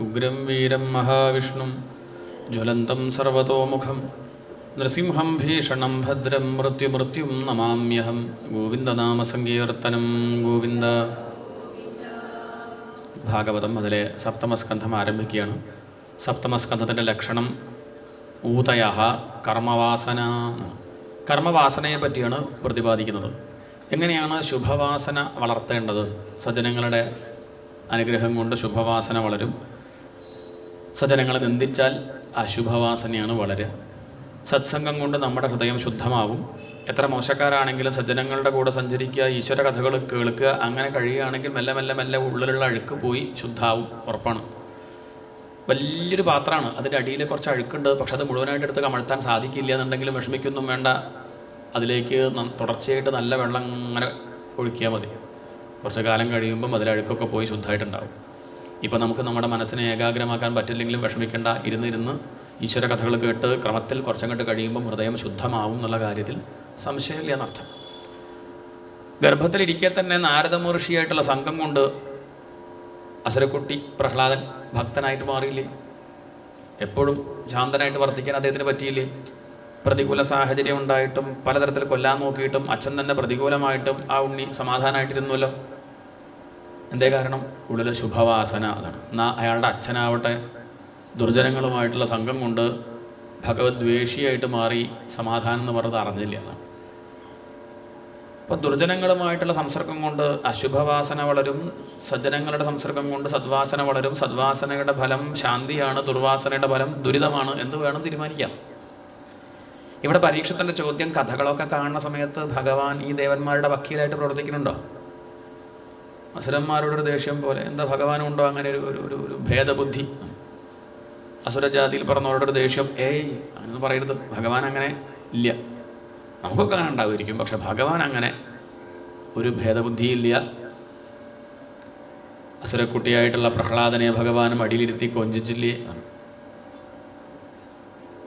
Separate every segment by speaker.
Speaker 1: ഉഗ്രം വീരം മഹാവിഷ്ണും ജ്വലന്തം സർവതോമുഖം നൃസിംഹം ഭീഷണം ഭദ്രം മൃത്യുമൃത്യും നമാമ്യഹം. ഗോവിന്ദനാമസങ്കീർത്തനം. ഗോവിന്ദ. ഭാഗവതം അതിലെ സപ്തമസ്കന്ധം ആരംഭിക്കുകയാണ്. സപ്തമസ്കന്ധത്തിൻ്റെ ലക്ഷണം ഊതയ കർമ്മവാസന. കർമ്മവാസനയെ പറ്റിയാണ് പ്രതിപാദിക്കുന്നത്. എങ്ങനെയാണ് ശുഭവാസന വളർത്തേണ്ടത്? സജ്ജനങ്ങളുടെ അനുഗ്രഹം കൊണ്ട് ശുഭവാസന വളരും. സജ്ജനങ്ങളെ നിന്ദിച്ചാൽ അശുഭവാസനയാണ് വളരുക. സത്സംഗം കൊണ്ട് നമ്മുടെ ഹൃദയം ശുദ്ധമാവും. എത്ര മോശക്കാരാണെങ്കിലും സജ്ജനങ്ങളുടെ കൂടെ സഞ്ചരിക്കുക, ഈശ്വര കഥകൾ കേൾക്കുക, അങ്ങനെ കഴിയുകയാണെങ്കിൽ മെല്ലെ മെല്ലെ മെല്ലെ ഉള്ളിലുള്ള അഴുക്ക് പോയി ശുദ്ധാവും, ഉറപ്പാണ്. വലിയൊരു പാത്രമാണ്, അതിൻ്റെ അടിയിൽ കുറച്ച് അഴുക്കുണ്ട്, പക്ഷെ അത് മുഴുവനായിട്ട് എടുത്ത് കമഴ്ത്താൻ സാധിക്കില്ല എന്നുണ്ടെങ്കിലും വിഷമിക്കൊന്നും വേണ്ട. അതിലേക്ക് തുടർച്ചയായിട്ട് നല്ല വെള്ളം അങ്ങനെ ഒഴിക്കിയാൽ മതി. കുറച്ച് കാലം കഴിയുമ്പം അതിലഴുക്കൊക്കെ പോയി ശുദ്ധമായിട്ടുണ്ടാവും. ഇപ്പം നമുക്ക് നമ്മുടെ മനസ്സിനെ ഏകാഗ്രമാക്കാൻ പറ്റില്ലെങ്കിലും വിഷമിക്കേണ്ട. ഇരുന്നിരുന്ന് ഈശ്വര കഥകൾ കേട്ട് ക്രമത്തിൽ കുറച്ചങ്ങോട്ട് കഴിയുമ്പം ഹൃദയം ശുദ്ധമാവും എന്നുള്ള കാര്യത്തിൽ സംശയമില്ല എന്നർത്ഥം. ഗർഭത്തിലിരിക്കെ തന്നെ നാരദ മഹർഷിയായിട്ടുള്ള സംഘം കൊണ്ട് അസുരക്കുട്ടി പ്രഹ്ലാദൻ ഭക്തനായിട്ട് മാറിയില്ലേ? എപ്പോഴും ശാന്തനായിട്ട് വർത്തിക്കാൻ അദ്ദേഹത്തിന് പറ്റിയില്ലേ? പ്രതികൂല സാഹചര്യം ഉണ്ടായിട്ടും പലതരത്തിൽ കൊല്ലാൻ നോക്കിയിട്ടും അച്ഛൻ തന്നെ പ്രതികൂലമായിട്ടും ആ ഉണ്ണി സമാധാനമായിട്ടിരുന്നല്ലോ. എന്തേ കാരണം? ഉള്ളിൽ ശുഭവാസന. അതാണ്. എന്നാൽ അയാളുടെ അച്ഛനാവട്ടെ ദുർജനങ്ങളുമായിട്ടുള്ള സംഘം കൊണ്ട് ഭഗവദ്വേഷിയായിട്ട് മാറി സമാധാനം എന്ന് പറഞ്ഞത് അറിഞ്ഞില്ല. അതാണ്. അപ്പോൾ ദുർജനങ്ങളുമായിട്ടുള്ള സംസർഗം കൊണ്ട് അശുഭവാസന വളരും, സജ്ജനങ്ങളുടെ സംസർഗം കൊണ്ട് സദ്വാസന വളരും. സദ്വാസനയുടെ ഫലം ശാന്തിയാണ്, ദുർവാസനയുടെ ഫലം ദുരിതമാണ്. എന്ത് വേണം തീരുമാനിക്കാം. ഇവിടെ പരീക്ഷത്തിൻ്റെ ചോദ്യം, കഥകളൊക്കെ കാണുന്ന സമയത്ത് ഭഗവാൻ ഈ ദേവന്മാരുടെ വക്കീലായിട്ട് പ്രവർത്തിക്കുന്നുണ്ടോ? അസുരന്മാരോടൊരു ദേഷ്യം പോലെ. എന്താ ഭഗവാനുണ്ടോ അങ്ങനെ ഒരു ഭേദബുദ്ധി? അസുരജാതിയിൽ പറഞ്ഞവരോടൊരു ദേഷ്യം, അങ്ങനെയൊന്നും പറയരുത്. ഭഗവാൻ അങ്ങനെ ഇല്ല. നമുക്കൊക്കെ അങ്ങനെ ഉണ്ടാവുമായിരിക്കും, പക്ഷെ ഭഗവാൻ അങ്ങനെ ഒരു ഭേദബുദ്ധിയില്ല. അസുരക്കുട്ടിയായിട്ടുള്ള പ്രഹ്ലാദനെ ഭഗവാൻ മടിയിലിരുത്തി കൊഞ്ചിച്ചില്ലേ?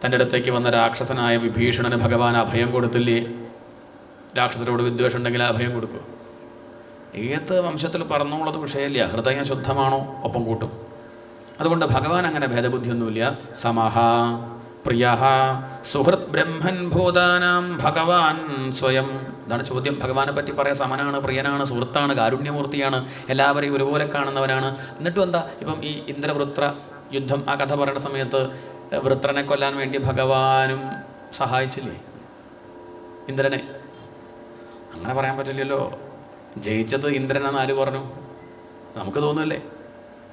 Speaker 1: തൻ്റെ അടുത്തേക്ക് വന്ന രാക്ഷസനായ വിഭീഷണന് ഭഗവാൻ അഭയം കൊടുത്തില്ലേ? രാക്ഷസരോട് വിദ്വേഷം ഉണ്ടെങ്കിൽ അഭയം കൊടുക്കും. ഏത് വംശത്തിൽ പറഞ്ഞുള്ളത് വിഷയമില്ല. ഹൃദയം ശുദ്ധമാണോ ഒപ്പം കൂട്ടും. അതുകൊണ്ട് ഭഗവാൻ അങ്ങനെ ഭേദബുദ്ധിയൊന്നുമില്ല. സമഹ പ്രിയ സുഹൃത് ബ്രഹ്മൻ ഭൂതാനാം ഭഗവാൻ സ്വയം. ഇതാണ് ചോദ്യം. ഭഗവാനെ പറ്റി പറയാം, സമനാണ്, പ്രിയനാണ്, സുഹൃത്താണ്, കാരുണ്യമൂർത്തിയാണ്, എല്ലാവരെയും ഒരുപോലെ കാണുന്നവനാണ്. എന്നിട്ടും എന്താ, ഇപ്പം ഈ ഇന്ദ്രവൃത്ര യുദ്ധം ആ കഥ പറയുന്ന സമയത്ത് വൃത്രനെ കൊല്ലാൻ വേണ്ടി ഭഗവാനും സഹായിച്ചില്ലേ ഇന്ദ്രനെ? അങ്ങനെ പറയാൻ പറ്റില്ലല്ലോ. ജയിച്ചത് ഇന്ദ്രനാന്ന് ആര് പറഞ്ഞു? നമുക്ക് തോന്നുമല്ലേ?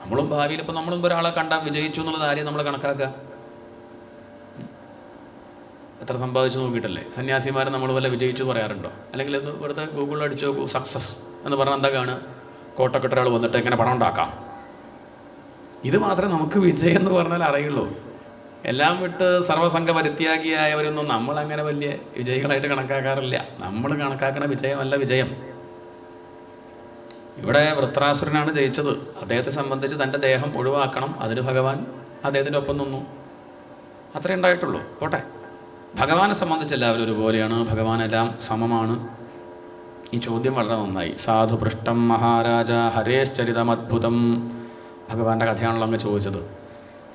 Speaker 1: നമ്മളും ഭാവിയിൽ ഇപ്പം നമ്മളും ഒരാളെ കണ്ടാൽ വിജയിച്ചു എന്നുള്ളത് ആരെയും നമ്മൾ കണക്കാക്കുക. എത്ര സമ്പാദിച്ചു നോക്കിയിട്ടല്ലേ? സന്യാസിമാരെ നമ്മൾ വല്ല വിജയിച്ചു പറയാറുണ്ടോ? അല്ലെങ്കിൽ ഒന്ന് വെറുതെ ഗൂഗിളിൽ അടിച്ചു നോക്കൂ, സക്സസ് എന്ന് പറഞ്ഞാൽ എന്താ കാണുക? കോട്ടക്കെട്ട ഒരാൾ വന്നിട്ട് എങ്ങനെ പണം ഉണ്ടാക്കാം. ഇത് മാത്രമേ നമുക്ക് വിജയം എന്ന് പറഞ്ഞാൽ അറിയുള്ളൂ. എല്ലാം വിട്ട് സർവ്വസംഘ പരിത്യാഗിയായവരൊന്നും നമ്മളങ്ങനെ വലിയ വിജയികളായിട്ട് കണക്കാക്കാറില്ല. നമ്മൾ കണക്കാക്കുന്ന വിജയമല്ല വിജയം. ഇവിടെ വൃത്രാസുരനാണ് ജയിച്ചത്. അദ്ദേഹത്തെ സംബന്ധിച്ച് തൻ്റെ ദേഹം ഒഴിവാക്കണം, അതിന് ഭഗവാൻ അദ്ദേഹത്തിൻ്റെ ഒപ്പം നിന്നു. അത്രേ ഉണ്ടായിട്ടുള്ളൂ. പോട്ടെ. ഭഗവാനെ സംബന്ധിച്ച് എല്ലാവരും ഒരുപോലെയാണ്. ഭഗവാനെല്ലാം സമമാണ്. ഈ ചോദ്യം വളരെ നന്നായി. സാധു പൃഷ്ടം മഹാരാജ ഹരേശ്ചരിതമദ്ഭുതം. ഭഗവാന്റെ കഥയാണല്ലോ അങ്ങ് ചോദിച്ചത്.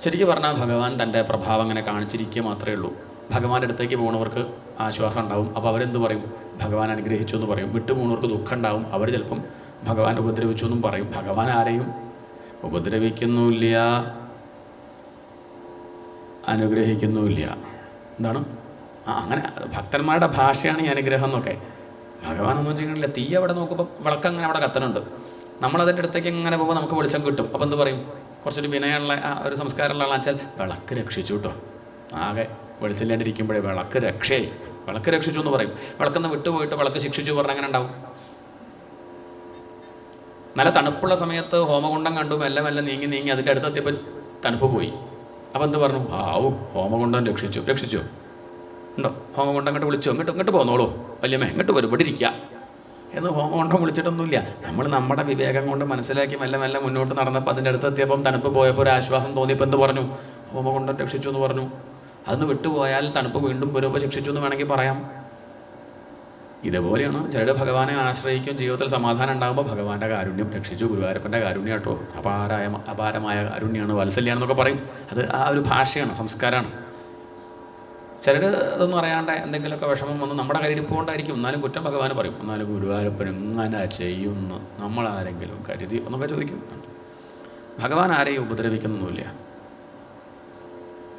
Speaker 1: ശരിക്കും പറഞ്ഞാൽ ഭഗവാൻ തൻ്റെ പ്രഭാവം അങ്ങനെ കാണിച്ചിരിക്കുക മാത്രമേ ഉള്ളൂ. ഭഗവാന്റെ അടുത്തേക്ക് പോകുന്നവർക്ക് ആശ്വാസം ഉണ്ടാവും. അപ്പോൾ അവരെന്ത് പറയും? ഭഗവാൻ അനുഗ്രഹിച്ചു എന്ന് പറയും. വിട്ടുപോകുന്നവർക്ക് ദുഃഖം ഉണ്ടാവും. അവർ ചിലപ്പം ഭഗവാൻ ഉപദ്രവിച്ചു എന്നും പറയും. ഭഗവാൻ ആരെയും ഉപദ്രവിക്കുന്നുമില്ല, അനുഗ്രഹിക്കുന്നുമില്ല. എന്താണ്? അങ്ങനെ ഭക്തന്മാരുടെ ഭാഷയാണ് ഈ അനുഗ്രഹം എന്നൊക്കെ. ഭഗവാനൊന്നും ചെയ്യണില്ല. തീ അവിടെ നോക്കുമ്പോൾ വിളക്കങ്ങനെ അവിടെ കത്തനുണ്ട്. നമ്മളതിൻ്റെ അടുത്തേക്ക് ഇങ്ങനെ പോകുമ്പോൾ നമുക്ക് വെളിച്ചം കിട്ടും. അപ്പോൾ എന്ത് പറയും? കുറച്ചൊരു വിനയമുള്ള ഒരു സംസ്കാരമുള്ള ആളാച്ചാൽ വിളക്ക് രക്ഷിച്ചു കേട്ടോ. ആകെ വെളിച്ചില്ലാണ്ടിരിക്കുമ്പോഴേ വിളക്ക് രക്ഷയായി, വിളക്ക് രക്ഷിച്ചു എന്ന് പറയും. വിളക്കെന്ന് വിട്ടുപോയിട്ട് വിളക്ക് ശിക്ഷിച്ചു പറഞ്ഞാൽ അങ്ങനെ ഉണ്ടാവും. നല്ല തണുപ്പുള്ള സമയത്ത് ഹോമകുണ്ടം കണ്ടു, മെല്ലെ മെല്ലെ നീങ്ങി നീങ്ങി അതിൻ്റെ അടുത്തെത്തിയപ്പോൾ തണുപ്പ് പോയി. അപ്പോൾ എന്ത് പറഞ്ഞു? ഹോമകുണ്ടം രക്ഷിച്ചു ഉണ്ടോ? ഹോമകുണ്ടം അങ്ങോട്ട് വിളിച്ചു, ഇങ്ങോട്ട് പോന്നോളൂ വല്യമ്മേ, ഇങ്ങോട്ട് വരും, ഇവിടെ ഇരിക്കുക എന്ന് ഹോമകുണ്ടം വിളിച്ചിട്ടൊന്നുമില്ല. നമ്മൾ നമ്മുടെ വിവേകം കൊണ്ട് മനസ്സിലാക്കി മെല്ലെ മെല്ലെ മുന്നോട്ട് നടന്നപ്പോൾ അതിൻ്റെ അടുത്തെത്തിയപ്പം തണുപ്പ് പോയപ്പോൾ ഒരു ആശ്വാസം തോന്നിയപ്പോൾ എന്ത് പറഞ്ഞു? ഹോമകുണ്ടം രക്ഷിച്ചു എന്ന് പറഞ്ഞു. അതൊന്ന് വിട്ടുപോയാൽ തണുപ്പ് വീണ്ടും വരുമ്പോൾ ശിക്ഷിച്ചു എന്ന് വേണമെങ്കിൽ പറയാം. ഇതുപോലെയാണ് ചിലർ ഭഗവാനെ ആശ്രയിക്കും, ജീവിതത്തിൽ സമാധാനം ഉണ്ടാകുമ്പോൾ ഭഗവാന്റെ കാരുണ്യം രക്ഷിച്ചു, ഗുരുവായൂരപ്പൻ്റെ കാരുണ്യം കേട്ടോ, അപാരമായ കാരുണ്യമാണ്, വാത്സല്യാണെന്നൊക്കെ പറയും. അത് ആ ഒരു ഭാഷയാണ്, സംസ്കാരമാണ്. ചിലർ അതൊന്നും അറിയാണ്ട് എന്തെങ്കിലുമൊക്കെ വിഷമം വന്ന് നമ്മുടെ കയ്യിരിപ്പ് കൊണ്ടായിരിക്കും, എന്നാലും കുറ്റം ഭഗവാൻ പറയും. എന്നാലും ഗുരുവായൂരപ്പൻ എങ്ങനെ ചെയ്യുന്നു നമ്മളാരെങ്കിലും കരുതി എന്നൊക്കെ ചോദിക്കും. ഭഗവാൻ ആരെയും ഉപദ്രവിക്കുന്നൊന്നുമില്ല.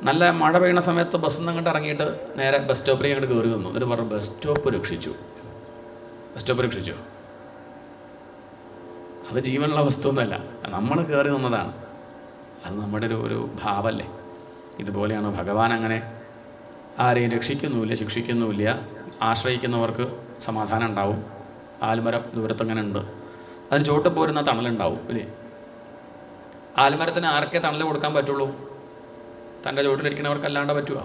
Speaker 1: നല്ല മഴ പെയ്യുന്ന സമയത്ത് ബസ്സിൽ നിന്ന് അങ്ങോട്ട് ഇറങ്ങിയിട്ട് നേരെ ബസ് സ്റ്റോപ്പിലേക്ക് അങ്ങോട്ട് കയറി വന്നു. എന്നിട്ട് പറഞ്ഞു ബസ് സ്റ്റോപ്പ് രക്ഷിച്ചു. അത് ജീവനുള്ള വസ്തുവൊന്നുമല്ല, നമ്മൾ കയറി വന്നതാണ്. അത് നമ്മുടെ ഒരു ഭാവമല്ലേ. ഇതുപോലെയാണ് ഭഗവാൻ. അങ്ങനെ ആരെയും രക്ഷിക്കുന്നുമില്ല, ശിക്ഷിക്കുന്നുമില്ല. ആശ്രയിക്കുന്നവർക്ക് സമാധാനം ഉണ്ടാവും. ആൽമരം ദൂരത്തങ്ങനെ ഉണ്ട്, അതിന് ചോട്ട് പോരുന്ന തണലുണ്ടാവും ഇല്ലേ. ആൽമരത്തിന് ആർക്കേ തണൽ കൊടുക്കാൻ പറ്റുള്ളൂ? തൻ്റെ ചോട്ടിലിരിക്കുന്നവർക്കല്ലാണ്ട് പറ്റുമോ?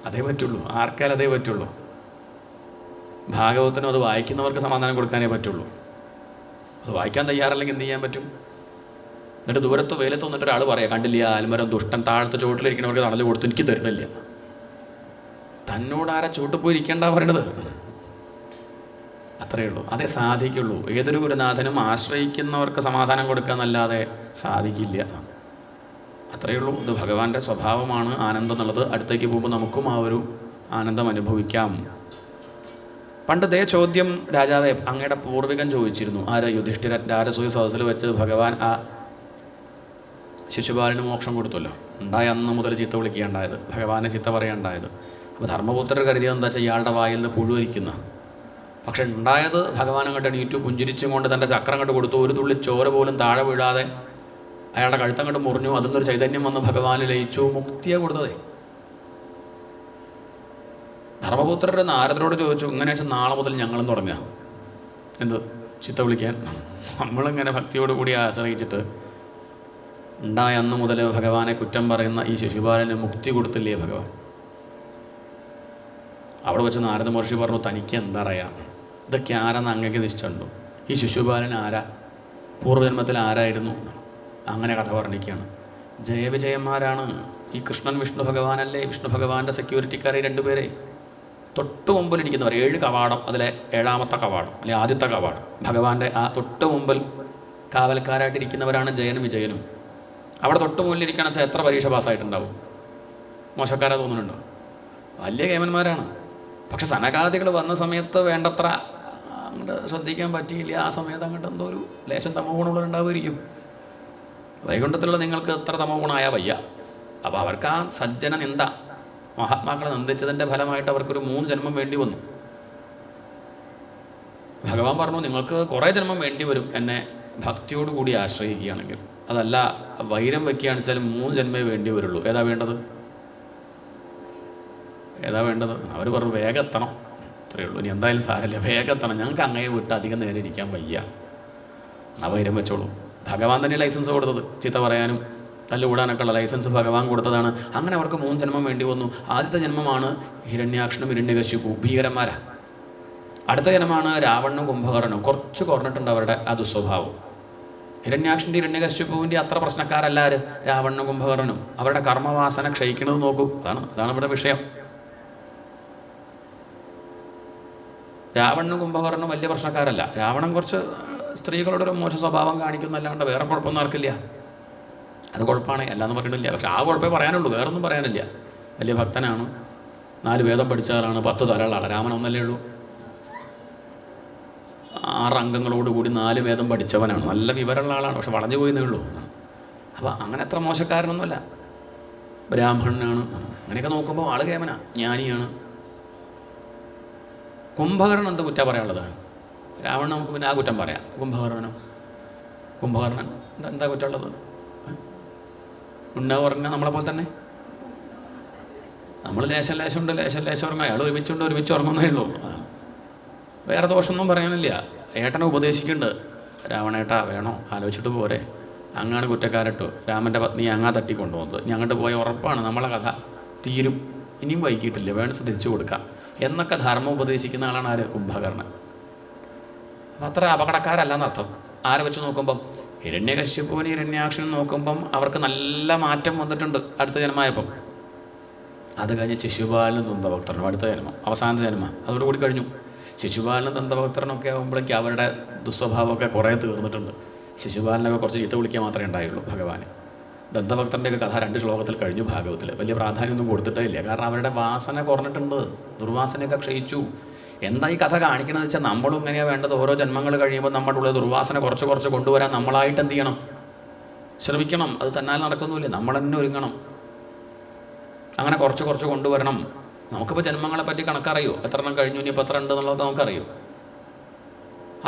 Speaker 1: അതേ പറ്റുള്ളൂ, ആർക്കാൽ അതേ പറ്റുള്ളൂ. ഭാഗവതത്തിനും അത് വായിക്കുന്നവർക്ക് സമാധാനം കൊടുക്കാനേ പറ്റുള്ളൂ. അത് വായിക്കാൻ തയ്യാറല്ലെങ്കിൽ എന്ത് ചെയ്യാൻ പറ്റും? എന്നിട്ട് ദൂരത്ത് വെയിലത്ത് വന്നിട്ട് ഒരാൾ പറയാം, കണ്ടില്ല ആൽമരം ദുഷ്ടൻ താഴത്തെ ചോട്ടിലിരിക്കുന്നവർക്ക് തണൽ കൊടുത്തു, എനിക്ക് തരുന്നില്ല. തന്നോട് ആരാ ചോട്ട് പോയി ഇരിക്കേണ്ട പറയണത്? അത്രയേ ഉള്ളൂ, അതേ സാധിക്കുള്ളൂ. ഏതൊരു ഗുരുനാഥനും ആശ്രയിക്കുന്നവർക്ക് സമാധാനം കൊടുക്കാന്നല്ലാതെ സാധിക്കില്ല. അത്രയേ ഉള്ളൂ. ഇത് ഭഗവാന്റെ സ്വഭാവമാണ് ആനന്ദം എന്നുള്ളത്. അടുത്തേക്ക് പോകുമ്പോൾ നമുക്കും ആ ഒരു ആനന്ദം അനുഭവിക്കാം. പണ്ട് ദേ ചോദ്യം രാജാവെ അങ്ങയുടെ പൂർവികൻ ചോദിച്ചിരുന്നു. യുധിഷ്ഠിരൻ രാജസൂയ സദസ്സിൽ വെച്ച് ഭഗവാൻ ആ ശിശുപാലന് മോക്ഷം കൊടുത്തല്ലോ. ഉണ്ടായ അന്ന് മുതൽ ചീത്ത വിളിക്കുകയുണ്ടായത്, ഭഗവാനെ ചീത്ത പറയുകയുണ്ടായത്. അപ്പോൾ ധർമ്മപുത്രർ കരുതിയത് എന്താ വെച്ചാൽ ഇയാളുടെ വായിൽ നിന്ന് പുഴുവരിക്കുന്ന. പക്ഷെ ഉണ്ടായത് ഭഗവാൻ അങ്ങോട്ട് എണീറ്റു പുഞ്ചിരിച്ചും കൊണ്ട് തൻ്റെ ചക്രം അങ്ങോട്ട് കൊടുത്തു. ഒരു തുള്ളി ചോര പോലും താഴെ വീഴാതെ അയാളുടെ കഴുത്തങ്ങോട്ട് മുറിഞ്ഞു. അതിൽ നിന്നൊരു ചൈതന്യം വന്ന് ഭഗവാന് ലയിച്ചു, മുക്തിയെ കൊടുത്തതേ. ധർമ്മപുത്രരുടെ നാരദരോട് ചോദിച്ചു, ഇങ്ങനെ വെച്ചാൽ നാളെ മുതൽ ഞങ്ങളും തുടങ്ങുക എന്ത് ചിത്ത വിളിക്കാൻ. നമ്മളിങ്ങനെ ഭക്തിയോടുകൂടി ആശ്രയിച്ചിട്ട് ഉണ്ടായ അന്ന് മുതൽ ഭഗവാനെ കുറ്റം പറയുന്ന ഈ ശിശുപാലന് മുക്തി കൊടുത്തില്ലേ ഭഗവാൻ? അവിടെ വെച്ച് നാരദ മഹർഷി പറഞ്ഞു, തനിക്ക് എന്താ അറിയാം, ഇതൊക്കെ ആരാന്ന് അങ്ങേക്ക് നിശ്ചയുണ്ടോ? ഈ ശിശുപാലൻ ആരാ, പൂർവ്വജന്മത്തിൽ ആരായിരുന്നു? അങ്ങനെ കഥ വർണ്ണിക്കുകയാണ്. ജയവിജയന്മാരാണ് ഈ കൃഷ്ണൻ വിഷ്ണു ഭഗവാനല്ലേ. വിഷ്ണു ഭഗവാന്റെ സെക്യൂരിറ്റിക്കാരെ രണ്ടുപേരെ തൊട്ട് മുമ്പിലിരിക്കുന്നവർ, 7 കവാടം, അതിലെ 7ാമത്തെ കവാടം അല്ലെ ആദ്യത്തെ കവാടം ഭഗവാന്റെ ആ തൊട്ട് മുമ്പിൽ കാവൽക്കാരായിട്ടിരിക്കുന്നവരാണ് ജയനും വിജയനും. അവിടെ തൊട്ട് മുന്നിലിരിക്കണം വെച്ചാൽ എത്ര പരീക്ഷ പാസ്സായിട്ടുണ്ടാവും? മോശക്കാരാ തോന്നുന്നുണ്ടോ? വലിയ കേമന്മാരാണ്. പക്ഷെ സനകാദികൾ വന്ന സമയത്ത് വേണ്ടത്ര അങ്ങോട്ട് ശ്രദ്ധിക്കാൻ പറ്റിയില്ല. ആ സമയത്ത് അങ്ങോട്ട് എന്തോ ഒരു ലേശം തമോ ഗുണമുള്ളവരുണ്ടാവുമായിരിക്കും. വൈകുണ്ഠത്തിലുള്ള നിങ്ങൾക്ക് എത്ര തമോ ഗുണമായാൽ വയ്യ. അപ്പോൾ അവർക്ക് ആ സജ്ജന നിന്ദ, മഹാത്മാക്കളെ നിന്ദിച്ചതിൻ്റെ ഫലമായിട്ട് അവർക്കൊരു 3 ജന്മം വേണ്ടി വന്നു. ഭഗവാൻ പറഞ്ഞു, നിങ്ങൾക്ക് കുറേ ജന്മം വേണ്ടി വരും എന്നെ ഭക്തിയോടുകൂടി ആശ്രയിക്കുകയാണെങ്കിൽ. അതല്ല വൈരം വയ്ക്കുകയാണെന്ന് വെച്ചാൽ 3 ജന്മേ വേണ്ടി വരുള്ളൂ. ഏതാ വേണ്ടത്? അവർ പറഞ്ഞു വേഗം എത്തണം, അത്രയേ ഉള്ളൂ. ഇനി എന്തായാലും സാരമില്ല, വേഗം എത്തണം, ഞങ്ങൾക്ക് അങ്ങയെ വിട്ട് അധികം നേരം ഇരിക്കാൻ വയ്യ. ആ വൈരം വെച്ചോളൂ. ഭഗവാൻ തന്നെ ലൈസൻസ് കൊടുത്തത്, ചീത്ത പറയാനും തല്ലുകൂടാനൊക്കെ ഉള്ള ലൈസൻസ് ഭഗവാൻ കൊടുത്തതാണ്. അങ്ങനെ അവർക്ക് 3 ജന്മം വേണ്ടി വന്നു. ആദ്യത്തെ ജന്മമാണ് ഹിരണ്യാക്ഷനും ഹിരണ്യകശിപു, ഭീകരന്മാരാ. അടുത്ത ജന്മമാണ് രാവണനും കുംഭകർണനും. കുറച്ച് കുറഞ്ഞിട്ടുണ്ട് അവരുടെ ആ ദുസ്വഭാവം. ഹിരണ്യാക്ഷൻ്റെ ഹിരണ്യകശിപുവിൻ്റെ അത്ര പ്രശ്നക്കാരല്ല രാവണനും കുംഭകർണനും. അവരുടെ കർമ്മവാസന ക്ഷയിക്കുന്നത് നോക്കൂ. അതാണ് ഇവിടെ വിഷയം. രാവണനും കുംഭകർണനും വലിയ പ്രശ്നക്കാരല്ല. രാവണൻ കുറച്ച് സ്ത്രീകളുടെ ഒരു മോശ സ്വഭാവം കാണിക്കുന്നല്ലാണ്ട് വേറെ കുഴപ്പമൊന്നും ആർക്കില്ല. അത് കുഴപ്പമാണ്, അല്ലാന്ന് പറയണില്ല. പക്ഷെ ആ കുഴപ്പമേ പറയാനുള്ളൂ, വേറൊന്നും പറയാനില്ല. വലിയ ഭക്തനാണ്, 4 വേദം പഠിച്ചവരാണ്, 10 തലകളാണ്. രാമൻ ഒന്നല്ലേ ഉള്ളൂ. 6 അംഗങ്ങളോടുകൂടി 4 വേദം പഠിച്ചവനാണ്. നല്ല വിവരമുള്ള ആളാണ്, പക്ഷെ വളഞ്ഞു പോയിന്നേ ഉള്ളൂ. അപ്പോൾ അങ്ങനെ അത്ര മോശക്കാരനൊന്നുമല്ല, ബ്രാഹ്മണനാണ്. അങ്ങനെയൊക്കെ നോക്കുമ്പോൾ ആൾ കേമന, ജ്ഞാനിയാണ്. കുംഭകർണൻ എന്ത് കുറ്റം പറയാനുള്ളത്? രാവണൻ നമുക്ക് പിന്നെ ആ കുറ്റം പറയാം. കുംഭകർണൻ എന്താ കുറ്റമുള്ളത്? ഉണ്ണ പറഞ്ഞാൽ നമ്മളെപ്പോലെ തന്നെ നമ്മൾ ലേശം ഉറങ്ങും. അയാൾ ഒരുമിച്ച് ഉറങ്ങുന്നേ ഉള്ളൂ. വേറെ ദോഷമൊന്നും പറയാനില്ല. ഏട്ടനെ ഉപദേശിക്കുന്നുണ്ട്, രാവണേട്ടാ വേണോ ആലോചിച്ചിട്ട് പോരെ, അങ്ങാണ് കുറ്റക്കാരട്ടോ, രാമൻ്റെ പത്നി അങ്ങാ തട്ടിക്കൊണ്ടുപോകുന്നത്, ഞങ്ങോട്ട് പോയ ഉറപ്പാണ് നമ്മളെ കഥ തീരും, ഇനിയും വൈകിട്ടില്ല, വേണം തിരിച്ചു കൊടുക്കാം എന്നൊക്കെ ധർമ്മം ഉപദേശിക്കുന്ന ആളാണ് ആര്? കുംഭകർണൻ. അത്ര അപകടക്കാരല്ലെന്നർത്ഥം. ആരെ വെച്ച് നോക്കുമ്പം ഹിരണ്യകശ്യപുവിന് ഹിരണ്യാക്ഷനും നോക്കുമ്പം അവർക്ക് നല്ല മാറ്റം വന്നിട്ടുണ്ട് അടുത്ത ജന്മമായപ്പം. അത് കഴിഞ്ഞ് ശിശുപാലനും ദന്തഭക്തരനും അടുത്ത ജന്മം, അവസാനത്തെ ജന്മം അതോടുകൂടി കഴിഞ്ഞു. ശിശുപാലനും ദന്തഭക്തരനൊക്കെ ആകുമ്പോഴേക്കും അവരുടെ ദുസ്വഭാവമൊക്കെ കുറേ തീർന്നിട്ടുണ്ട്. ശിശുപാലനൊക്കെ കുറച്ച് ചീത്ത വിളിക്കുക മാത്രമേ ഉണ്ടായുള്ളൂ ഭഗവാന്. ദന്തഭക്തൻ്റെയൊക്കെ കഥ 2 ശ്ലോകത്തിൽ കഴിഞ്ഞു ഭാഗവത്തിൽ. വലിയ പ്രാധാന്യമൊന്നും കൊടുത്തിട്ടേ ഇല്ല. കാരണം അവരുടെ വാസന കുറഞ്ഞിട്ടുണ്ട്, ദുർവാസനയൊക്കെ ക്ഷയിച്ചു. എന്താ ഈ കഥ കാണിക്കണമെന്ന് വെച്ചാൽ നമ്മളും ഇങ്ങനെയാണ് വേണ്ടത്. ഓരോ ജന്മങ്ങൾ കഴിയുമ്പോൾ നമ്മുടെ ഉള്ള ദുർവാസന കുറച്ച് കുറച്ച് കൊണ്ടുവരാൻ നമ്മളായിട്ട് എന്ത് ചെയ്യണം? ശ്രമിക്കണം. അത് തന്നാൽ നടക്കുന്നില്ല, നമ്മൾ തന്നെ ഒരുങ്ങണം. അങ്ങനെ കുറച്ച് കുറച്ച് കൊണ്ടുവരണം. നമുക്കിപ്പോൾ ജന്മങ്ങളെ പറ്റി കണക്കറിയോ? എത്ര എണ്ണം കഴിഞ്ഞു, ഇനിയിപ്പോൾ എത്ര ഉണ്ട് എന്നുള്ളത് നമുക്കറിയോ?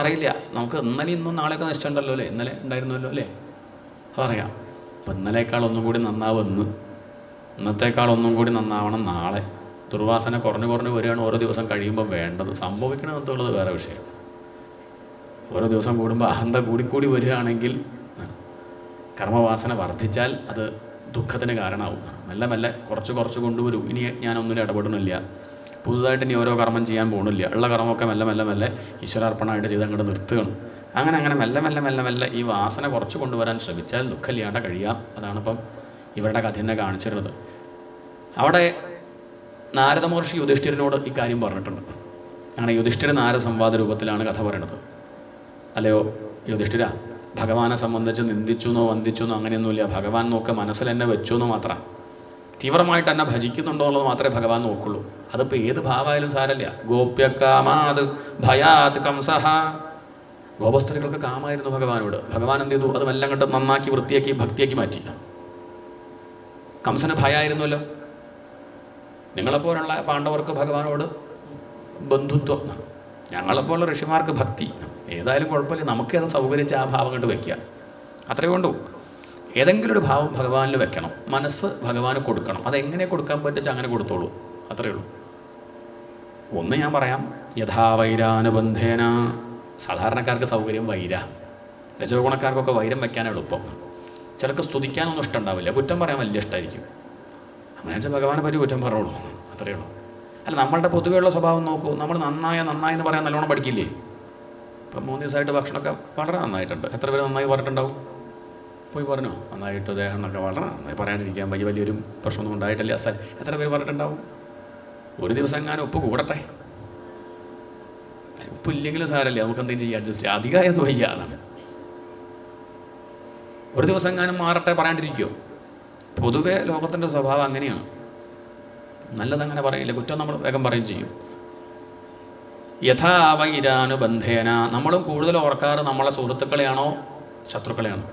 Speaker 1: അറിയില്ല. നമുക്ക് ഇന്നലെ ഇന്നും നാളെയൊക്കെ നിശ്ചയമുണ്ടല്ലോ അല്ലേ? ഇന്നലെ ഉണ്ടായിരുന്നല്ലോ അല്ലേ? അതറിയാം. അപ്പം ഇന്നലേക്കാൾ ഒന്നും കൂടി നന്നാവുമെന്ന്, ഇന്നത്തേക്കാൾ ഒന്നും കൂടി നന്നാവണം നാളെ. ദുർവാസന കുറഞ്ഞു കുറഞ്ഞ് വരികയാണ് ഓരോ ദിവസം കഴിയുമ്പോൾ വേണ്ടത്. സംഭവിക്കണമെന്നുള്ളത് വേറെ വിഷയം. ഓരോ ദിവസം കൂടുമ്പോൾ അഹന്ത കൂടിക്കൂടി വരികയാണെങ്കിൽ, കർമ്മവാസന വർദ്ധിച്ചാൽ അത് ദുഃഖത്തിന് കാരണമാവും. മെല്ലെ മെല്ലെ കുറച്ച് കുറച്ച് കൊണ്ടുവരൂ. ഇനി ഞാനൊന്നിനും ഇടപെടണില്ല, പുതുതായിട്ട് ഇനി ഓരോ കർമ്മം ചെയ്യാൻ പോകണില്ല. ഉള്ള കർമ്മമൊക്കെ മെല്ലെ മെല്ലെ മെല്ലെ ഈശ്വരാർപ്പണമായിട്ട് ചെയ്ത് അങ്ങോട്ട് നിർത്തുകയാണ്. അങ്ങനെ അങ്ങനെ മെല്ലെ മെല്ലെ മെല്ലെ മെല്ലെ ഈ വാസന കുറച്ച് കൊണ്ടുവരാൻ ശ്രമിച്ചാൽ ദുഃഖമില്ലാണ്ട് കഴിയാം. അതാണിപ്പം ഇവരുടെ കഥയെ കാണിച്ചിരുന്നത്. അവിടെ നാരദ മഹർഷി യുധിഷ്ഠിരനോട് ഇക്കാര്യം പറഞ്ഞിട്ടുണ്ട്. അങ്ങനെ യുധിഷ്ഠിര നാരദ സംവാദ രൂപത്തിലാണ് കഥ പറയണത്. അല്ലയോ യുധിഷ്ഠിര, ഭഗവാനെ സംബന്ധിച്ച് നിന്ദിച്ചു എന്നോ വന്ദിച്ചു എന്നോ അങ്ങനെയൊന്നുമില്ല. ഭഗവാൻ നോക്ക് മനസ്സിൽ എന്നെ വെച്ചു എന്ന് മാത്രം. തീവ്രമായിട്ട് എന്നെ ഭജിക്കുന്നുണ്ടോ എന്നുള്ളത് മാത്രമേ ഭഗവാൻ നോക്കുള്ളൂ. അതിപ്പോൾ ഏത് ഭാവമായാലും സാരമില്ല. ഗോപ്യകാമാത് ഭയാത് കംസഹ. ഗോപസ്ത്രീകൾക്ക് കാമായിരുന്നു ഭഗവാനോട്. ഭഗവാൻ എന്ത് ചെയ്തു? അത് മെല്ലെ കണ്ട് നന്നാക്കി വൃത്തിയാക്കി ഭക്തിയാക്കി മാറ്റി. കംസന് ഭയമായിരുന്നല്ലോ. നിങ്ങളെപ്പോലുള്ള പാണ്ഡവർക്ക് ഭഗവാനോട് ബന്ധുത്വം, ഞങ്ങളെപ്പോലുള്ള ഋഷിമാർക്ക് ഭക്തി. ഏതായാലും കുഴപ്പമില്ല, നമുക്കേത് സൗകര്യച്ച് ആ ഭാവം കണ്ട് വയ്ക്കുക, അത്രയേ വേണ്ടൂ. ഏതെങ്കിലും ഒരു ഭാവം ഭഗവാനിൽ വെക്കണം, മനസ്സ് ഭഗവാന് കൊടുക്കണം. അതെങ്ങനെ കൊടുക്കാൻ പറ്റിച്ച് അങ്ങനെ കൊടുത്തോളൂ, അത്രയേ ഉള്ളൂ. ഒന്ന് ഞാൻ പറയാം, യഥാ വൈരാനുബന്ധേന. സാധാരണക്കാർക്ക് സൗകര്യം വൈര, രജോ ഗുണക്കാർക്കൊക്കെ വൈരം വയ്ക്കാൻ എളുപ്പം. ചിലർക്ക് സ്തുതിക്കാനൊന്നും ഇഷ്ടമുണ്ടാവില്ല, കുറ്റം പറയാൻ വലിയ ഇഷ്ടമായിരിക്കും. അങ്ങനെ വെച്ചാൽ ഭഗവാനെ പറ്റി കുറ്റം പറഞ്ഞോളൂ, അത്രയേ ഉള്ളൂ. അല്ല, നമ്മളുടെ പൊതുവെയുള്ള സ്വഭാവം നോക്കൂ. നമ്മൾ നന്നായി എന്ന് പറയാൻ നല്ലോണം പഠിക്കില്ലേ? ഇപ്പം 3 ദിവസമായിട്ട് ഭക്ഷണമൊക്കെ വളരെ നന്നായിട്ടുണ്ട്. എത്ര പേര് നന്നായി പറഞ്ഞിട്ടുണ്ടാവും? പോയി പറഞ്ഞോ നന്നായിട്ട് ദേഹം എന്നൊക്കെ വളരെ നന്നായി പറയാണ്ടിരിക്കാൻ വലിയൊരു പ്രശ്നമൊന്നും ഉണ്ടായിട്ടില്ല അസൽ. എത്ര പേര് പറഞ്ഞിട്ടുണ്ടാവും? ഒരു ദിവസം എങ്ങാനും ഉപ്പ് കൂടട്ടെ, ഉപ്പില്ലെങ്കിലും സാരമില്ല, നമുക്ക് എന്തെങ്കിലും ചെയ്യാം, അഡ്ജസ്റ്റ് ചെയ്യാം. അധികമായത് വയ്യ, അതാണ്. ഒരു ദിവസം എങ്ങാനും മാറട്ടെ പറയാണ്ടിരിക്കുമോ? പൊതുവേ ലോകത്തിൻ്റെ സ്വഭാവം അങ്ങനെയാണ്. നല്ലതങ്ങനെ പറയില്ല, കുറ്റം നമ്മൾ വേഗം പറയും ചെയ്യും. യഥാ വൈരാനുബന്ധേന. നമ്മളും കൂടുതൽ ഓർക്കാറ് നമ്മളെ സുഹൃത്തുക്കളെയാണോ ശത്രുക്കളെയാണോ?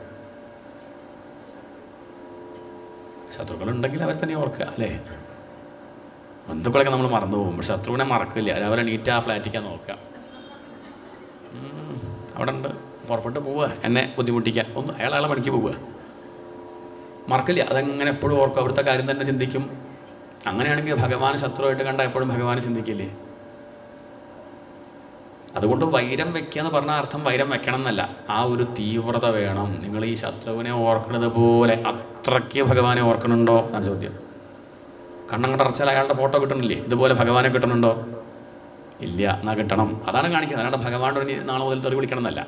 Speaker 1: ശത്രുക്കളുണ്ടെങ്കിൽ അവർ തന്നെ ഓർക്കുക അല്ലേ? ബന്ധുക്കളൊക്കെ നമ്മൾ മറന്നു പോകും, പക്ഷെ ശത്രുവിനെ മറക്കില്ല. രാവിലെ നീറ്റ് ആ ഫ്ലാറ്റിക്കാൻ നോക്കുക. അവിടെ ഉണ്ട്, പുറപ്പെട്ട് പോവുക എന്നെ ബുദ്ധിമുട്ടിക്കാൻ, ഒന്ന് അയാളെ പണിക്ക് പോവുക, മറക്കില്ല. അതെങ്ങനെ എപ്പോഴും ഓർക്കും, അവിടുത്തെ കാര്യം തന്നെ ചിന്തിക്കും. അങ്ങനെയാണെങ്കിൽ ഭഗവാൻ ശത്രുവായിട്ട് കണ്ടാൽ എപ്പോഴും ഭഗവാൻ ചിന്തിക്കില്ലേ? അതുകൊണ്ട് വൈരം വെക്കുക എന്ന് പറഞ്ഞ അർത്ഥം വൈരം വെക്കണം എന്നല്ല, ആ ഒരു തീവ്രത വേണം. നിങ്ങൾ ഈ ശത്രുവിനെ ഓർക്കുന്നത് പോലെ അത്രയ്ക്ക് ഭഗവാനെ ഓർക്കണുണ്ടോ എന്നാണ് ചോദ്യം. കണ്ണങ്ങോട്ട് അടച്ചാൽ അയാളുടെ ഫോട്ടോ കിട്ടണില്ലേ? ഇതുപോലെ ഭഗവാനെ കിട്ടണുണ്ടോ? ഇല്ല, എന്നാൽ കിട്ടണം. അതാണ് കാണിക്കുന്നത്. അല്ലാണ്ട് ഭഗവാനോട് ഇനി നാളെ മുതൽ തെറി വിളിക്കണം എന്നല്ല.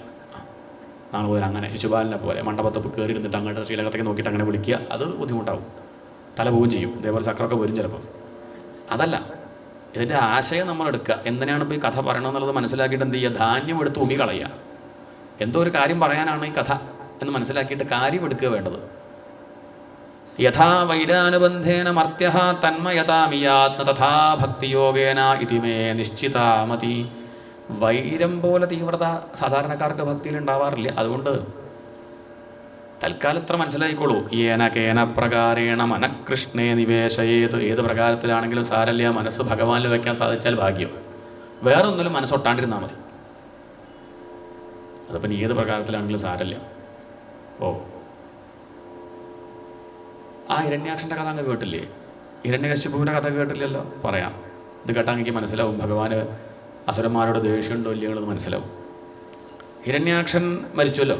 Speaker 1: നാളെ മുതൽ അങ്ങനെ ശിശുപാലനെ പോലെ മണ്ഡപത്ത് കയറി ഇരുന്നിട്ട് അങ്ങോട്ട് ശ്രീലകത്തേക്ക് നോക്കിയിട്ട് അങ്ങനെ വിളിക്കുക, അത് ബുദ്ധിമുട്ടാവും, തല പോവുകയും ചെയ്യും. ഇതേപോലെ ചക്രമൊക്കെ വരും ചിലപ്പോൾ. അതല്ല, ഇതിൻ്റെ ആശയം നമ്മൾ എടുക്കുക. എന്തിനാണ് ഇപ്പോൾ ഈ കഥ പറയണമെന്നുള്ളത് മനസ്സിലാക്കിയിട്ട് എന്ത് ചെയ്യുക? ധാന്യം എടുത്ത് ഉമി കളയുക. എന്തോ ഒരു കാര്യം പറയാനാണ് ഈ കഥ എന്ന് മനസ്സിലാക്കിയിട്ട് കാര്യം എടുക്കുക വേണ്ടത്. യഥാ വൈരാനുബന്ധേന മർത്യഃ തന്മയതാമിയാത്മ തഥാ ഭക്തിയോഗേന ഇതി മേ നിശ്ചിതാമതി. വൈരം പോലെ തീവ്രത സാധാരണക്കാർക്ക് ഭക്തിയിൽ ഉണ്ടാവാറില്ല. അതുകൊണ്ട് തൽക്കാലം ഇത്ര മനസ്സിലായിക്കോളൂ. ഏന കേന പ്രകാരേണ മനഃകൃഷ്ണേ നിവേശയേത്. ഏത് പ്രകാരത്തിലാണെങ്കിലും സാരല്ല, മനസ്സ് ഭഗവാനിൽ വയ്ക്കാൻ സാധിച്ചാൽ ഭാഗ്യം. വേറൊന്നിലും മനസ്സൊട്ടാണ്ടിരുന്നാൽ മതി. അതിപ്പം ഏത് പ്രകാരത്തിലാണെങ്കിലും സാരല്ല. ആ ഹിരണ്യാക്ഷൻ്റെ കഥ അങ്ങ് കേട്ടില്ലേ? ഹിരണ്യകശിപുവിൻ്റെ കഥ കേട്ടില്ലല്ലോ? പറയാം. ഇത് കേട്ടാൽ എനിക്ക് മനസ്സിലാവും ഭഗവാന് അസുരന്മാരോട് ദേഷ്യമുണ്ടോ ഇല്ലയോ മനസ്സിലാവും. ഹിരണ്യാക്ഷൻ മരിച്ചുവല്ലോ.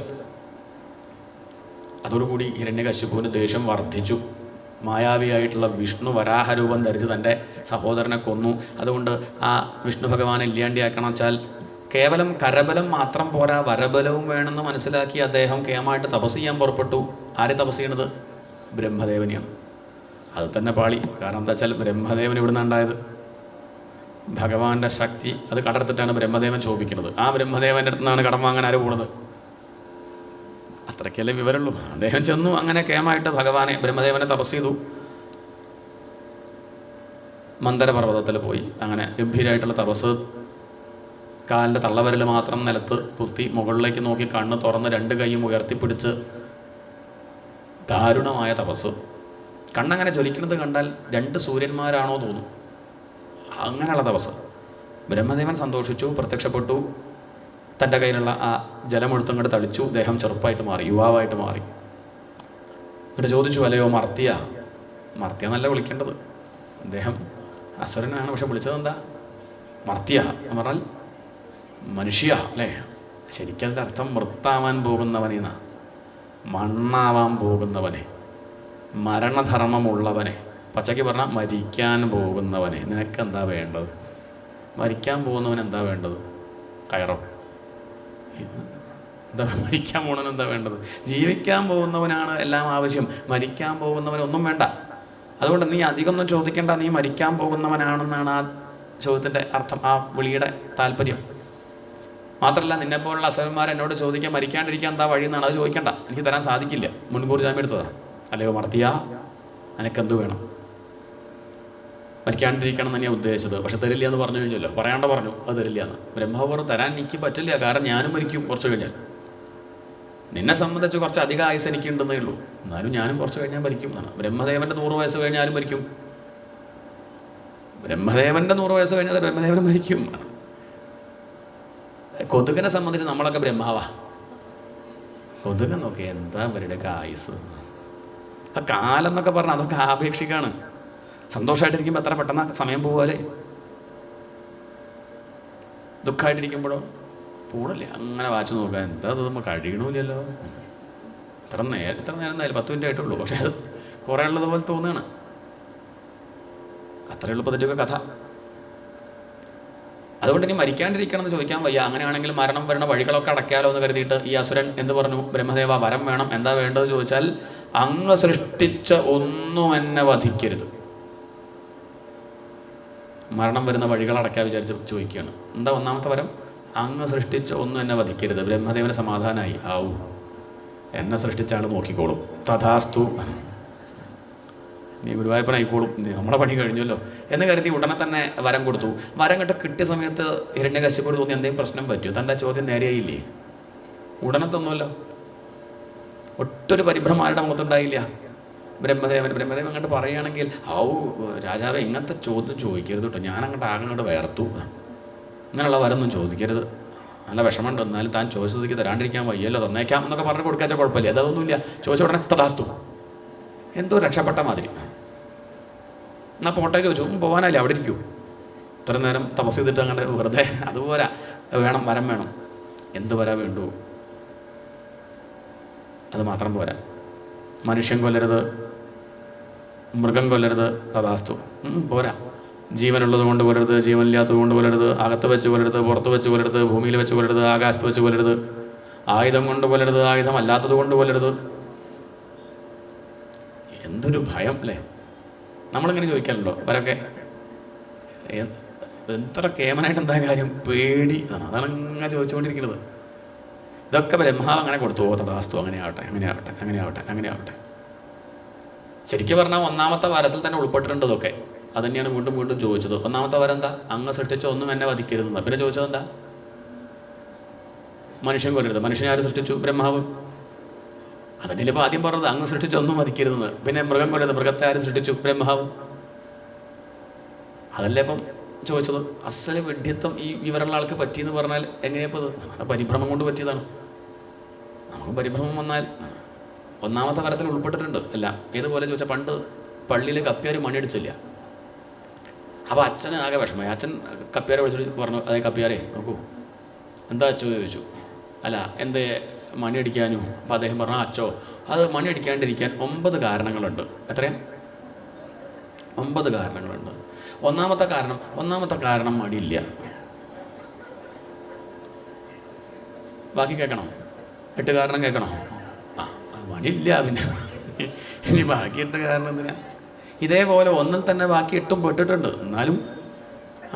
Speaker 1: അതോടുകൂടി ഹിരണ്യകശിപുവിന് ദേഷ്യം വർദ്ധിച്ചു. മായാവിയായിട്ടുള്ള വിഷ്ണു വരാഹരൂപം ധരിച്ച് തൻ്റെ സഹോദരനെ കൊന്നു. അതുകൊണ്ട് ആ വിഷ്ണു ഭഗവാനെ ഇല്ലാണ്ടിയാക്കണം വെച്ചാൽ കേവലം കരബലം മാത്രം പോരാ, വരബലവും വേണമെന്ന് മനസ്സിലാക്കി അദ്ദേഹം കേമായിട്ട് തപസ് ചെയ്യാൻ പുറപ്പെട്ടു. ആരെ തപസ് ചെയ്യണത്? ബ്രഹ്മദേവനെയാണ്. അത് തന്നെ പാളി. കാരണം എന്താ വെച്ചാൽ ബ്രഹ്മദേവൻ ഇവിടുന്ന് ഉണ്ടായത് ഭഗവാന്റെ ശക്തി അത് കടർത്തിട്ടാണ് ബ്രഹ്മദേവൻ ശോഭിക്കുന്നത്. ആ ബ്രഹ്മദേവൻ്റെ അടുത്ത് നിന്നാണ് കടം വാങ്ങാൻ ആര് പോണത്? അത്രയ്ക്കല്ലേ വിവരമുള്ളൂ. അദ്ദേഹം ചെന്നു, അങ്ങനെ കേമായിട്ട് ഭഗവാനെ ബ്രഹ്മദേവനെ തപസ് ചെയ്തു. മന്ദരപർവ്വതത്തിൽ പോയി അങ്ങനെ ഗംഭീരമായിട്ടുള്ള തപസ്. കാലിൻ്റെ തള്ളവരൽ മാത്രം നിലത്ത് കുത്തി മുകളിലേക്ക് നോക്കി കണ്ണ് തുറന്ന് 2 കൈയും ഉയർത്തിപ്പിടിച്ച് ദാരുണമായ തപസ്. കണ്ണങ്ങനെ ജ്വലിക്കുന്നത് കണ്ടാൽ 2 സൂര്യന്മാരാണോ തോന്നും, അങ്ങനെയുള്ള തപസ്. ബ്രഹ്മദേവൻ സന്തോഷിച്ചു, പ്രത്യക്ഷപ്പെട്ടു. തൻ്റെ കയ്യിലുള്ള ആ ജലമെടുത്തും കൊണ്ട് തളിച്ചു. ദേഹം ചെറുപ്പമായിട്ട് മാറി, യുവാവായിട്ട് മാറി. എന്നിട്ട് ചോദിച്ചു, അല്ലയോ മർത്തിയ? മർത്തിയ എന്നല്ല വിളിക്കേണ്ടത്, അദ്ദേഹം അസുരനാണ്. പക്ഷെ വിളിച്ചത് എന്താ? മർത്തിയ എന്ന് പറഞ്ഞാൽ മനുഷ്യ അല്ലേ? ശരിക്കും അതിൻ്റെ അർത്ഥം മൃത്താവാൻ പോകുന്നവനെന്നാ. മണ്ണാവാൻ പോകുന്നവനെ, മരണധർമ്മമുള്ളവനെ. പച്ചയ്ക്ക് പറഞ്ഞാൽ മരിക്കാൻ പോകുന്നവനെ. നിനക്കെന്താ വേണ്ടത്? മരിക്കാൻ പോകുന്നവൻ എന്താ വേണ്ടത്? കയറോ? എന്താ മരിക്കാൻ പോകുന്നവൻ എന്താ വേണ്ടത്? ജീവിക്കാൻ പോകുന്നവനാണ് എല്ലാം ആവശ്യം. മരിക്കാൻ പോകുന്നവനൊന്നും വേണ്ട. അതുകൊണ്ട് നീ അധികമൊന്നും ചോദിക്കേണ്ട, നീ മരിക്കാൻ പോകുന്നവനാണെന്നാണ് ആ ചോദ്യത്തിൻ്റെ അർത്ഥം, ആ വിളിയുടെ താല്പര്യം. മാത്രമല്ല, നിന്നെപ്പോലുള്ള അസുരന്മാർ എന്നോട് ചോദിക്കാൻ മരിക്കാണ്ടിരിക്കാൻ എന്താ വഴി എന്നാണ്. അത് ചോദിക്കേണ്ട, എനിക്ക് തരാൻ സാധിക്കില്ല. മുൻകൂർ ജാമ്യം എടുത്തതാണ്. അല്ലയോ മർത്തിയ, നിനക്കെന്തു വേണം? മരിക്കാണ്ടിരിക്കണം എന്ന് തന്നെയാണ് ഉദ്ദേശിച്ചത്. പക്ഷെ തരില്ല എന്ന് പറഞ്ഞു കഴിഞ്ഞല്ലോ, പറയാണ്ട് പറഞ്ഞു അത് തരില്ല എന്ന്. ബ്രഹ്മപൂർ തരാൻ എനിക്ക് പറ്റില്ല, കാരണം ഞാനും മരിക്കും കുറച്ച് കഴിഞ്ഞാൽ. നിന്നെ സംബന്ധിച്ച് കുറച്ച് അധികം ആയുസ് എനിക്കുണ്ടെന്നേ ഉള്ളൂ, എന്നാലും ഞാനും കുറച്ച് കഴിഞ്ഞാൽ മരിക്കും എന്നാണ്. ബ്രഹ്മദേവൻ്റെ 100 വയസ്സ് കഴിഞ്ഞാലും മരിക്കും. ബ്രഹ്മദേവൻ്റെ 100 വയസ്സ് കഴിഞ്ഞാൽ ബ്രഹ്മദേവൻ മരിക്കും. കൊതുകിനെ സംബന്ധിച്ച് നമ്മളൊക്കെ ബ്രഹ്മാവാ. കൊതുകെന്നൊക്കെ എന്താ ഇവരുടെയൊക്കെ ആയുസ്? ആ കാലം എന്നൊക്കെ പറഞ്ഞാൽ അതൊക്കെ ആപേക്ഷിക്കാണ്. സന്തോഷമായിട്ടിരിക്കുമ്പോൾ എത്ര പെട്ടെന്ന് സമയം പോകാല്ലേ? ദുഃഖമായിട്ടിരിക്കുമ്പോഴോ പോണില്ല. അങ്ങനെ വാച്ച് നോക്കാൻ എന്താ അത് നമ്മൾ കഴിയണമില്ലല്ലോ. ഇത്ര നേരം എന്നായാലും 10 മിനിറ്റ് ആയിട്ടുള്ളൂ, പക്ഷെ അത് കുറേ ഉള്ളതുപോലെ തോന്നുകയാണ്. അത്രയേ ഉള്ളൂ അതിൻ്റെയൊക്കെ കഥ. അതുകൊണ്ട് ഇനി മരിക്കാണ്ടിരിക്കണം എന്ന് ചോദിക്കാൻ വയ്യ. അങ്ങനെയാണെങ്കിൽ മരണം വരണ വഴികളൊക്കെ അടയ്ക്കാലോ എന്ന് കരുതിയിട്ട് ഈ അസുരൻ എന്ത് പറഞ്ഞു? ബ്രഹ്മദേവ, വരം വേണം. എന്താ വേണ്ടത് ചോദിച്ചാൽ, അങ്ങ് സൃഷ്ടിച്ച ഒന്നും എന്നെ വധിക്കരുത്. മരണം വരുന്ന വഴികൾ അടയ്ക്കാൻ വിചാരിച്ച് ചോദിക്കുകയാണ്. എന്താ ഒന്നാമത്തെ വരം? അങ്ങ് സൃഷ്ടിച്ച ഒന്നും എന്നെ വധിക്കരുത്. ബ്രഹ്മദേവന് സമാധാനമായി. ആവൂ, എന്നെ സൃഷ്ടിച്ച ആൾ നോക്കിക്കോളും. തഥാസ്തു, നീ ഗുരുവായൂരപ്പനായിക്കോളും, നമ്മളെ പണി കഴിഞ്ഞല്ലോ എന്ന് കരുതി ഉടനെ തന്നെ വരം കൊടുത്തു. വരം കിട്ടിയ സമയത്ത് ഹിരണ്യകശിപുവിന് തോന്നി എന്തെങ്കിലും പ്രശ്നം പറ്റുമോ? തൻ്റെ ചോദ്യം നേരെയായില്ലേ? ഉടനെ തന്നുമല്ലോ. ഒട്ടൊരു പരിഭ്രമം ആരുടെ മുഖത്തുണ്ടായില്ല. ബ്രഹ്മദേവൻ അങ്ങോട്ട് പറയുകയാണെങ്കിൽ, ഔ രാജാവെ, ഇങ്ങനത്തെ ചോദ്യം ചോദിക്കരുത് കേട്ടോ, ഞാൻ അങ്ങോട്ട് വേർത്തു, അങ്ങനെയുള്ള വരൊന്നും ചോദിക്കരുത്, നല്ല വിഷമമുണ്ട്, എന്നാലും താൻ ചോദിച്ചതിക്ക് തരാണ്ടിരിക്കാൻ വയ്യല്ലോ, തന്നേക്കാം എന്നൊക്കെ പറഞ്ഞ് കൊടുക്കാച്ച കുഴപ്പമില്ല. അതൊന്നുമില്ല. ചോദിച്ച ഉടനെ തഥാസ്തു, എന്തോ രക്ഷപ്പെട്ട മാതിരി. എന്നാൽ പോട്ടെ ചോദിച്ചു, പോകാനല്ലേ, അവിടെ ഇരിക്കൂ. ഇത്ര നേരം തപസ് ചെയ്തിട്ട് അങ്ങോട്ട് വെറുതെ അതുപോരാ, വേണം, വരം വേണം. എന്ത് വരാ വേണ്ടു? അത് മാത്രം പോരാ. മനുഷ്യൻ കൊല്ലരുത്, മൃഗം കൊല്ലരുത്, തഥാസ്തു. പോരാ. ജീവനുള്ളത് കൊണ്ട് കൊല്ലരുത്, ജീവനില്ലാത്തത് കൊണ്ട് കൊല്ലരുത്, അകത്ത് വെച്ച് കൊല്ലരുത്, പുറത്ത് വെച്ച് കൊല്ലരുത്, ഭൂമിയിൽ വെച്ച് കൊല്ലരുത്, ആകാശത്ത് വെച്ച് കൊല്ലരുത്, ആയുധം കൊണ്ട് കൊല്ലരുത്, ആയുധം അല്ലാത്തത് കൊണ്ട് കൊല്ലരുത്. എന്തൊരു ഭയം അല്ലേ? നമ്മളിങ്ങനെ ചോദിക്കാറുണ്ടോ അവരൊക്കെ? എത്ര കേമനായിട്ട് എന്താ കാര്യം? പേടി എന്നാണ്. അതാണ് ഇങ്ങനെ ചോദിച്ചുകൊണ്ടിരിക്കുന്നത്. ഇതൊക്കെ ബ്രഹ്മാവ് അങ്ങനെ കൊടുത്തു. ഓ തഥാസ്തു, അങ്ങനെയാവട്ടെ, അങ്ങനെയാവട്ടെ, അങ്ങനെയാവട്ടെ, അങ്ങനെയാവട്ടെ. ശരിക്കും പറഞ്ഞാൽ ഒന്നാമത്തെ വരത്തിൽ തന്നെ ഉൾപ്പെട്ടിട്ടുണ്ട് ഇതൊക്കെ. അത് തന്നെയാണ് വീണ്ടും വീണ്ടും ചോദിച്ചത്. ഒന്നാമത്തെ വരം എന്താ? അങ്ങ് സൃഷ്ടിച്ച ഒന്നും എന്നെ വധിക്കരുതെന്നാണ്. പിന്നെ ചോദിച്ചത് എന്താ? മനുഷ്യൻ കൊല്ലരുത്. മനുഷ്യനെ ആര് സൃഷ്ടിച്ചു? ബ്രഹ്മാവ്. അതന്നെ ഇപ്പോൾ ആദ്യം പറഞ്ഞത്, അങ്ങ് സൃഷ്ടിച്ച ഒന്നും വധിക്കരുതെന്ന്. പിന്നെ മൃഗം കൊല്ലരുത്, മൃഗത്തെ ആര് സൃഷ്ടിച്ചു? ബ്രഹ്മാവ്. അതല്ലേ ഇപ്പം ചോദിച്ചത്. അസല വിഡ്ഢിത്വം ഈ വിവരമുള്ള ആൾക്ക് പറ്റിയെന്ന് പറഞ്ഞാൽ എങ്ങനെയപ്പോൾ? അത് പരിഭ്രമം കൊണ്ട് പറ്റിയതാണ്. നമുക്ക് പരിഭ്രമം വന്നാൽ ഒന്നാമത്തെ വരത്തിൽ ഉൾപ്പെട്ടിട്ടുണ്ട് എല്ലാം. ഏതുപോലെ ചോദിച്ചാൽ, പണ്ട് പള്ളിയിൽ കപ്പ്യാർ മണിയടിച്ചില്ല. അപ്പോൾ അച്ഛന് ആകെ വിഷമമായി. അച്ഛൻ കപ്പ്യാരെ വിളിച്ചിട്ട് പറഞ്ഞു, അതേ കപ്പ്യാരെ നോക്കൂ, എന്താ അച്ഛോ ചോദിച്ചു. അല്ല, എന്തേ മണി അടിക്കാനും? അപ്പോൾ അദ്ദേഹം പറഞ്ഞു, അച്ഛോ, അത് മണി അടിക്കാണ്ടിരിക്കാൻ 9 കാരണങ്ങളുണ്ട്. എത്രയാ? 9 കാരണങ്ങളുണ്ട്. ഒന്നാമത്തെ കാരണം മടിയില്ല. ബാക്കി കേൾക്കണം. 8 കാരണം കേൾക്കണം. മടിയില്ല. പിന്നെ ഇനി ബാക്കി 8 കാരണം എന്തിനാ? ഇതേപോലെ ഒന്നിൽ തന്നെ ബാക്കി 8 പെട്ടിട്ടുണ്ട്. എന്നാലും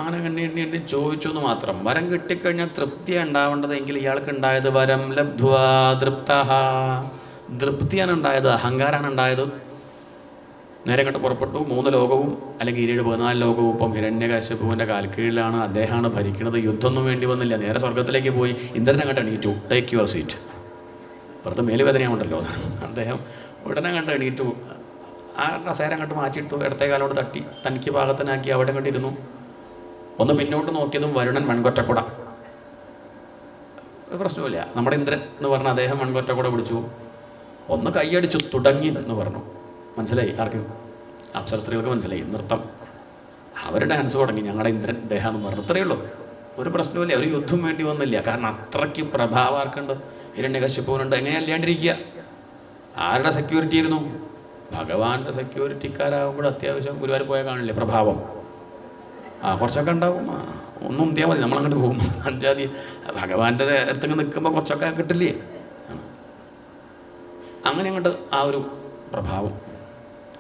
Speaker 1: അങ്ങനെ എണ്ണി ചോദിച്ചു എന്ന് മാത്രം. വരം കിട്ടിക്കഴിഞ്ഞാൽ തൃപ്തിയാണ് ഉണ്ടാവേണ്ടതെങ്കിൽ ഇയാൾക്ക് ഉണ്ടായത് വരം ലബ്ധ്വാ തൃപ്തഃ, തൃപ്തിയാണ് ഉണ്ടായത്, അഹങ്കാരമാണ് ഉണ്ടായത്. നേരെ കണ്ട് പുറപ്പെട്ടു. 3 ലോകവും അല്ലെങ്കിൽ 14 ലോകവും ഇപ്പം ഹിരണ്യകശിപുവിൻ്റെ കാൽക്കീഴിലാണ്. അദ്ദേഹമാണ് ഭരിക്കുന്നത്. യുദ്ധമൊന്നും വേണ്ടി വന്നില്ല. നേരെ സ്വർഗത്തിലേക്ക് പോയി. ഇന്ദ്രൻ അങ്ങോട്ട് എണീറ്റു, ടേക്ക് യുവർ സീറ്റ്. പുറത്ത് മേലുവേദനയാവുണ്ടല്ലോ. അദ്ദേഹം ഉടനെ കണ്ട് എണീറ്റു, ആ കസേര അങ്ങോട്ട് മാറ്റിയിട്ടു, ഇടത്തെ കാലോട് തട്ടി തനിക്ക് പാകത്തിനാക്കി അവിടെ കണ്ടിരുന്നു. ഒന്ന് പിന്നോട്ട് നോക്കിയതും വരുണൻ മൺകൊറ്റക്കുട. ഒരു പ്രശ്നമില്ല. നമ്മുടെ ഇന്ദ്രൻ എന്ന് പറഞ്ഞ അദ്ദേഹം മൺകൊറ്റക്കുട പിടിച്ചു, ഒന്ന് കൈയടിച്ചു, തുടങ്ങി എന്ന് പറഞ്ഞു. മനസ്സിലായി ആർക്കും? അപ്സര സ്ത്രീകൾക്ക് മനസ്സിലായി. നൃത്തം, അവർ ഡാൻസ് തുടങ്ങി. ഞങ്ങളുടെ ഇന്ദ്രൻ ദേഹം എന്ന് പറഞ്ഞു. ഇത്രയേ ഉള്ളൂ. ഒരു പ്രശ്നമില്ല. ഒരു യുദ്ധം വേണ്ടി വന്നില്ല. കാരണം അത്രയ്ക്ക് പ്രഭാവം ആർക്കുണ്ട്? ഹിരണ്യകശിപുവിനുണ്ട്. എങ്ങനെയല്ലാണ്ടിരിക്കുക? ആരുടെ സെക്യൂരിറ്റി ആയിരുന്നു? ഭഗവാന്റെ സെക്യൂരിറ്റിക്കാരാകുമ്പോൾ അത്യാവശ്യം ഗുരുവായൂർ പോയാൽ കാണില്ലേ പ്രഭാവം? കുറച്ചൊക്കെ ഉണ്ടാവും. ഒന്നും ഉന്തിയാൽ മതി, നമ്മളങ്ങോട്ട് പോകും. അഞ്ചാതി ഭഗവാന്റെ അടുത്തങ്ങ് നിൽക്കുമ്പോൾ കുറച്ചൊക്കെ കിട്ടില്ലേ? അങ്ങനെ അങ്ങോട്ട് ആ ഒരു പ്രഭാവം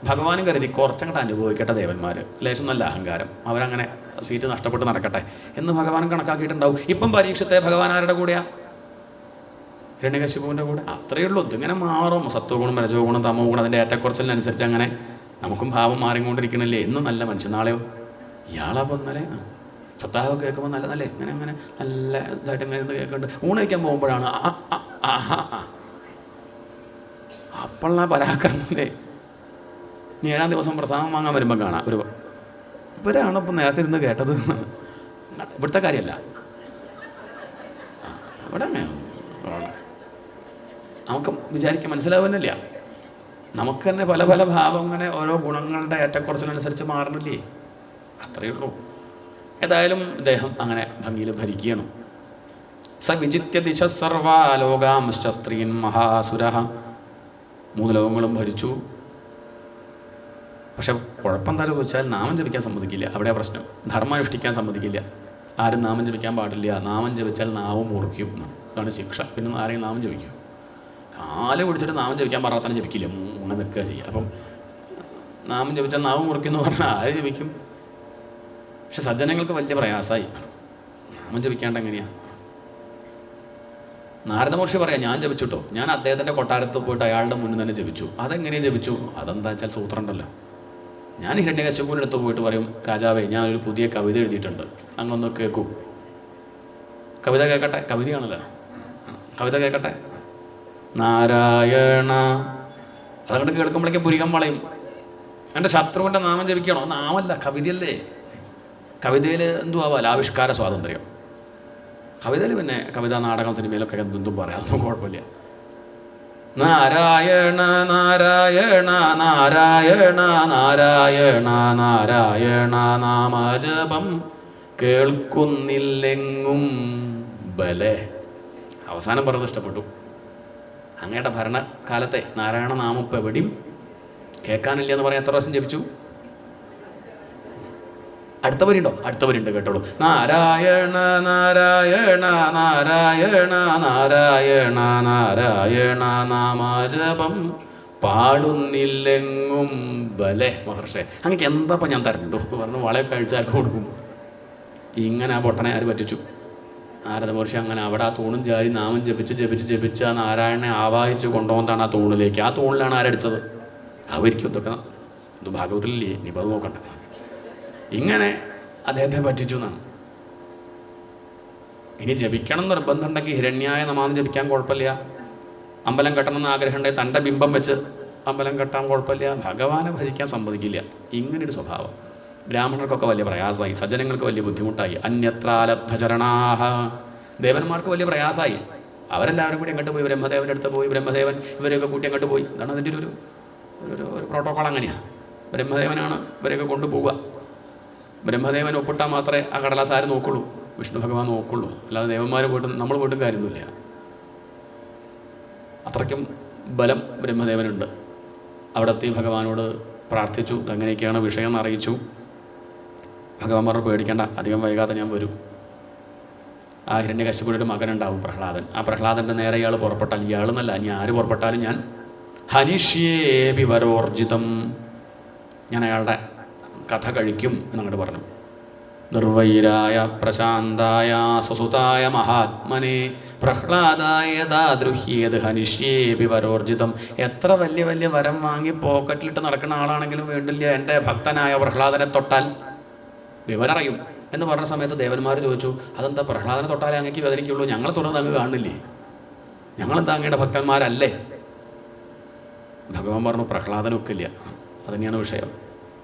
Speaker 1: ഭഗവാനും കരുതി കുറച്ചങ്ങോട്ട് അനുഭവിക്കട്ടെ ദേവന്മാർ, ലേശം നല്ല അഹങ്കാരം, അവരങ്ങനെ സീറ്റ് നഷ്ടപ്പെട്ട് നടക്കട്ടെ എന്ന് ഭഗവാൻ കണക്കാക്കിയിട്ടുണ്ടാവും. ഇപ്പം പരീക്ഷത്തെ ഭഗവാൻ ആരുടെ കൂടെയാണ്? ഹിരണ്യകശിപുവിൻ്റെ കൂടെ. അത്രയേ ഉള്ളൂ. ഇതിങ്ങനെ മാറും. സത്വഗുണം, രജോ ഗുണം, തമോ ഗുണം, അതിൻ്റെ ഏറ്റക്കുറച്ചിലിനനുസരിച്ച് അങ്ങനെ നമുക്കും ഭാവം മാറിക്കൊണ്ടിരിക്കണില്ലേ? ഇന്ന് നല്ല മനുഷ്യൻ, നാളെയോ ഇയാളപ്പോൾ ഇന്നലെ സപ്താഹം കേൾക്കുമ്പോൾ നല്ല നല്ല ഇങ്ങനെ അങ്ങനെ നല്ല ഇതായിട്ട് ഇങ്ങനെ ഇരുന്ന് കേൾക്കുന്നുണ്ട്. ഊണ് കഴിക്കാൻ പോകുമ്പോഴാണ് അപ്പോഴാ പരാക്രമല്ലേ. ഇനി 7-ാം ദിവസം പ്രസാദം വാങ്ങാൻ വരുമ്പോൾ കാണാം ഇവരാണ് ഇപ്പം നേരത്തെ ഇരുന്ന് കേട്ടത്. ഇവിടുത്തെ കാര്യമല്ല, ഇവിടെ നമുക്ക് വിചാരിക്കാൻ മനസ്സിലാവുന്നില്ല. നമുക്ക് തന്നെ പല പല ഭാവം ഇങ്ങനെ ഓരോ ഗുണങ്ങളുടെ ഏറ്റക്കുറച്ചിനനുസരിച്ച് മാറണില്ലേ? അത്രയേ ഉള്ളൂ. ഏതായാലും ഇദ്ദേഹം അങ്ങനെ ഭംഗിയിൽ ഭരിക്കുകയാണ്. സ വിജിത്യ ദിശ സർവാലോകാംശ്ച സ്ത്രീൻ മഹാസുര. 3 ലോകങ്ങളും ഭരിച്ചു. പക്ഷെ കുഴപ്പം എന്താ ചോദിച്ചാൽ നാമം ജപിക്കാൻ സമ്മതിക്കില്ല. അവിടെ പ്രശ്നം. ധർമ്മം അനുഷ്ഠിക്കാൻ സമ്മതിക്കില്ല. ആരും നാമം ജപിക്കാൻ പാടില്ല. നാമം ജപിച്ചാൽ നാവും മുറിക്കും. അതാണ് ശിക്ഷ. പിന്നെ ആരെയും നാമം ജപിക്കും? കാല് പിടിച്ചിട്ട് നാമം ജപിക്കാൻ പറഞ്ഞാൽ തന്നെ ജപിക്കില്ല, അങ്ങനെ നിൽക്കുക ചെയ്യുക. അപ്പം നാമം ജപിച്ചാൽ നാവും മുറിക്കും എന്ന് പറഞ്ഞാൽ ആര് ജപിക്കും? പക്ഷെ സജ്ജനങ്ങൾക്ക് വലിയ പ്രയാസമായി. നാമം ജപിക്കാണ്ട് എങ്ങനെയാണ്? നാരദ മഹർഷി പറയാം, ഞാൻ ജപിച്ചുട്ടോ, ഞാൻ അദ്ദേഹത്തിൻ്റെ കൊട്ടാരത്ത് പോയിട്ട് അയാളുടെ മുന്നിൽ തന്നെ ജപിച്ചു. അതെങ്ങനെയാണ് ജപിച്ചു? അതെന്താ വെച്ചാൽ സൂത്രം ഉണ്ടല്ലോ. ഞാൻ ഹിരണ്യകശിപുവിൻ്റെ അടുത്ത് പോയിട്ട് പറയും, രാജാവേ ഞാനൊരു പുതിയ കവിത എഴുതിയിട്ടുണ്ട്, അങ്ങൊന്ന് കേൾക്കൂ. കവിത കേൾക്കട്ടെ. കവിതയാണല്ലോ, കവിത കേൾക്കട്ടെ. നാരായണ. അതുകൊണ്ട് കേൾക്കുമ്പോഴേക്കും പുരികം വളയും. എൻ്റെ ശത്രുവിൻ്റെ നാമം ജപിക്കണോ? നാമല്ല, കവിതയല്ലേ. കവിതയിൽ എന്തുവാ ആവിഷ്കാര സ്വാതന്ത്ര്യം. കവിതയിൽ പിന്നെ കവിത, നാടകം, സിനിമയിലൊക്കെ എന്തും പറയാം, അതൊന്നും കുഴപ്പമില്ല. നാരായണ നാരായണ നാരായണ നാരായണ നാരായണ നാമജപം കേൾക്കുന്നില്ലെങ്ങും ബലേ. അവസാനം പറഞ്ഞത് ഇഷ്ടപ്പെട്ടു. അങ്ങയുടെ ഭരണകാലത്തെ നാരായണ നാമം ഇപ്പം എവിടെയും കേൾക്കാനില്ല എന്ന് പറയാൻ എത്ര പ്രാവശ്യം ജപിച്ചു? അടുത്തവരുണ്ടോ? അടുത്തവരുണ്ട്, കേട്ടോളൂ. നാരായണ നാരായണ നാരായണ നാരായണ നാരായണ നാമജപം പാടുന്നില്ലെങ്ങും ബലേ. മഹർഷേ, അങ്ങക്ക് എന്താപ്പം ഞാൻ തരണ്ടോ പറഞ്ഞു വളയൊക്കെ കഴിച്ചാൽ കൊടുക്കും. ഇങ്ങനെ ആ പൊട്ടനെ ആര് പറ്റിച്ചു? നാരദ മഹർഷി അങ്ങനെ അവിടെ ആ തൂണും ചാരി നാമം ജപിച്ച് ആ നാരായണനെ ആവാഹിച്ച് കൊണ്ടുപോകുന്നതാണ് ആ തൂണിലേക്ക്. ആ തൂണിലാണ് ആരടിച്ചത്? അവരിക്കും ഇതൊക്കെ ഇത് ഭാഗവതത്തിലില്ലേ, ഇനിയിപ്പോൾ അത് നോക്കണ്ട. ഇങ്ങനെ അദ്ദേഹത്തെ പറ്റിച്ചു എന്നാണ്. ഇനി ജപിക്കണം നിർബന്ധം ഉണ്ടെങ്കിൽ ഹിരണ്യായ നമാന്ന് ജപിക്കാൻ കുഴപ്പമില്ല. അമ്പലം കെട്ടണമെന്ന് ആഗ്രഹമുണ്ടെങ്കിൽ തൻ്റെ ബിംബം വെച്ച് അമ്പലം കെട്ടാൻ കുഴപ്പമില്ല. ഭഗവാനെ ഭജിക്കാൻ സമ്മതിക്കില്ല. ഇങ്ങനൊരു സ്വഭാവം ബ്രാഹ്മണർക്കൊക്കെ വലിയ പ്രയാസമായി, സജ്ജനങ്ങൾക്ക് വലിയ ബുദ്ധിമുട്ടായി. അന്യത്രാലബ്ധചരണാഹ. ദേവന്മാർക്ക് വലിയ പ്രയാസമായി. അവരെല്ലാവരും കൂടി അങ്ങോട്ട് പോയി, ബ്രഹ്മദേവൻ്റെ അടുത്ത് പോയി. ബ്രഹ്മദേവൻ ഇവരെയൊക്കെ കൂട്ടി അങ്ങോട്ട് പോയി. ഇതാണ് അതിൻ്റെ ഒരു പ്രോട്ടോക്കോൾ. അങ്ങനെയാണ്. ബ്രഹ്മദേവനാണ് ഇവരെയൊക്കെ കൊണ്ടുപോവുക. ബ്രഹ്മദേവൻ ഒപ്പിട്ടാൽ മാത്രമേ ആ കടലാസ് ആര് നോക്കുള്ളൂ? വിഷ്ണു ഭഗവാൻ നോക്കുള്ളൂ. അല്ലാതെ ദേവന്മാർ പോയിട്ടും നമ്മൾ പോയിട്ടും കാര്യമൊന്നുമില്ല. അത്രയ്ക്കും ബലം ബ്രഹ്മദേവനുണ്ട്. അവിടെത്തി ഭഗവാനോട് പ്രാർത്ഥിച്ചു. അങ്ങനെയൊക്കെയാണ് വിഷയം എന്ന് അറിയിച്ചു. ഭഗവാൻ പറഞ്ഞു, പേടിക്കേണ്ട, അധികം വൈകാതെ ഞാൻ വരും. ആ ഹിരണ്യകശിപുവിൻ്റെ ഒരു മകനുണ്ടാവും, പ്രഹ്ലാദൻ. ആ പ്രഹ്ലാദൻ്റെ നേരെ ഇയാൾ പുറപ്പെട്ടാൽ, ഇയാളെന്നല്ല ഇനി ആര് പുറപ്പെട്ടാലും ഞാൻ ഹനിഷ്യേപി വരോർജിതം, ഞാൻ അയാളുടെ കഥ കഴിക്കും എന്നങ്ങോട്ട് പറഞ്ഞു. നിർവൈരായ പ്രശാന്തായ സുസുതായ മഹാത്മനെ പ്രഹ്ലാദായ ദാദൃഹ്യേത് ഹനിഷ്യേപി വരോർജിതം. എത്ര വലിയ വലിയ വരം വാങ്ങി പോക്കറ്റിലിട്ട് നടക്കുന്ന ആളാണെങ്കിലും വേണ്ടില്ല എൻ്റെ ഭക്തനായ പ്രഹ്ലാദനെ തൊട്ടാൽ വിവരറിയും എന്ന് പറഞ്ഞ സമയത്ത് ദേവന്മാർ ചോദിച്ചു, അതെന്താ പ്രഹ്ലാദനെ തൊട്ടാലേ അങ്ങേക്ക് വേദനിക്കുള്ളൂ, ഞങ്ങളെ തുടർന്ന് അങ്ങ് കാണില്ലേ, ഞങ്ങളെന്താ അങ്ങയുടെ ഭക്തന്മാരല്ലേ? ഭഗവാൻ പറഞ്ഞു, പ്രഹ്ലാദനൊക്കില്ല. അതുതന്നെയാണ് വിഷയം.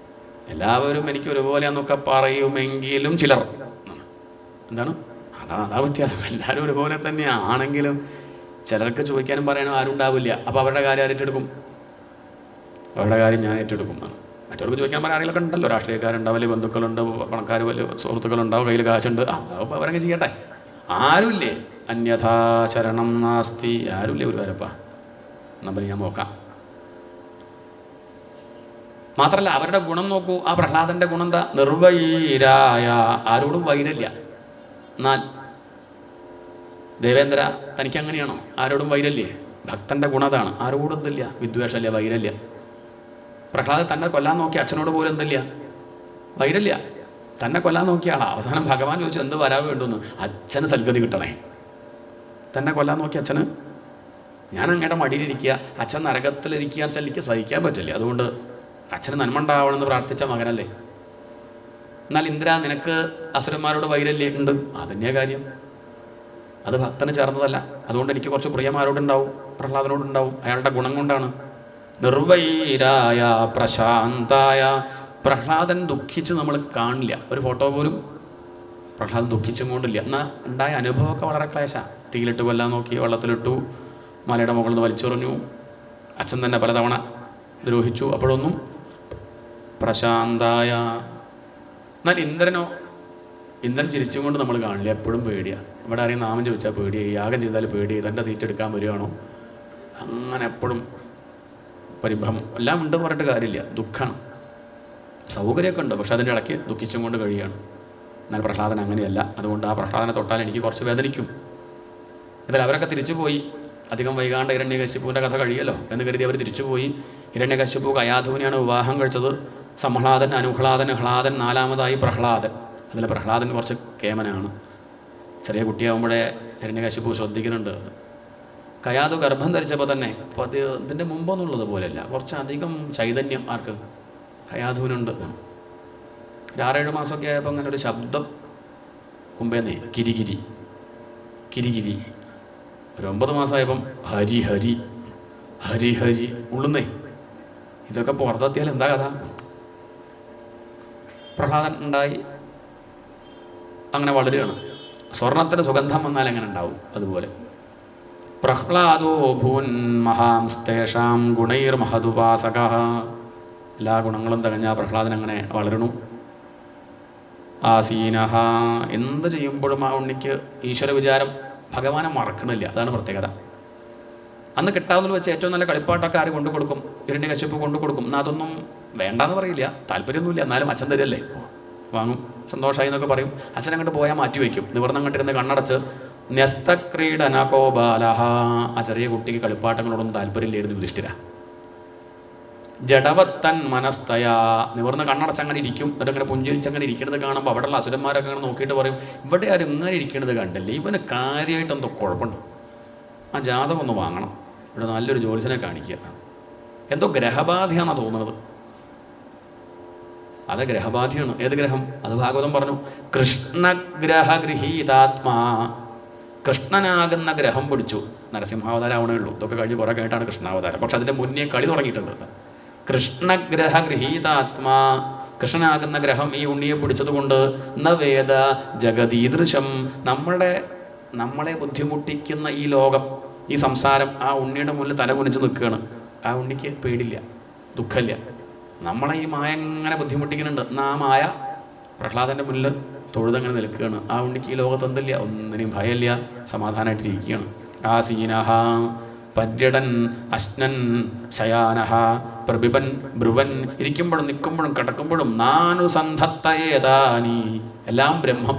Speaker 1: എല്ലാവരും എനിക്ക് ഒരുപോലെയാന്നൊക്കെ പറയുമെങ്കിലും ചിലർ എന്താണ് അതാ വ്യത്യാസം. എല്ലാവരും ഒരുപോലെ തന്നെയാണെങ്കിലും ചിലർക്ക് ചോദിക്കാനും പറയാനും ആരും ഉണ്ടാവില്ല. അപ്പോൾ അവരുടെ കാര്യം ഏറ്റെടുക്കും, അവരുടെ കാര്യം ഞാൻ ഏറ്റെടുക്കും. മറ്റവർക്ക് ചോദിക്കാൻ പറയാൻ ആരെങ്കിലൊക്കെ ഉണ്ടല്ലോ, രാഷ്ട്രീയക്കാരുണ്ടാവും, വലിയ ബന്ധുക്കളുണ്ട്, പണക്കാർ, വലിയ സുഹൃത്തുക്കളുണ്ടാവും, കയ്യിൽ കാശുണ്ട്, അപ്പോൾ അവരങ്ങ് ചെയ്യട്ടെ. ആരുമില്ലേ അന്യഥാ ശരണം നാസ്തി, ആരുമില്ലേ ഒരു വരപ്പാ നമ്മൾ ഞാൻ നോക്കാം. മാത്രമല്ല അവരുടെ ഗുണം നോക്കൂ. ആ പ്രഹ്ലാദൻ്റെ ഗുണം എന്താ? നിർവൈരായ, ആരോടും വൈരല്ല. എന്നാൽ ദേവേന്ദ്ര തനിക്ക് അങ്ങനെയാണോ? ആരോടും വൈരല്ലേ? ഭക്തൻ്റെ ഗുണം അതാണ്. ആരോടും എന്തില്ല, വിദ്വേഷമില്ല, വൈരല്ല. പ്രഹ്ലാദൻ തന്നെ കൊല്ലാൻ നോക്കി അച്ഛനോട് പോലും എന്തില്ല, വൈരല്ല. തന്നെ കൊല്ലാൻ നോക്കിയ ആളാ. അവസാനം ഭഗവാൻ ചോദിച്ചു, എന്ത് വരാൻ വേണ്ടുമെന്ന്. അച്ഛന് സൽഗതി കിട്ടണേ. തന്നെ കൊല്ലാൻ നോക്കി അച്ഛന്, ഞാൻ അങ്ങയുടെ മടിയിലിരിക്കുക, അച്ഛൻ നരകത്തിലിരിക്കുക വെച്ചാൽ എനിക്ക് സഹിക്കാൻ പറ്റില്ല, അതുകൊണ്ട് അച്ഛന് നന്മ ഉണ്ടാവണമെന്ന് പ്രാർത്ഥിച്ച മകനല്ലേ. എന്നാൽ ഇന്ദ്ര നിനക്ക് അസുരന്മാരോട് വൈരല്ലേ? ഉണ്ട്. അതന്നെയാ കാര്യം. അത് ഭക്തന് ചേർന്നതല്ല. അതുകൊണ്ട് എനിക്ക് കുറച്ച് പ്രിയമാരോടുണ്ടാവും, പ്രഹ്ലാദനോടുണ്ടാവും. അയാളുടെ ഗുണം കൊണ്ടാണ്. നിർവൈരായ പ്രശാന്തായ, പ്രഹ്ലാദൻ ദുഃഖിച്ച് നമ്മൾ കാണില്ല. ഒരു ഫോട്ടോ പോലും പ്രഹ്ലാദൻ ദുഃഖിച്ചും കൊണ്ടില്ല. എന്നാൽ ഉണ്ടായ അനുഭവമൊക്കെ വളരെ ക്ലേശ. തീയിലിട്ട് കൊല്ലാൻ നോക്കി, വെള്ളത്തിലിട്ടു, മലയുടെ മുകളിൽ നിന്ന് വലിച്ചെറിഞ്ഞു, അച്ഛൻ തന്നെ പലതവണ ദ്രോഹിച്ചു. അപ്പോഴൊന്നും പ്രശാന്തായ. എന്നാൽ ഇന്ദ്രനോ? ഇന്ദ്രൻ ചിരിച്ചും കൊണ്ട് നമ്മൾ കാണില്ല, എപ്പോഴും പേടിയാണ്. ഇവിടെ ആരെയും നാമം ചോദിച്ചാൽ പേടിയായി, യാഗം ചെയ്താൽ പേടിയായി, തൻ്റെ സീറ്റ് എടുക്കാൻ വരികയാണോ, അങ്ങനെ എപ്പോഴും പരിഭ്രമം. എല്ലാം ഉണ്ട് പറഞ്ഞിട്ട് കാര്യമില്ല, ദുഃഖമാണ്. സൗകര്യമൊക്കെ ഉണ്ട്, പക്ഷെ അതിൻ്റെ ഇടയ്ക്ക് ദുഃഖിച്ചും കൊണ്ട് കഴിയുകയാണ്. എന്നാൽ പ്രഹ്ലാദൻ അങ്ങനെയല്ല. അതുകൊണ്ട് ആ പ്രഹ്ലാദനെ തൊട്ടാൽ എനിക്ക് കുറച്ച് വേദനിക്കും. എന്നാൽ അവരൊക്കെ തിരിച്ചു പോയി. അധികം വൈകാണ്ട് ഹിരണ്യകശിപുവിൻ്റെ കഥ കഴിയല്ലോ എന്ന് കരുതി അവർ തിരിച്ചുപോയി. ഹിരണ്യകശിപു കയാധുവിനെയാണ് വിവാഹം കഴിച്ചത്. സംഹ്ലാദൻ, അനുഹ്ലാദൻ, ഹ്ലാദൻ, നാലാമതായി പ്രഹ്ലാദൻ. അതിൽ പ്രഹ്ലാദൻ കുറച്ച് കേമനാണ്. ചെറിയ കുട്ടിയാകുമ്പോഴേ ഹിരണ്യകശിപു ശ്രദ്ധിക്കുന്നുണ്ട്. കയാധു ഗർഭം ധരിച്ചപ്പോൾ തന്നെ ഇതിൻ്റെ മുമ്പൊന്നുള്ളത് പോലെയല്ല, കുറച്ചധികം ചൈതന്യം ആർക്ക്? കയാധുവിനുണ്ട്. ഒരു 6-7 മാസമൊക്കെ ആയപ്പോൾ അങ്ങനെ ഒരു ശബ്ദം കുമ്പേന്നേ, കിരികിരി കിരികിരി. ഒരു 9 മാസമായപ്പം ഹരി ഹരി ഹരി ഹരി ഉള്ളുന്നേ. ഇതൊക്കെ പുറത്തെത്തിയാൽ എന്താ കഥ? പ്രഹ്ലാദൻ ഉണ്ടായി, അങ്ങനെ വളരുകയാണ്. സ്വർണത്തിന് സുഗന്ധം വന്നാൽ എങ്ങനെ ഉണ്ടാവും? അതുപോലെ പ്രഹ്ലാദോ ഭൂൻ മഹാംസ്തേഷാം ഗുണൈർ മഹദുപാസക. എല്ലാ ഗുണങ്ങളും തികഞ്ഞ പ്രഹ്ലാദൻ അങ്ങനെ വളരണു. ആസീനഹ, എന്ത് ചെയ്യുമ്പോഴും ആ ഉണ്ണിക്ക് ഈശ്വര വിചാരം, ഭഗവാനെ മറക്കണില്ല. അതാണ് പ്രത്യേകത. അന്ന് കിട്ടാവുന്നതിൽ വെച്ച് ഏറ്റവും നല്ല കളിപ്പാട്ടൊക്കെ ആര് കൊണ്ടു കൊടുക്കും? ഹിരണ്യകശിപു കൊണ്ടു കൊടുക്കും. എന്നാൽ അതൊന്നും വേണ്ടാന്ന് പറയില്ല, താല്പര്യമൊന്നുമില്ല. എന്നാലും അച്ഛൻ തരില്ലേ, വാങ്ങും, സന്തോഷമായി എന്നൊക്കെ പറയും. അച്ഛൻ അങ്ങോട്ട് പോയാൽ മാറ്റി വയ്ക്കും. നിവർന്ന് അങ്ങോട്ടിരുന്ന് കണ്ണടച്ച് ന്യസ്തക്രീഡനകോബാലഹ. ആ ചെറിയ കുട്ടിക്ക് കളിപ്പാട്ടങ്ങളോടൊന്നും താല്പര്യമില്ലായിരുന്നു യുധിഷ്ഠിര. ജഡവത്തൻ മനസ്തയാ, നിവർന്ന് കണ്ണടച്ചങ്ങനെ ഇരിക്കും. എന്നിട്ടങ്ങനെ പുഞ്ചിരിച്ചങ്ങനെ ഇരിക്കുന്നത് കാണുമ്പോൾ അവിടെയുള്ള അസുരന്മാരൊക്കെ അങ്ങനെ നോക്കിയിട്ട് പറയും, ഇവിടെ ആരും ഇങ്ങനെ ഇരിക്കണത് കണ്ടല്ലേ, ഇവന് കാര്യമായിട്ട് എന്തോ കുഴപ്പമുണ്ട്, ആ ജാതകം ഒന്ന് വാങ്ങണം, ഇവിടെ നല്ലൊരു ജ്യോത്സ്യനെ കാണിക്കുക. എന്തോ ഗ്രഹബാധയാണെന്നാണ് തോന്നുന്നത്. അത് ഗ്രഹബാധയാണ്. ഏത് ഗ്രഹം? അത് ഭാഗവതം പറഞ്ഞു. കൃഷ്ണഗ്രഹഗൃഹീതാത്മാ, കൃഷ്ണനാകുന്ന ഗ്രഹം പിടിച്ചു. നരസിംഹാവതാരം ആവണേ ഉള്ളൂ. ഇതൊക്കെ കഴിഞ്ഞ് കുറേ കഴിഞ്ഞിട്ടാണ് കൃഷ്ണാവതാരം. പക്ഷെ അതിൻ്റെ മുന്നേ കളി തുടങ്ങിയിട്ടുണ്ട്. കൃഷ്ണഗ്രഹഗൃഹീതാത്മാ, കൃഷ്ണനാകുന്ന ഗ്രഹം ഈ ഉണ്ണിയെ പിടിച്ചതുകൊണ്ട് ന വേദ ജഗതീദൃശം, നമ്മളെ ബുദ്ധിമുട്ടിക്കുന്ന ഈ ലോകം, ഈ സംസാരം ആ ഉണ്ണിയുടെ മുന്നിൽ തല കുനിച്ച് നിൽക്കുകയാണ്. ആ ഉണ്ണിക്ക് പേടില്ല, ദുഃഖമില്ല. നമ്മളെ ഈ മായ എങ്ങനെ ബുദ്ധിമുട്ടിക്കുന്നുണ്ട്. ആ മായ പ്രഹ്ലാദൻ്റെ മുന്നിൽ തൊഴുതങ്ങനെ നിൽക്കുകയാണ്. ആ ഉണ്ണിക്ക് ഈ ലോകത്ത് എന്തില്ല, ഒന്നിനെയും ഭയമില്ല, സമാധാനമായിട്ടിരിക്കുകയാണ്. ആസീനഹ പര്യടൻ അശ്നൻ ശയാനഹ പ്രഭിപൻ ബ്രുവൻ, ഇരിക്കുമ്പോഴും നിൽക്കുമ്പോഴും കിടക്കുമ്പോഴും നാനുസന്ധത്തയേതാനി, എല്ലാം ബ്രഹ്മം.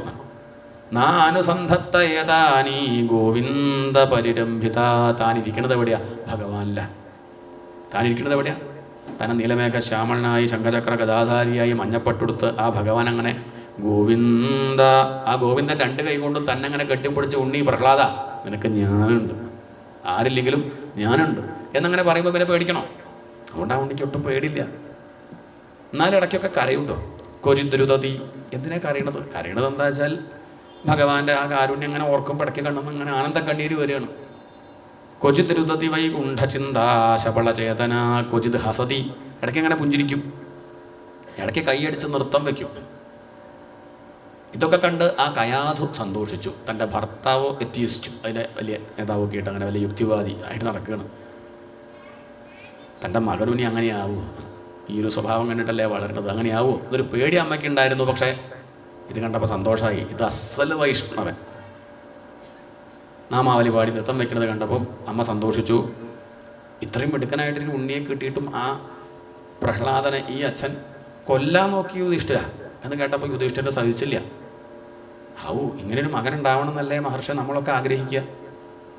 Speaker 1: നാനുസന്ധത്തയേതാനി ഗോവിന്ദ പരിരംഭിത. താനിരിക്കണത് എവിടെയാ? ഭഗവാനില്ല. താനിരിക്കണത് എവിടെയാ? തന്നെ നീലമേഘ ശ്യാമളനായി ശംഖചക്ര ഗദാധാരിയായി മഞ്ഞപ്പട്ടുടുത്ത് ആ ഭഗവാൻ അങ്ങനെ ഗോവിന്ദ, ആ ഗോവിന്ദൻ 2 കൈ കൊണ്ടും തന്നെ അങ്ങനെ കെട്ടിപ്പിടിച്ച് ഉണ്ണി പ്രഹ്ലാദ നിനക്ക് ഞാനുണ്ട്, ആരില്ലെങ്കിലും ഞാനുണ്ട് എന്നങ്ങനെ പറയുമ്പോൾ പിന്നെ പേടിക്കണോ? അതുകൊണ്ട് ആ ഉണ്ണിക്ക് ഒട്ടും പേടില്ല. എന്നാലും ഇടയ്ക്കൊക്കെ കരയുണ്ടോ? കൊചിദ്രുതതി. എന്തിനാ കരയണത്? കരയണത് എന്താ വെച്ചാൽ ഭഗവാന്റെ ആ കാരുണ്യം അങ്ങനെ ഓർക്കുമ്പോൾ ഇടയ്ക്ക് കണ്ണുമ്പോൾ അങ്ങനെ ആനന്ദ കണ്ണീര് വരികയാണ്. കൊചിദ്രുതതി വൈകുണ്ഠചിന്താ ശബള ചേതന കൊചിത് ഹസതി. ഇടയ്ക്ക് അങ്ങനെ പുഞ്ചിരിക്കും, ഇടയ്ക്ക് കൈയടിച്ച് നൃത്തം വയ്ക്കും. ഇതൊക്കെ കണ്ട് ആ കയാധു സന്തോഷിച്ചു. തൻ്റെ ഭർത്താവോ എത്തിയിച്ചു, അതിൻ്റെ വലിയ നേതാവൊക്കെ ആയിട്ട് അങ്ങനെ വലിയ യുക്തിവാദി ആയിട്ട് നടക്കുകയാണ്. തൻ്റെ മകനുനി അങ്ങനെയാവുമോ? ഈ ഒരു സ്വഭാവം കണ്ടിട്ടല്ലേ വളരുന്നത്, അങ്ങനെയാവുമോ? ഇതൊരു പേടി അമ്മയ്ക്ക് ഉണ്ടായിരുന്നു. പക്ഷേ ഇത് കണ്ടപ്പോൾ സന്തോഷമായി. ഇത് അസല് വൈഷ്ണവൻ നാമാവലി പാടി നൃത്തം വയ്ക്കുന്നത് കണ്ടപ്പം അമ്മ സന്തോഷിച്ചു. ഇത്രയും മിടുക്കനായിട്ടൊരു ഉണ്ണിയെ കിട്ടിയിട്ടും ആ പ്രഹ്ലാദനെ ഈ അച്ഛൻ കൊല്ലാൻ നോക്കി യുധിഷ്ഠിര എന്ന് കേട്ടപ്പോൾ യുധിഷ്ഠിരൻ്റെ സഹിച്ചില്ല. ഇങ്ങനൊരു മകൻ ഉണ്ടാവണം എന്നല്ലേ മഹർഷി നമ്മളൊക്കെ ആഗ്രഹിക്കുക?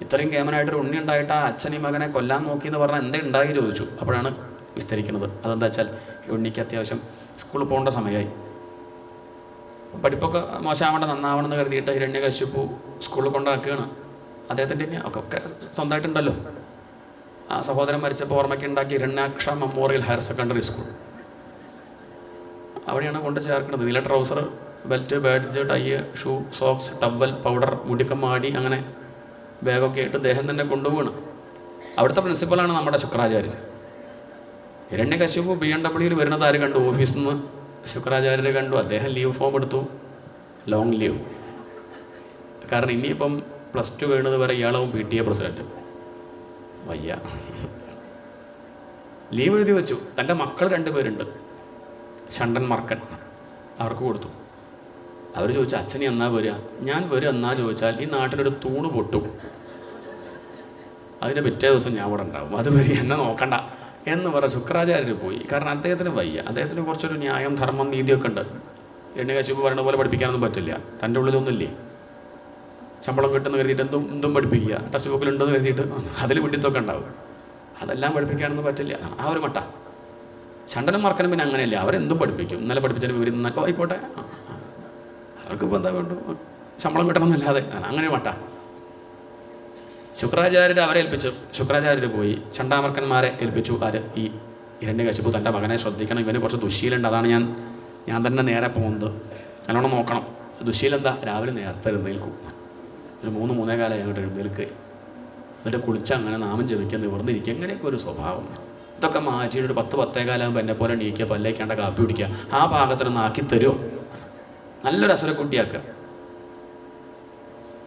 Speaker 1: ഇത്രയും കേമനായിട്ടൊരു ഉണ്ണി ഉണ്ടായിട്ട് ആ അച്ഛൻ ഈ മകനെ കൊല്ലാൻ നോക്കി എന്ന് പറഞ്ഞാൽ എന്തേ ഉണ്ടായി ചോദിച്ചു. അപ്പോഴാണ് വിസ്തരിക്കുന്നത്. അതെന്താ വെച്ചാൽ ഈ ഉണ്ണിക്ക് അത്യാവശ്യം സ്കൂളിൽ പോകേണ്ട സമയമായി. പഠിപ്പൊക്കെ മോശമാവേണ്ട നന്നാവണം എന്ന് കരുതിയിട്ട് ഹിരണ്യകശിപു സ്കൂളിൽ കൊണ്ടാക്കുകയാണ്. അദ്ദേഹത്തിൻ്റെ ഒക്കെ സ്വന്തമായിട്ടുണ്ടല്ലോ. ആ സഹോദരൻ മരിച്ചപ്പോൾ ഓർമ്മയ്ക്ക് ഉണ്ടാക്കി Hiranyaksha memorial higher secondary school, അവിടെയാണ് കൊണ്ട് ചേർക്കുന്നത്. നീല trouser, belt, badge, tie, shoe, socks, towel, powder, മുടിക്കം മാടി, അങ്ങനെ ബാഗൊക്കെ ആയിട്ട് അദ്ദേഹം തന്നെ കൊണ്ടുപോവാണ്. അവിടുത്തെ പ്രിൻസിപ്പലാണ് നമ്മുടെ ശുക്രാചാര്യർ. ഹിരണ്യകശിപു BMW വരുന്നത് ആര് കണ്ടു? ഓഫീസിൽ നിന്ന് ശുക്രാചാര്യരെ കണ്ടു. അദ്ദേഹം ലീവ് ഫോം എടുത്തു, ലോങ് ലീവ്. കാരണം ഇനിയിപ്പം +2 കഴിയുന്നത് വരെ ഇയാളാവും PTA പ്രസിഡൻറ്റ്. വയ്യ, ലീവ് എഴുതി വെച്ചു. തൻ്റെ മക്കൾ 2 പേരുണ്ട്, ഷണ്ടൻ മർക്കൻ, അവർക്ക് കൊടുത്തു. അവർ ചോദിച്ചു അച്ഛനെ എന്നാ വരിക? ഞാൻ വരും എന്നാ ചോദിച്ചാൽ ഈ നാട്ടിലൊരു തൂണ് പൊട്ടും, അതിൻ്റെ പിറ്റേ ദിവസം ഞാൻ ഇവിടെ ഉണ്ടാവും, അതുവരെ എന്നെ നോക്കണ്ട എന്ന് പറഞ്ഞ ശുക്രാചാര്യർ പോയി. കാരണം അദ്ദേഹത്തിന് വയ്യ. അദ്ദേഹത്തിന് കുറച്ചൊരു ന്യായം, ധർമ്മം, നീതിയൊക്കെ ഉണ്ട്. ഹിരണ്യകശിപു പറയുന്ന പോലെ പഠിപ്പിക്കാനൊന്നും പറ്റില്ല. തൻ്റെ ഉള്ളിലൊന്നുമില്ലേ? ശമ്പളം കിട്ടുന്ന കരുതിയിട്ട് എന്തും പഠിപ്പിക്കുക, ടെക്സ്റ്റ് ബുക്കിലുണ്ടെന്ന് കരുതിയിട്ട് അതിൽ വിഡിത്തൊക്കെ ഉണ്ടാവും. അതെല്ലാം പഠിപ്പിക്കാനൊന്നും പറ്റില്ല. ആ ഒരു മട്ട. ഷണ്ടനും മർക്കനും പിന്നെ അങ്ങനെയല്ല, അവരെന്തും പഠിപ്പിക്കും. ഇന്നലെ പഠിപ്പിച്ചതിന് വിവരം നന്നോ ആയിക്കോട്ടെ, അവർക്കിപ്പോൾ എന്താ വേണ്ടു, ശമ്പളം കിട്ടണമെന്നല്ലാതെ. അങ്ങനെ മട്ട. ശുക്രാചാര്യർ അവരെ ഏൽപ്പിച്ചു. ശുക്രാചാര്യർ പോയി ചണ്ടാമർക്കന്മാരെ ഏൽപ്പിച്ചു. ആര്? ഈ ഹിരണ്യകശിപു തൻ്റെ മകനെ ശ്രദ്ധിക്കണം, ഇവന് കുറച്ച് ദുശ്ശീലുണ്ട്, അതാണ് ഞാൻ തന്നെ നേരെ പോകുന്നത്, നല്ലോണം നോക്കണം. ദുശ്ശീലം എന്താ? രാവിലെ നേരത്തെ എഴുന്നേൽക്കും, ഒരു 3-3:15 അങ്ങോട്ട് എഴുന്നേൽക്കുക, എന്നിട്ട് കുളിച്ച് അങ്ങനെ നാമം ജപിക്കാൻ നിവർന്നിരിക്കുക. എങ്ങനെയൊക്കെ ഒരു സ്വഭാവം. ഇതൊക്കെ മാറ്റിയിട്ട് ഒരു 10-10:15 എന്നെ പോലെ എണീക്കുക, പല്ലേക്കാണ്ട കാപ്പി കുടിക്കുക, ആ പാകത്തിനൊന്ന് ആക്കി തരുമോ? നല്ലൊരു അസുരക്കുട്ടിയാക്കുക.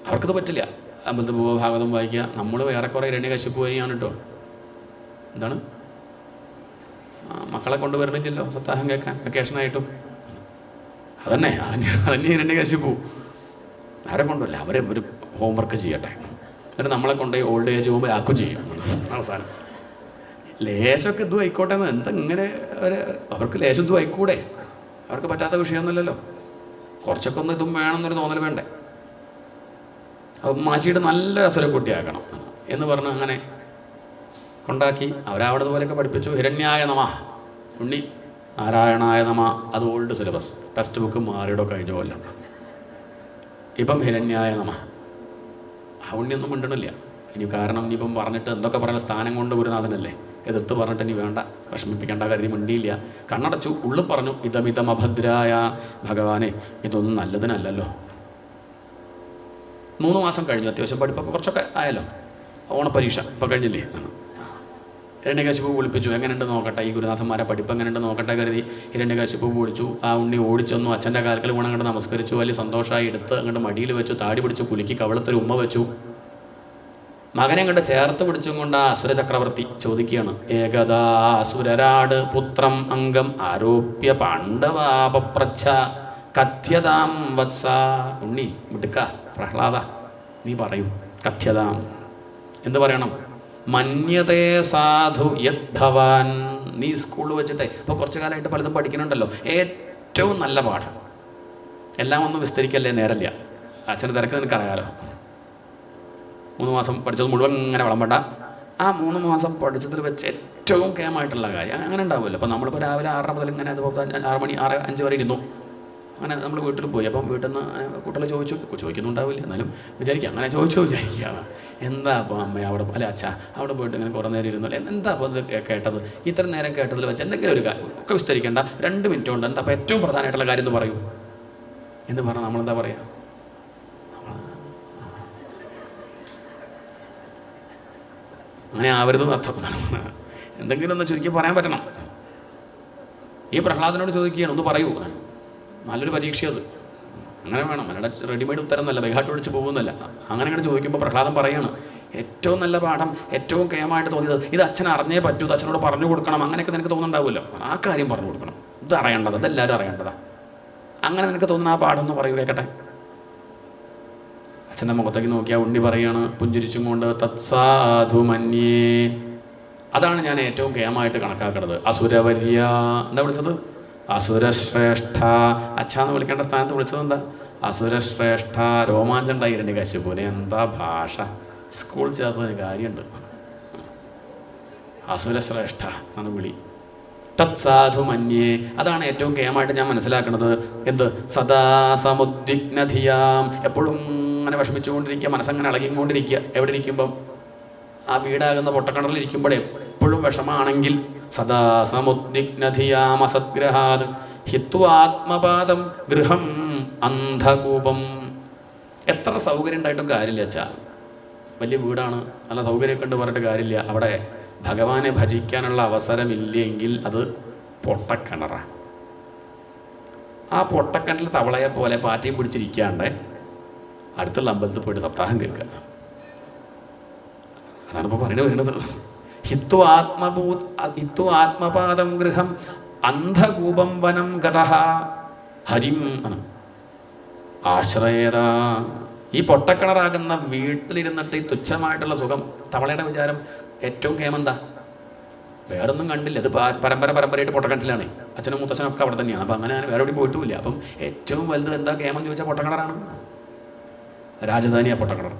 Speaker 1: അവർക്കത് പറ്റില്ല. അമ്പലത്തിൽ പോവുക, ഭാഗവതം വായിക്കുക. നമ്മൾ ഏറെക്കുറെ ഹിരണ്യകശിപു വരികയാണ് കേട്ടോ. എന്താണ്, മക്കളെ കൊണ്ടുവരുന്നില്ലല്ലോ സപ്താഹം കേൾക്കാൻ വെക്കേഷനായിട്ടും. അതന്നെ ഹിരണ്യകശിപു. അവരെ കൊണ്ടല്ല, അവരെ ഒരു ഹോംവർക്ക് ചെയ്യട്ടെ, എന്നിട്ട് നമ്മളെ കൊണ്ടുപോയി ഓൾഡ് ഏജ് പോകുമ്പോൾ ആക്കും ചെയ്യും. അവസാനം ലേശമൊക്കെ ഇതും ആയിക്കോട്ടെ എന്ന്. എന്താ ഇങ്ങനെ അവർക്ക് ലേശം ഇതും ആയിക്കൂടെ? അവർക്ക് പറ്റാത്ത വിഷയമൊന്നുമില്ലല്ലോ. കുറച്ചൊക്കെ ഒന്ന് ഇതും വേണമെന്നൊരു തോന്നൽ വേണ്ടേ? അത് മാറ്റിയിട്ട് നല്ല രസരക്കുട്ടിയാക്കണം എന്ന് പറഞ്ഞ് അങ്ങനെ കൊണ്ടാക്കി. അവരവിടത് പോലെയൊക്കെ പഠിപ്പിച്ചു. ഹിരണ്യായ നമ, ഉണ്ണി നാരായണായ നമ, അത് ഓൾഡ് സിലബസ്, ടെക്സ്റ്റ് ബുക്ക് മാറിയിടോ കഴിഞ്ഞ കൊല്ലം. ഇപ്പം ഹിരണ്യായ നമ. ആ ഉണ്ണിയൊന്നും മിണ്ടണില്ല ഇനി. കാരണം ഇനിയിപ്പം പറഞ്ഞിട്ട് എന്തൊക്കെ പറയുന്ന സ്ഥാനം കൊണ്ട് ഗുരുനാഥനല്ലേ, എതിർത്ത് പറഞ്ഞിട്ട് ഇനി വേണ്ട, വിഷമിപ്പിക്കേണ്ട കരുതി മിണ്ടിയില്ല. കണ്ണടച്ചു, ഉള്ളിൽ പറഞ്ഞു ഇതമിതം അഭദ്രായ ഭഗവാനെ, ഇതൊന്നും നല്ലതിനല്ലല്ലോ. 3 മാസം കഴിഞ്ഞു. അത്യാവശ്യം പഠിപ്പൊക്കെ കുറച്ചൊക്കെ ആയല്ലോ. ഓണപ്പരീക്ഷ ഇപ്പോൾ കഴിഞ്ഞില്ലേ? ഹിരണ്യകശിപു വിളിപ്പിച്ചു. എങ്ങനെയുണ്ട് നോക്കട്ടെ, ഈ ഗുരുനാഥന്മാരെ പഠിപ്പ് എങ്ങനെയുണ്ട് നോക്കട്ടെ കരുതി ഹിരണ്യകശിപു വിളിച്ചു. ആ ഉണ്ണി ഓടിച്ചൊന്നു അച്ഛൻ്റെ കാൽക്കൽ വീണ് അങ്ങോട്ട് നമസ്കരിച്ചു. വലിയ സന്തോഷമായി എടുത്ത് അങ്ങോട്ട് മടിയിൽ വെച്ചു, താടി പിടിച്ചു കുലുക്കി കവളത്തൊരു ഉമ്മ വെച്ചു. മകനെ അങ്ങോട്ട് ചേർത്ത് പിടിച്ചും കൊണ്ട് ആ അസുര ചക്രവർത്തി ചോദിക്കുകയാണ്, ഏകദാ അസുരരാട് പുത്രം അംഗം ആരോപ്യ പാണ്ഡവാപപ്രച്ഛ കഥ്യതാം വത്സ. ഉണ്ണി മിടുക്ക, പ്രഹ്ലാദ, നീ പറയൂ. കഥ്യതാം എന്ത് പറയണം? മന്യതേ സാധു യത് ഭവാൻ. നീ സ്കൂളിൽ വെച്ചിട്ടേ ഇപ്പോൾ കുറച്ച് കാലമായിട്ട് പലതും പഠിക്കുന്നുണ്ടല്ലോ, ഏറ്റവും നല്ല പാഠം. എല്ലാം ഒന്നും വിസ്തരിക്കല്ലേ, നേരല്ല. അച്ഛൻ്റെ തിരക്ക് നിനക്കറിയാലോ. 3 മാസം പഠിച്ചത് മുഴുവൻ ഇങ്ങനെ വിളമ്പണ്ട. ആ 3 മാസം പഠിച്ചതിൽ വെച്ച് ഏറ്റവും കേമായിട്ടുള്ള കാര്യം അങ്ങനെ ഉണ്ടാവുമല്ലോ. അപ്പോൾ നമ്മളിപ്പോൾ രാവിലെ 6:30 മുതൽ ഇങ്ങനെ അതുപോലെ 6 മണി 6-5 വരെ ഇരുന്നു. അങ്ങനെ നമ്മൾ വീട്ടിൽ പോയി. അപ്പം വീട്ടിൽ നിന്ന് കുട്ടികൾ ചോദിക്കുന്നുണ്ടാവില്ല, എന്നാലും വിചാരിക്കുക അങ്ങനെ വിചാരിക്കുക, എന്താ അപ്പോൾ അമ്മ അവിടെ അല്ല അച്ഛാ അവിടെ പോയിട്ട് ഇങ്ങനെ കുറേ നേരം ഇരുന്നു, എന്താ അപ്പോൾ ഇത് കേട്ടത്, ഇത്ര നേരം കേട്ടതിൽ വെച്ച് എന്തെങ്കിലും ഒരു കാര്യം ഒക്കെ വിസ്തരിക്കേണ്ട, 2 മിനിറ്റ് കൊണ്ട് എന്താ അപ്പോൾ ഏറ്റവും പ്രധാനമായിട്ടുള്ള കാര്യം എന്ന് പറയൂ എന്ന് പറഞ്ഞാൽ നമ്മളെന്താ പറയുക? അങ്ങനെ ആവരുതെന്ന് അർത്ഥം. എന്തെങ്കിലും ഒന്ന് ചുരുക്കി പറയാൻ പറ്റണം. ഈ പ്രഹ്ലാദനോട് ചോദിക്കുകയാണ്, ഒന്ന് പറയൂ, നല്ലൊരു പരീക്ഷ അത്. അങ്ങനെ വേണം, അല്ലാതെ റെഡിമെയ്ഡ് ഉത്തരം എന്നല്ല, ബൈഹാട്ട് പഠിച്ച് പോകുന്നല്ല. അങ്ങനെ ചോദിക്കുമ്പോൾ പ്രഹ്ലാദൻ പറയാണ്, ഏറ്റവും നല്ല പാഠം, ഏറ്റവും കേമായിട്ട് തോന്നിയത് ഇത് അച്ഛൻ അറിഞ്ഞേ പറ്റൂ, ഇത് അച്ഛനോട് പറഞ്ഞു കൊടുക്കണം, അങ്ങനെയൊക്കെ നിനക്ക് തോന്നുന്നുണ്ടാവുമല്ലോ, ആ കാര്യം പറഞ്ഞു കൊടുക്കണം, ഇത് അറിയേണ്ടത്, ഇതെല്ലാവരും അറിയേണ്ടതാ. അങ്ങനെ നിനക്ക് തോന്നുന്ന ആ പാഠം ഒന്ന് പറയൂ, കേൾക്കട്ടെ. അച്ഛൻ്റെ മുഖത്തേക്ക് നോക്കിയാൽ ഉണ്ണി പറയാണ് പുഞ്ചിരിച്ചും കൊണ്ട്, തത്സാധു മന്യേ, അതാണ് ഞാൻ ഏറ്റവും കേമായിട്ട് കണക്കാക്കുന്നത്. അസുരവര്യ, എന്താ വിളിച്ചത്? അസുരശ്രേഷ്ഠ. അച്ഛാന്ന് വിളിക്കേണ്ട സ്ഥാനത്ത് വിളിച്ചത് എന്താ? അസുരശ്രേഷ്ഠ. രോമാഞ്ചണ്ടായി ഹിരണ്യകശിപുവിന്. എന്താ ഭാഷ! സ്കൂൾ ചേർത്തതിന് കാര്യമുണ്ട്. അസുരശ്രേഷ്ഠ എന്നാണ് വിളി. തത്സാധു മന്യേ, അതാണ് ഏറ്റവും കേമായിട്ട് ഞാൻ മനസ്സിലാക്കുന്നത്. എന്ത്? സദാ സമുദ്വിഗ്നധിയാം, എപ്പോഴും അങ്ങനെ വിഷമിച്ചുകൊണ്ടിരിക്കുക, മനസ്സങ്ങനെ ഇളകിക്കൊണ്ടിരിക്കുക. എവിടെ ഇരിക്കുമ്പം? ആ വീടാകുന്ന പൊട്ടക്കടലിരിക്കുമ്പോഴേ എപ്പോഴും വിഷമാണെങ്കിൽ, സദാ സമുദ്വിഗ്നധിയാം അസദ്ഗ്രഹാത് ഹിത്വാത്മപാദം ഗൃഹം അന്ധകൂപം. എത്ര സൗകര്യം ഉണ്ടായിട്ടും കാര്യമില്ല അച്ഛാ. വലിയ വീടാണ്, നല്ല സൗകര്യമൊക്കെ ഉണ്ട് പറഞ്ഞിട്ട് കാര്യമില്ല. അവിടെ ഭഗവാനെ ഭജിക്കാനുള്ള അവസരമില്ലെങ്കിൽ അത് പൊട്ടക്കിണറാണ്. ആ പൊട്ടക്കിണറ്റിൽ തവളയെ പോലെ പാറ്റയും പിടിച്ചിരിക്കാണ്ട് അടുത്തുള്ള അമ്പലത്തിൽ പോയിട്ട് സപ്താഹം കേൾക്കുക. അതാണിപ്പോൾ പറയുന്നത് വരുന്നത്. ഹിത്വ ആത്മപാദം ഗൃഹം അന്ധകൂപം വനം ഗതഃ ഹരിം ആശ്രയേത. ഈ പൊട്ടക്കിണറാകുന്ന വീട്ടിലിരുന്നിട്ട് ഈ തുച്ഛമായിട്ടുള്ള സുഖം, തവളയുടെ വിചാരം ഏറ്റവും കേമെന്താ? വേറൊന്നും കണ്ടില്ല, അത് പരമ്പരയായിട്ട് പൊട്ടക്കിണറ്റിലാണ്. അച്ഛനും മുത്തച്ഛനും ഒക്കെ അവിടെ തന്നെയാണ്. അപ്പം അങ്ങനെ ഞാൻ വേറെ എവിടെയും പോയിട്ടുമില്ല. അപ്പം ഏറ്റവും വലുത് എന്താ കേമെന്ന് ചോദിച്ചാൽ പൊട്ടക്കിണറാണ്. രാജധാനിയാണ് പൊട്ടക്കിണർ.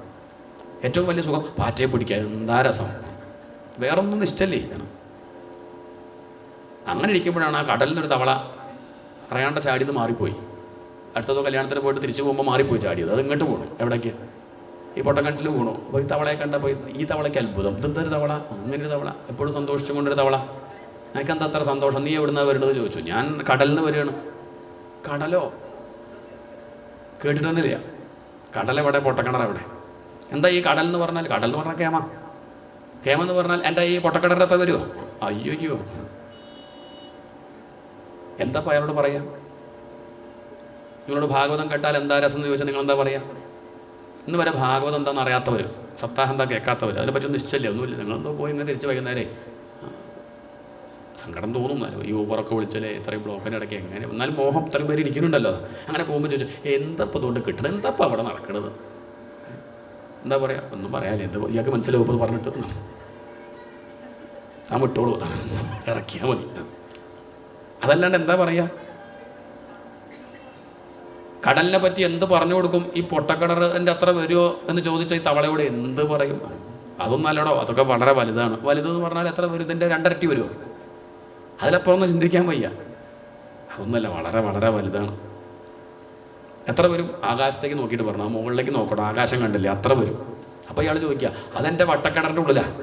Speaker 1: ഏറ്റവും വലിയ സുഖം പാറ്റയെ പിടിക്കുക, എന്താ രസം, വേറൊന്നും ഇഷ്ടല്ലേ. അങ്ങനെ ഇരിക്കുമ്പോഴാണ് ആ കടലിൽ നിന്നൊരു തവള അറിയാണ്ട് ചാടിയത് മാറിപ്പോയി. അടുത്തതോ കല്യാണത്തിന് പോയിട്ട് തിരിച്ചു പോകുമ്പോൾ മാറിപ്പോയി ചാടിയത്. അത് ഇങ്ങോട്ട് പോകണം, എവിടേക്ക്? ഈ പൊട്ടക്കിണറ്റിൽ വീണു. അപ്പോൾ ഈ തവളയെ കണ്ടപ്പോൾ ഈ തവളയ്ക്ക് അത്ഭുതം, ഇതെന്തൊരു തവള, അങ്ങനൊരു തവള, എപ്പോഴും സന്തോഷിച്ചും കൊണ്ടൊരു തവള, എനിക്കെന്താ അത്ര സന്തോഷം, നീ എവിടുന്നാണ് വരുന്നത് ചോദിച്ചു. ഞാൻ കടലിൽ നിന്ന് വരികയാണ്. കടലോ? കേട്ടിട്ടൊന്നുമില്ല. കടലെവിടെ? പൊട്ടക്കിണറെവിടെ? എന്താ ഈ കടൽ എന്ന് പറഞ്ഞാൽ? കടൽ എന്ന് പറഞ്ഞാൽ കേമെന്ന് പറഞ്ഞാൽ എൻ്റെ ഈ പൊട്ടക്കിണറത്തെ വരുമോ? അയ്യോ, എന്താ അയാളോട് പറയാ? നിങ്ങളോട് ഭാഗവതം കേട്ടാൽ എന്താ രസം എന്ന് ചോദിച്ചാൽ നിങ്ങളെന്താ പറയുക? ഇന്ന് വരെ ഭാഗവതം എന്താണെന്ന് അറിയാത്തവർ, സപ്താഹം എന്താ കേൾക്കാത്തവർ, അതിനെപ്പറ്റിയൊന്നും നിശ്ചയില്ല, ഒന്നുമില്ല. നിങ്ങളെന്തോ പോയി ഇങ്ങനെ തിരിച്ച് വൈകുന്നേരേ സങ്കടം തോന്നുന്നല്ലോ. ഈ ഊബറൊക്കെ വിളിച്ചാലേ ഇത്രയും ബ്ലോക്കിൻ്റെ ഇടയ്ക്ക് എങ്ങനെ, എന്നാലും മോഹം ഇത്രയും പേര് ഇരിക്കുന്നുണ്ടല്ലോ. അങ്ങനെ പോകുമ്പോൾ ചോദിച്ചു, എന്തപ്പോൾ അതുകൊണ്ട് കിട്ടണം, എന്താപ്പോൾ അവിടെ നടക്കണത്, എന്താ പറയുക? ഒന്നും പറയാല്ലേ, എന്ത് ഇയാൾക്ക് മനസ്സിലാവും അത് പറഞ്ഞിട്ട് താൻ വിട്ടോളൂ, ഇറക്കിയാൽ മതി. അതല്ലാണ്ട് എന്താ പറയുക? കടലിനെ പറ്റി എന്ത് പറഞ്ഞു കൊടുക്കും? ഈ പൊട്ടക്കിണറിൻ്റെ അത്ര വരുമോ എന്ന് ചോദിച്ച ഈ തവളയോട് എന്ത് പറയും? അതൊന്നും അല്ലടോ, അതൊക്കെ വളരെ വലുതാണ്. വലുതെന്ന് പറഞ്ഞാൽ എത്ര വരും? ഇതിൻ്റെ 2 ഇരട്ടി വരുമോ? അതിലപ്പുറം ഒന്നും ചിന്തിക്കാൻ വയ്യ. അതൊന്നുമല്ല, വളരെ വളരെ വലുതാണ്. എത്ര വരും? ആകാശത്തേക്ക് നോക്കിയിട്ട് പറഞ്ഞു, മുകളിലേക്ക് നോക്കട്ടോ, ആകാശം കണ്ടില്ലേ, അത്ര വരും. അപ്പോൾ ഇയാൾ ചോദിക്കുക, അതെൻ്റെ വട്ടക്കിണറിൻ്റെ ഉള്ളിലാണ്.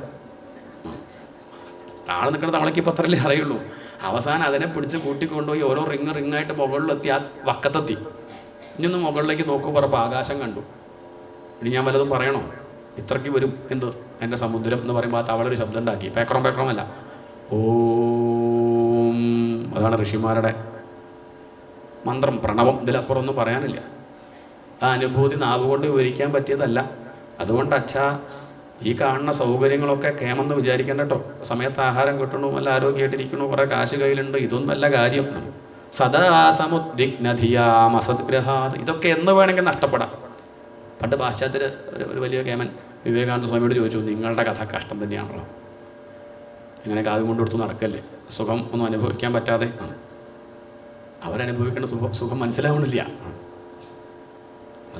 Speaker 1: താഴെ നിൽക്കുന്ന തവളയ്ക്ക് ഇപ്പോൾ അത്രയല്ലേ അറിയുള്ളൂ. അവസാനം അതിനെ പിടിച്ച് കൂട്ടിക്കൊണ്ടുപോയി ഓരോ റിങ്ങായിട്ട് മുകളിലെത്തി, ആ വക്കത്തെത്തി. ഇനിയൊന്ന് മുകളിലേക്ക് നോക്കൂ പറഞ്ഞപ്പോൾ ആകാശം കണ്ടു. ഇനി ഞാൻ വല്ലതും പറയണോ? ഇത്രയ്ക്ക് വരും എന്ത് എൻ്റെ സമുദ്രം എന്ന് പറയുമ്പോൾ ആ തവളൊരു ശബ്ദം ഉണ്ടാക്കി. പേക്രമല്ല, ഓം. അതാണ് ഋഷിമാരുടെ മന്ത്രം, പ്രണവം. ഇതിലപ്പുറം ഒന്നും പറയാനില്ല. ആ അനുഭൂതി നാവുകൊണ്ട് വിവരിക്കാൻ പറ്റിയതല്ല. അതുകൊണ്ട് അച്ഛാ, ഈ കാണുന്ന സൗകര്യങ്ങളൊക്കെ കേമെന്ന് വിചാരിക്കേണ്ട കേട്ടോ. സമയത്ത് ആഹാരം കിട്ടണു, നല്ല ആരോഗ്യമായിട്ടിരിക്കണു, കുറേ കാശ് കയ്യിലുണ്ട്, ഇതൊന്നല്ല കാര്യം. സദാ സമുദ്വിഗ്നധിയാം അസദ്ഗ്രഹാത്. ഇതൊക്കെ എന്ന് വേണമെങ്കിൽ നഷ്ടപ്പെടാം. പണ്ട് പാശ്ചാത്യർ ഒരു വലിയ കേമൻ വിവേകാനന്ദ സ്വാമിയോട് ചോദിച്ചു, നിങ്ങളുടെ കഥ കഷ്ടം തന്നെയാണല്ലോ, ഇങ്ങനെ കാവ്യം കൊണ്ടെടുത്ത് നടക്കല്ലേ, സുഖം ഒന്നും അനുഭവിക്കാൻ പറ്റാതെ. അവരനുഭവിക്കേണ്ട സുഖം മനസ്സിലാവണില്ല.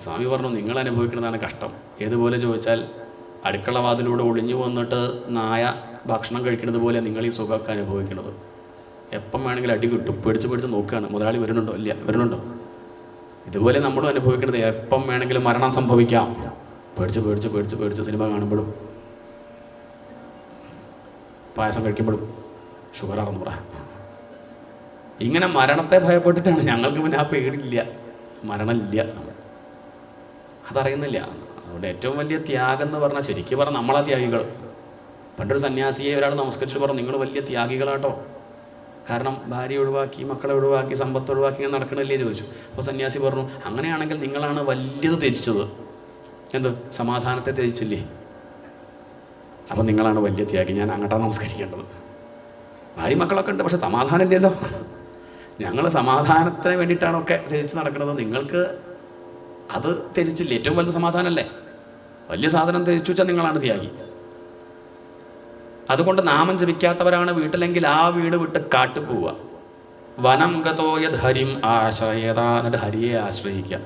Speaker 1: സ്വാമി പറഞ്ഞു, നിങ്ങൾ അനുഭവിക്കുന്നതാണ് കഷ്ടം. ഏതുപോലെ ചോദിച്ചാൽ അടുക്കള വാതിലൂടെ ഒളിഞ്ഞു വന്നിട്ട് നായ ഭക്ഷണം കഴിക്കുന്നത് പോലെ നിങ്ങൾ ഈ സുഖമൊക്കെ അനുഭവിക്കുന്നത്. എപ്പം വേണമെങ്കിലും അടി കിട്ടും, പേടിച്ച് പേടിച്ച് നോക്കുകയാണ് മുതലാളി വരുന്നുണ്ടോ ഇല്ല, വരുന്നുണ്ടോ. ഇതുപോലെ നമ്മളും അനുഭവിക്കുന്നത്, എപ്പം വേണമെങ്കിലും മരണം സംഭവിക്കാം, പേടിച്ച് പേടിച്ച് പേടിച്ച് പേടിച്ച് സിനിമ കാണുമ്പോഴും പായസം കഴിക്കുമ്പോഴും ഷുഗർ 600. ഇങ്ങനെ മരണത്തെ ഭയപ്പെട്ടിട്ടാണ്. ഞങ്ങൾക്ക് പിന്നെ ആ പേടിയില്ല, മരണമില്ല, അതറിയുന്നില്ല. അതുകൊണ്ട് ഏറ്റവും വലിയ ത്യാഗം എന്ന് പറഞ്ഞാൽ ശരിക്കും പറഞ്ഞാൽ നമ്മളാ ത്യാഗികൾ. പണ്ടൊരു സന്യാസിയെ ഒരാൾ നമസ്കരിച്ചിട്ട് പറഞ്ഞു, നിങ്ങൾ വലിയ ത്യാഗികളാട്ടോ, കാരണം ഭാര്യ ഒഴിവാക്കി, മക്കളെ ഒഴിവാക്കി, സമ്പത്ത് ഒഴിവാക്കി ഇങ്ങനെ നടക്കണില്ലേ ചോദിച്ചു. അപ്പോൾ സന്യാസി പറഞ്ഞു, അങ്ങനെയാണെങ്കിൽ നിങ്ങളാണ് വലിയത് ത്യജിച്ചത്. എന്ത്? സമാധാനത്തെ ത്യജിച്ചില്ലേ? അപ്പം നിങ്ങളാണ് വലിയ ത്യാഗി, ഞാൻ അങ്ങോട്ടാണ് നമസ്കരിക്കേണ്ടത്. ഭാര്യ മക്കളൊക്കെ ഉണ്ട്, പക്ഷെ സമാധാനം ഇല്ലല്ലോ. ഞങ്ങൾ സമാധാനത്തിന് വേണ്ടിയിട്ടാണൊക്കെ ത്യജിച്ച് നടക്കുന്നത്, നിങ്ങൾക്ക് അത് ത്യജിച്ചില്ലേ? ഏറ്റവും വലുത് സമാധാനമല്ലേ? വലിയ സാധനം ത്യജിച്ചു വെച്ചാൽ നിങ്ങളാണ് ത്യാഗി. അതുകൊണ്ട് നാമം ജപിക്കാത്തവരാണ് വീട്ടിലെങ്കിൽ ആ വീട് വിട്ട് കാട്ടു പോവുക. വനം ഗതോയത് ഹരിം ആശ്രയത, എന്നിട്ട് ഹരിയെ ആശ്രയിക്കുക.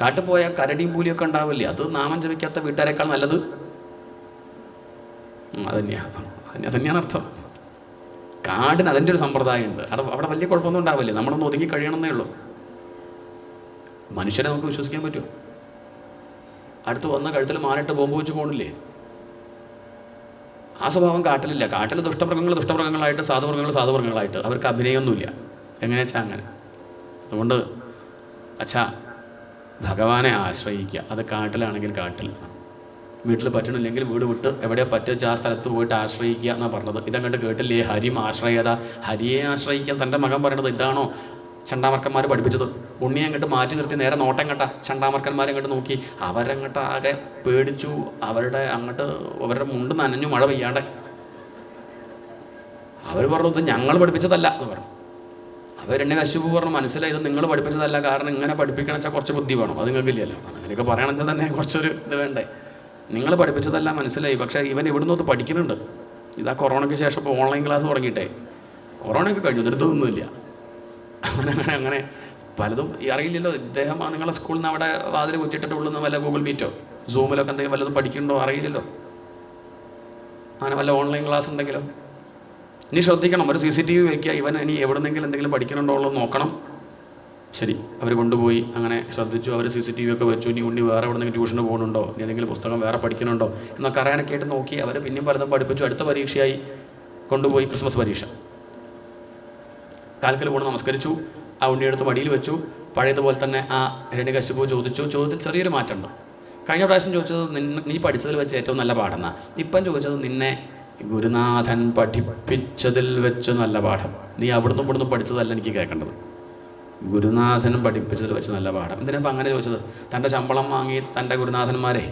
Speaker 1: കാട്ടുപോയാൽ കരടിയും പൂലിയൊക്കെ ഉണ്ടാവില്ലേ? അത് നാമം ജപിക്കാത്ത വീട്ടുകാരെക്കാൾ നല്ലത്. അതന്നെയാണ് അർത്ഥം. കാടിന് അതിൻ്റെ ഒരു സമ്പ്രദായമുണ്ട്. അവിടെ വലിയ കുഴപ്പമൊന്നും ഉണ്ടാവില്ലേ, നമ്മളൊന്ന് ഒതുങ്ങി കഴിയണമെന്നേ ഉള്ളൂ. മനുഷ്യനെ നമുക്ക് വിശ്വസിക്കാൻ പറ്റുമോ? അടുത്ത് വന്ന കഴുത്തിൽ മാനിട്ട് ബോംബ് വെച്ച് പോകണില്ലേ? ആ സ്വഭാവം കാട്ടിലില്ല. കാട്ടിൽ ദുഷ്ടമൃഗങ്ങളായിട്ട്, സാധുമൃഗങ്ങളായിട്ട്, അവർക്ക് അഭിനയമൊന്നുമില്ല. എങ്ങനെ വെച്ചാൽ അങ്ങനെ. അതുകൊണ്ട് അച്ഛാ, ഭഗവാനെ ആശ്രയിക്കുക. അത് കാട്ടിലാണെങ്കിൽ കാട്ടിൽ, വീട്ടിൽ പറ്റണില്ലെങ്കിൽ വീട് വിട്ട് എവിടെയോ പറ്റുവെച്ച് ആ സ്ഥലത്ത് പോയിട്ട് ആശ്രയിക്കുക എന്നാണ് പറഞ്ഞത്. ഇതങ്ങോട്ട് കേട്ടില്ലേ? ഹരിം ആശ്രയത, ഹരിയെ ആശ്രയിക്കാൻ തൻ്റെ മകൻ പറയണത് ഇതാണോ ചണ്ടാമർക്കന്മാർ പഠിപ്പിച്ചത്? ഉണ്ണിയെ അങ്ങോട്ട് മാറ്റി നിർത്തി നേരെ നോട്ടം കേട്ട ചണ്ടാമർക്കന്മാരങ്ങോട്ട് നോക്കി, അവരങ്ങോട്ട് ആകെ പേടിച്ചു. അവരുടെ മുണ്ട് നനഞ്ഞു, മഴ പെയ്യാണ്ട്. അവർ പറഞ്ഞു, ഇത് ഞങ്ങൾ പഠിപ്പിച്ചതല്ല എന്ന് പറഞ്ഞു. കശ്യപ് പറഞ്ഞു, മനസ്സിലായി, ഇത് നിങ്ങൾ പഠിപ്പിച്ചതല്ല, കാരണം ഇങ്ങനെ പഠിപ്പിക്കണം വെച്ചാൽ കുറച്ച് ബുദ്ധി വേണം, അത് നിങ്ങൾക്കില്ലല്ലോ. അങ്ങനെയൊക്കെ പറയണം വെച്ചാൽ തന്നെ കുറച്ചൊരു ഇത് വേണ്ടേ. നിങ്ങൾ പഠിപ്പിച്ചതല്ല മനസ്സിലായി, പക്ഷേ ഇവൻ ഇവിടുന്ന് ഒന്ന് പഠിക്കുന്നുണ്ട്. ഇതാ കൊറോണയ്ക്ക് ശേഷം ഇപ്പോൾ ഓൺലൈൻ ക്ലാസ് തുടങ്ങിയിട്ടേ, കൊറോണയൊക്കെ കഴിഞ്ഞു, നിർത്തുന്നില്ല. അങ്ങനെ പലതും അറിയില്ലല്ലോ. ഇദ്ദേഹം നിങ്ങളെ സ്കൂളിൽ നിന്ന് അവിടെ വാതിൽ കുറ്റിട്ടിട്ട് ഉള്ളുന്ന വല്ല ഗൂഗിൾ മീറ്റോ സൂമിലൊക്കെ എന്തെങ്കിലും വല്ലതും പഠിക്കണ്ടോ അറിയില്ലല്ലോ. അങ്ങനെ വല്ല ഓൺലൈൻ ക്ലാസ് ഉണ്ടെങ്കിലോ. ഇനി ശ്രദ്ധിക്കണം, ഒരു CCTV വയ്ക്കുക, ഇവൻ ഇനി എവിടെന്നെങ്കിലും എന്തെങ്കിലും പഠിക്കണുണ്ടോ ഉള്ളത് നോക്കണം. ശരി, അവർ കൊണ്ടുപോയി അങ്ങനെ ശ്രദ്ധിച്ചു, അവർ CCTV ഒക്കെ വെച്ചു. ഇനി ഉണ്ണി വേറെ എവിടെന്നെങ്കിലും ട്യൂഷന് പോകുന്നുണ്ടോ, ഇനി ഏതെങ്കിലും പുസ്തകം വേറെ പഠിക്കുന്നുണ്ടോ എന്നൊക്കെ അറിയാനൊക്കെ ആയിട്ട് നോക്കി. അവർ പിന്നെയും പലതും പഠിപ്പിച്ചു. അടുത്ത പരീക്ഷയായി കൊണ്ടുപോയി ക്രിസ്മസ് പരീക്ഷ. കാൽക്കൽ വീണ് നമസ്കരിച്ചു, ആ ഉണ്ണിയെടുത്ത് മടിയിൽ വെച്ചു. പഴയതുപോലെ തന്നെ ആ ഹിരണ്യകശിപു ചോദിച്ചു. ചോദ്യത്തിൽ ചെറിയൊരു മാറ്റമുണ്ട്. കഴിഞ്ഞ പ്രാവശ്യം ചോദിച്ചത് നീ പഠിച്ചതിൽ വെച്ച് ഏറ്റവും നല്ല പാഠമെന്നാണ്. ഇപ്പം ചോദിച്ചത് നിന്നെ ഗുരുനാഥൻ പഠിപ്പിച്ചതിൽ വെച്ച് നല്ല പാഠം. നീ അവിടുന്ന് ഇവിടുന്ന് പഠിച്ചതല്ല എനിക്ക് കേൾക്കേണ്ടത്, ഗുരുനാഥൻ പഠിപ്പിച്ചതിൽ വെച്ച് നല്ല പാഠം. എന്തിനാപ്പം അങ്ങനെ ചോദിച്ചത്? തൻ്റെ ശമ്പളം വാങ്ങി തൻ്റെ ഗുരുനാഥന്മാരെ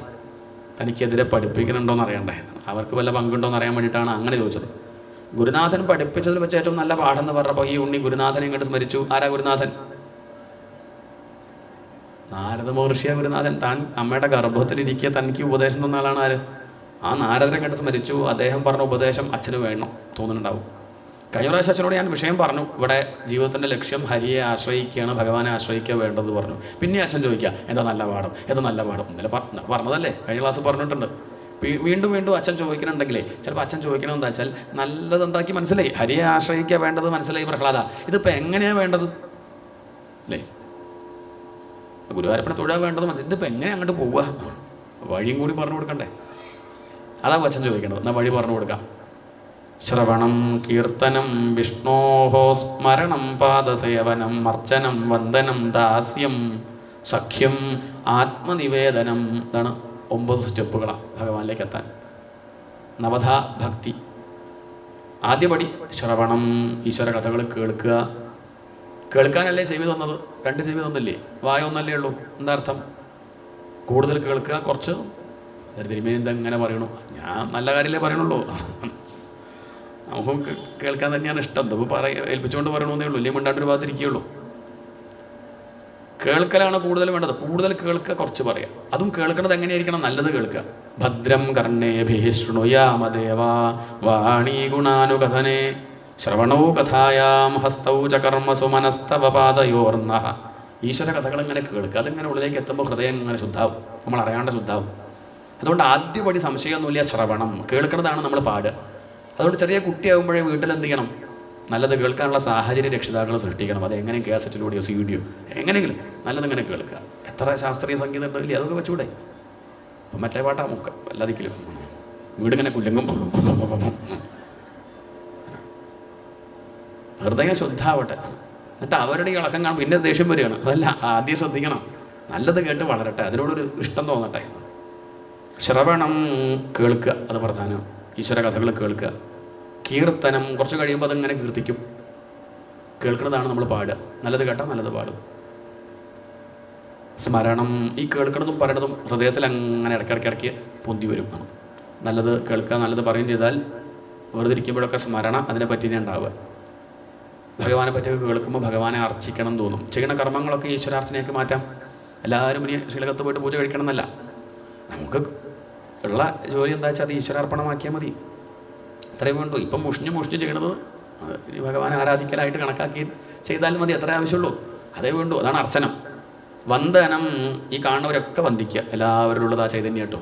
Speaker 1: തനിക്കെതിരെ പഠിപ്പിക്കുന്നുണ്ടോയെന്ന് അറിയണ്ടേ, അവർക്ക് വല്ല പങ്കുണ്ടോയെന്ന് അറിയാൻ വേണ്ടിയിട്ടാണ് അങ്ങനെ ചോദിച്ചത്. ഗുരുനാഥൻ പഠിപ്പിച്ചതിൽ വെച്ച് ഏറ്റവും നല്ല പാഠം എന്ന് പറഞ്ഞപ്പോൾ ഈ ഉണ്ണി ഗുരുനാഥനെ ഇങ്ങോട്ട് സ്മരിച്ചു. ആരാ ഗുരുനാഥൻ? നാരദ മഹർഷിയ ഗുരുനാഥൻ. താൻ അമ്മയുടെ ഗർഭത്തിലിരിക്കുക തനിക്ക് ഉപദേശം തന്ന ആളാണ് ആര്? ആ നാരദനെ ഇങ്ങോട്ട് സ്മരിച്ചു. അദ്ദേഹം പറഞ്ഞ ഉപദേശം അച്ഛന് വേണം തോന്നുന്നുണ്ടാവും. കഴിഞ്ഞ പ്രാവശ്യം അച്ഛനോട് ഞാൻ വിഷയം പറഞ്ഞു, ഇവിടെ ജീവിതത്തിൻ്റെ ലക്ഷ്യം ഹരിയെ ആശ്രയിക്കുകയാണ്, ഭഗവാനെ ആശ്രയിക്കുക വേണ്ടത് പറഞ്ഞു. പിന്നെ അച്ഛൻ ചോദിക്കുക, എന്താ നല്ല പാഠം, എന്താ നല്ല പാഠം? ഇന്നലെ പറഞ്ഞതല്ലേ, കഴിഞ്ഞ ക്ലാസ് പറഞ്ഞിട്ടുണ്ട്. വീണ്ടും അച്ഛൻ ചോദിക്കണമെങ്കിലേ ചിലപ്പോൾ അച്ഛൻ ചോദിക്കണമെന്ന് വെച്ചാൽ നല്ലത് എന്താക്കി മനസ്സിലായി, ഹരിയെ ആശ്രയിക്കുക വേണ്ടത് മനസ്സിലായി പ്രഹ്ലാദ. ഇതിപ്പോൾ എങ്ങനെയാണ് വേണ്ടത് അല്ലേ? ഗുരുവായൂരപ്പനെ തൊഴാൻ വേണ്ടത് മനസ്സിലായി. ഇതിപ്പോൾ എങ്ങനെ അങ്ങോട്ട് പോവുക? വഴിയും കൂടി പറഞ്ഞു കൊടുക്കണ്ടേ? അതാ അച്ഛൻ ചോദിക്കേണ്ടത്. എന്നാൽ വഴി പറഞ്ഞു കൊടുക്കാം. ശ്രവണം കീർത്തനം വിഷ്ണോഹോ സ്മരണം പാദസേവനം അർച്ചനം വന്ദനം ദാസ്യം സഖ്യം ആത്മനിവേദനം. ഇതാണ് 9 സ്റ്റെപ്പുകളാണ് ഭഗവാനിലേക്ക് എത്താൻ. നവധാ ഭക്തി. ആദ്യപടി ശ്രവണം, ഈശ്വര കഥകൾ കേൾക്കുക. കേൾക്കാനല്ലേ ചെവി തന്നത്? 2 ചെവി തന്നില്ലേ? വായ ഒന്നല്ലേ ഉള്ളൂ. എന്താ അർത്ഥം? കൂടുതൽ കേൾക്കുക, കുറച്ച് തിരുമേനി എന്തെങ്ങനെ പറയണു, ഞാൻ നല്ല കാര്യമല്ലേ പറയണുള്ളൂ. നമുക്ക് കേൾക്കാൻ തന്നെയാണ് ഇഷ്ടം. ഇതിപ്പോൾ ഏൽപ്പിച്ചുകൊണ്ട് പറയണമെന്നേ ഉള്ളൂ, ഇല്ലെങ്കിൽ മിണ്ടാണ്ടൊരു ഭാഗത്തിരിക്കുകയുള്ളൂ. കേൾക്കലാണ് കൂടുതൽ വേണ്ടത്. കൂടുതൽ കേൾക്കുക, കുറച്ച് പറയുക. അതും കേൾക്കുന്നത് എങ്ങനെയായിരിക്കണം? നല്ലത് കേൾക്കുക. ഭദ്രം കർണേഭിഃ ശൃണുയാമദേവാ വാണീ ഗുണാനുകഥനേ ശ്രവണോ കഥായാം ഹസ്തൗ ച കർമ്മസു മനസ്തവ പാദയോർന്നഃ. ഈശ്വര കഥകൾ ഇങ്ങനെ കേൾക്കുക. അതിങ്ങനെ ഉള്ളിലേക്ക് എത്തുമ്പോൾ ഹൃദയം ഇങ്ങനെ ശുദ്ധാവും, നമ്മൾ അറിയാണ്ട് ശുദ്ധാവും. അതുകൊണ്ട് ആദ്യപടി സംശയമൊന്നുമില്ല, ശ്രവണം, കേൾക്കുന്നതാണ് നമ്മൾ പാടുക. അതുകൊണ്ട് ചെറിയ കുട്ടിയാകുമ്പോഴേ വീട്ടിൽ എന്ത് ചെയ്യണം, നല്ലത് കേൾക്കാനുള്ള സാഹചര്യം രക്ഷിതാക്കൾ സൃഷ്ടിക്കണം. അത് എങ്ങനെ കാസറ്റിലൂടെയോ സീഡിയോ എങ്ങനെയെങ്കിലും നല്ലതിങ്ങനെ കേൾക്കുക. എത്ര ശാസ്ത്രീയ സംഗീതം ഉണ്ടല്ലേ, അതൊക്കെ വെച്ചൂടെ? അപ്പം മറ്റേ പാട്ടാ മുക്ക വല്ലാതിക്കലും വീടിങ്ങനെ കുല്ലെങ്കും ഹൃദയം ശുദ്ധാവട്ടെ. എന്നിട്ട് അവരുടെ ഇളക്കം കാണും പിന്നെ ദേഷ്യം വരികയാണ്. അതല്ല, ആദ്യം ശ്രദ്ധിക്കണം, നല്ലത് കേട്ട് വളരട്ടെ, അതിനോടൊരു ഇഷ്ടം തോന്നട്ടെ. ശ്രവണം, കേൾക്കുക, അത് പ്രധാനം. ഈശ്വര കഥകൾ കേൾക്കുക. കീർത്തനം, കുറച്ച് കഴിയുമ്പോൾ അതിങ്ങനെ കീർത്തിക്കും. കേൾക്കുന്നതാണ് നമ്മൾ പാടുക. നല്ലത് കേട്ടാൽ നല്ലത് പാടും. സ്മരണം, ഈ കേൾക്കുന്നതും പറയണതും ഹൃദയത്തിൽ അങ്ങനെ ഇടയ്ക്കിടയ്ക്ക് പൊന്തി വരും. നല്ലത് കേൾക്കുക, നല്ലത് പറയുകയും ചെയ്താൽ വെറുതെ ഇരിക്കുമ്പോഴൊക്കെ സ്മരണ അതിനെ പറ്റി ഉണ്ടാവുക. ഭഗവാനെ പറ്റിയൊക്കെ കേൾക്കുമ്പോൾ ഭഗവാനെ അർച്ചിക്കണം തോന്നും. ചെയ്യുന്ന കർമ്മങ്ങളൊക്കെ ഈശ്വരാർച്ചനയൊക്കെ മാറ്റാം. എല്ലാവരും ഇനി ശ്രീലകത്ത് പോയിട്ട് പൂജ കഴിക്കണം എന്നല്ല. നമുക്ക് ഉള്ള ജോലി എന്താ വെച്ചാൽ അത് ഈശ്വരാർപ്പണമാക്കിയാൽ മതി. അത്രയും വേണ്ടു. ഇപ്പം മുഷിഞ്ഞ് ചെയ്യണത് ഈ ഭഗവാനെ ആരാധിക്കലായിട്ട് കണക്കാക്കി ചെയ്താലും മതി. അത്രേ ആവശ്യമുള്ളൂ, അതേ വേണ്ടു. അതാണ് അർച്ചനം. വന്ദനം, ഈ കാണുന്നവരൊക്കെ വന്ദിക്കുക, എല്ലാവരിലുള്ളത് ആ ചൈതന്യം കേട്ടോ.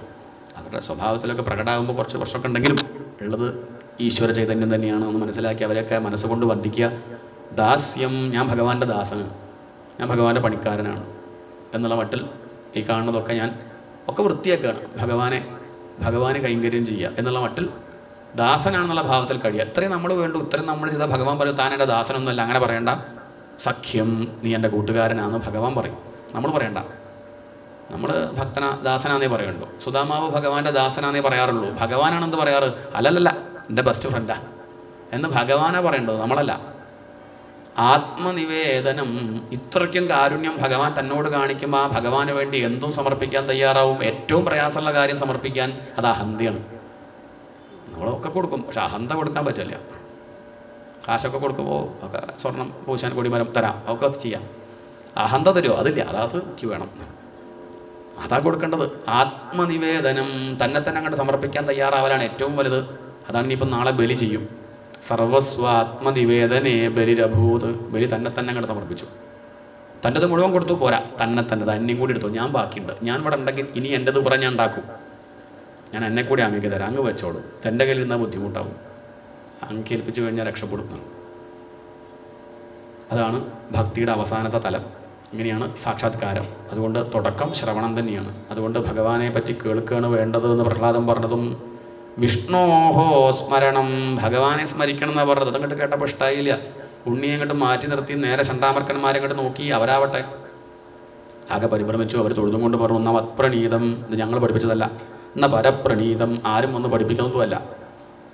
Speaker 1: അവരുടെ സ്വഭാവത്തിലൊക്കെ പ്രകടമാകുമ്പോൾ കുറച്ച് പ്രശ്നമൊക്കെ ഉണ്ടെങ്കിലും ഉള്ളത് ഈശ്വര ചൈതന്യം തന്നെയാണ് എന്ന് മനസ്സിലാക്കി അവരെയൊക്കെ മനസ്സുകൊണ്ട് വന്ദിക്കുക. ദാസ്യം, ഞാൻ ഭഗവാന്റെ ദാസനാണ്, ഞാൻ ഭഗവാന്റെ പണിക്കാരനാണ് എന്നുള്ള മട്ടിൽ ഈ കാണുന്നതൊക്കെ ഞാൻ ഒക്കെ വൃത്തിയാക്കുകയാണ്. ഭഗവാനെ കൈങ്കര്യം ചെയ്യുക എന്നുള്ള മട്ടിൽ ദാസനാണെന്നുള്ള ഭാവത്തിൽ കഴിയുക. ഇത്രയും നമ്മൾ വേണ്ടു. ഇത്രയും നമ്മൾ ചെയ്താൽ ഭഗവാൻ പറയും താൻ എൻ്റെ ദാസനൊന്നുമല്ല. അങ്ങനെ പറയണ്ട. സഖ്യം, നീ എൻ്റെ കൂട്ടുകാരനാണെന്ന് ഭഗവാൻ പറയും. നമ്മൾ പറയണ്ട. നമ്മൾ ദാസനാന്നേ പറയുള്ളൂ. സുധാമാവ് ഭഗവാന്റെ ദാസനാന്നേ പറയാറുള്ളൂ. ഭഗവാനാണെന്ത് പറയാറ്? അല്ലല്ല, എൻ്റെ ബെസ്റ്റ് ഫ്രണ്ടാ എന്ന് ഭഗവാനാ പറയേണ്ടത്, നമ്മളല്ല. ആത്മനിവേദനം, ഇത്രയ്ക്കും കാരുണ്യം ഭഗവാൻ തന്നോട് കാണിക്കുമ്പോൾ ആ ഭഗവാന് വേണ്ടി എന്തും സമർപ്പിക്കാൻ തയ്യാറാവും. ഏറ്റവും പ്രയാസമുള്ള കാര്യം സമർപ്പിക്കാൻ അത് അഹന്തയാണ്. നമ്മളൊക്കെ കൊടുക്കും, പക്ഷെ അഹന്ത കൊടുക്കാൻ പറ്റില്ല. കാശൊക്കെ കൊടുക്കുമ്പോൾ ഒക്കെ സ്വർണം പൂശാൻ കൊടിമരം തരാം, അതൊക്കെ അത് ചെയ്യാം. അഹന്ത തരുമോ? അതില്ല, അതാക്ക് വേണം, അതാ കൊടുക്കേണ്ടത്. ആത്മനിവേദനം, തന്നെ അങ്ങോട്ട് സമർപ്പിക്കാൻ തയ്യാറാവലാണ് ഏറ്റവും വലുത്. അതാണ് ഇനിയിപ്പം നാളെ ബലി ചെയ്യും. സർവസ്വാത്മനിവേദനേ ബലിരഭൂത്, ബലി തന്നെ അങ്ങോട്ട് സമർപ്പിച്ചു. തൻ്റെത് മുഴുവൻ കൊടുത്തു പോരാ, തന്നെ അന്യം കൂടി എടുത്തു. ഞാൻ ബാക്കിയുണ്ട്, ഞാൻ ഇവിടെ ഉണ്ടെങ്കിൽ ഇനി എൻ്റെത് കുറേ ഞാൻ ഉണ്ടാക്കും, ഞാൻ എന്നെ കൂടി അങ്ങേക്ക് തരാം, അങ്ങ് വെച്ചോളൂ. എൻ്റെ കയ്യിൽ നിന്നാൽ ബുദ്ധിമുട്ടാവും, അങ്ങ് ഏൽപ്പിച്ചു കഴിഞ്ഞാൽ രക്ഷപ്പെടുന്നു. അതാണ് ഭക്തിയുടെ അവസാനത്തെ തലം. ഇങ്ങനെയാണ് സാക്ഷാത്കാരം. അതുകൊണ്ട് തുടക്കം ശ്രവണം തന്നെയാണ്. അതുകൊണ്ട് ഭഗവാനെ പറ്റി കേൾക്കുകയാണ് വേണ്ടത് എന്ന് പ്രഹ്ലാദൻ പറഞ്ഞതും വിഷ്ണോഹോ സ്മരണം, ഭഗവാനെ സ്മരിക്കണം എന്നാണ് പറഞ്ഞത്. അതങ്ങോട്ട് കേട്ടപ്പോൾ ഇഷ്ടമായില്ല. ഉണ്ണിയെ അങ്ങോട്ട് മാറ്റി നിർത്തി നേരെ ചണ്ടാമർക്കന്മാരെ അങ്ങോട്ട് നോക്കി. അവരാവട്ടെ ആകെ പരിഭ്രമിച്ചു. അവർ തൊഴുതും കൊണ്ട് പറഞ്ഞു, എന്നാ മത്പ്രണീതം, ഇത് ഞങ്ങൾ പഠിപ്പിച്ചതല്ല, എന്നാ പരപ്രണീതം, ആരും ഒന്ന് പഠിപ്പിക്കുന്നതുമല്ല.